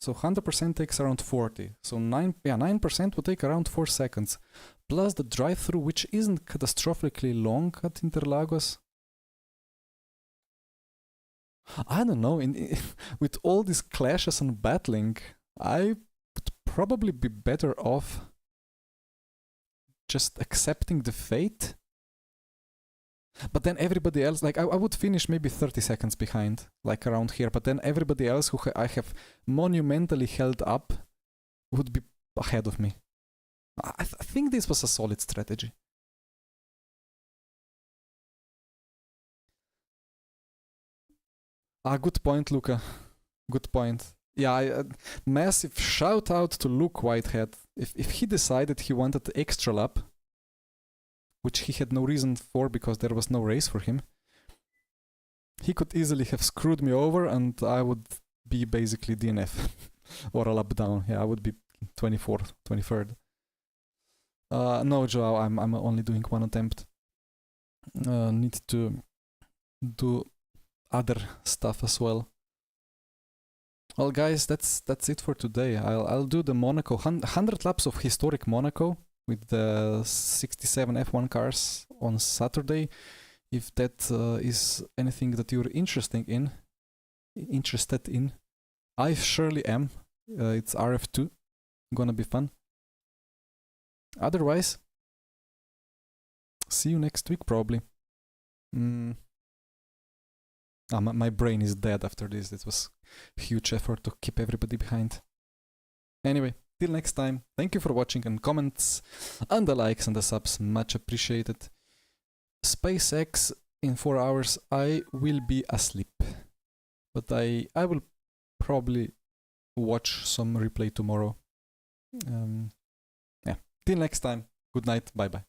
So 100% takes around 40. So 9% would take around 4 seconds. Plus the drive-through, which isn't catastrophically long at Interlagos. I don't know, with all these clashes and battling, I would probably be better off just accepting the fate. But then everybody else, like I would finish maybe 30 seconds behind, like around here, but then everybody else who I have monumentally held up would be ahead of me. I think this was a solid strategy. Good point, Luca. Good point. Yeah, massive shout out to Luke Whitehead. If he decided he wanted the extra lap, which he had no reason for because there was no race for him, he could easily have screwed me over and I would be basically DNF or a lap down. Yeah, I would be 24th, 23rd. No, Joao, I'm only doing one attempt. Need to do other stuff as well. Well, guys, that's it for today. I'll do the Monaco 100 laps of historic Monaco with the 67 F1 cars on Saturday. If that is anything that you're interested in, I surely am. It's RF2, gonna be fun. Otherwise, see you next week probably. My brain is dead after this. It was a huge effort to keep everybody behind. Anyway, till next time, thank you for watching, and comments and the likes and the subs, much appreciated. SpaceX, in 4 hours I will be asleep, but I will probably watch some replay tomorrow. Yeah, till next time, good night, bye bye.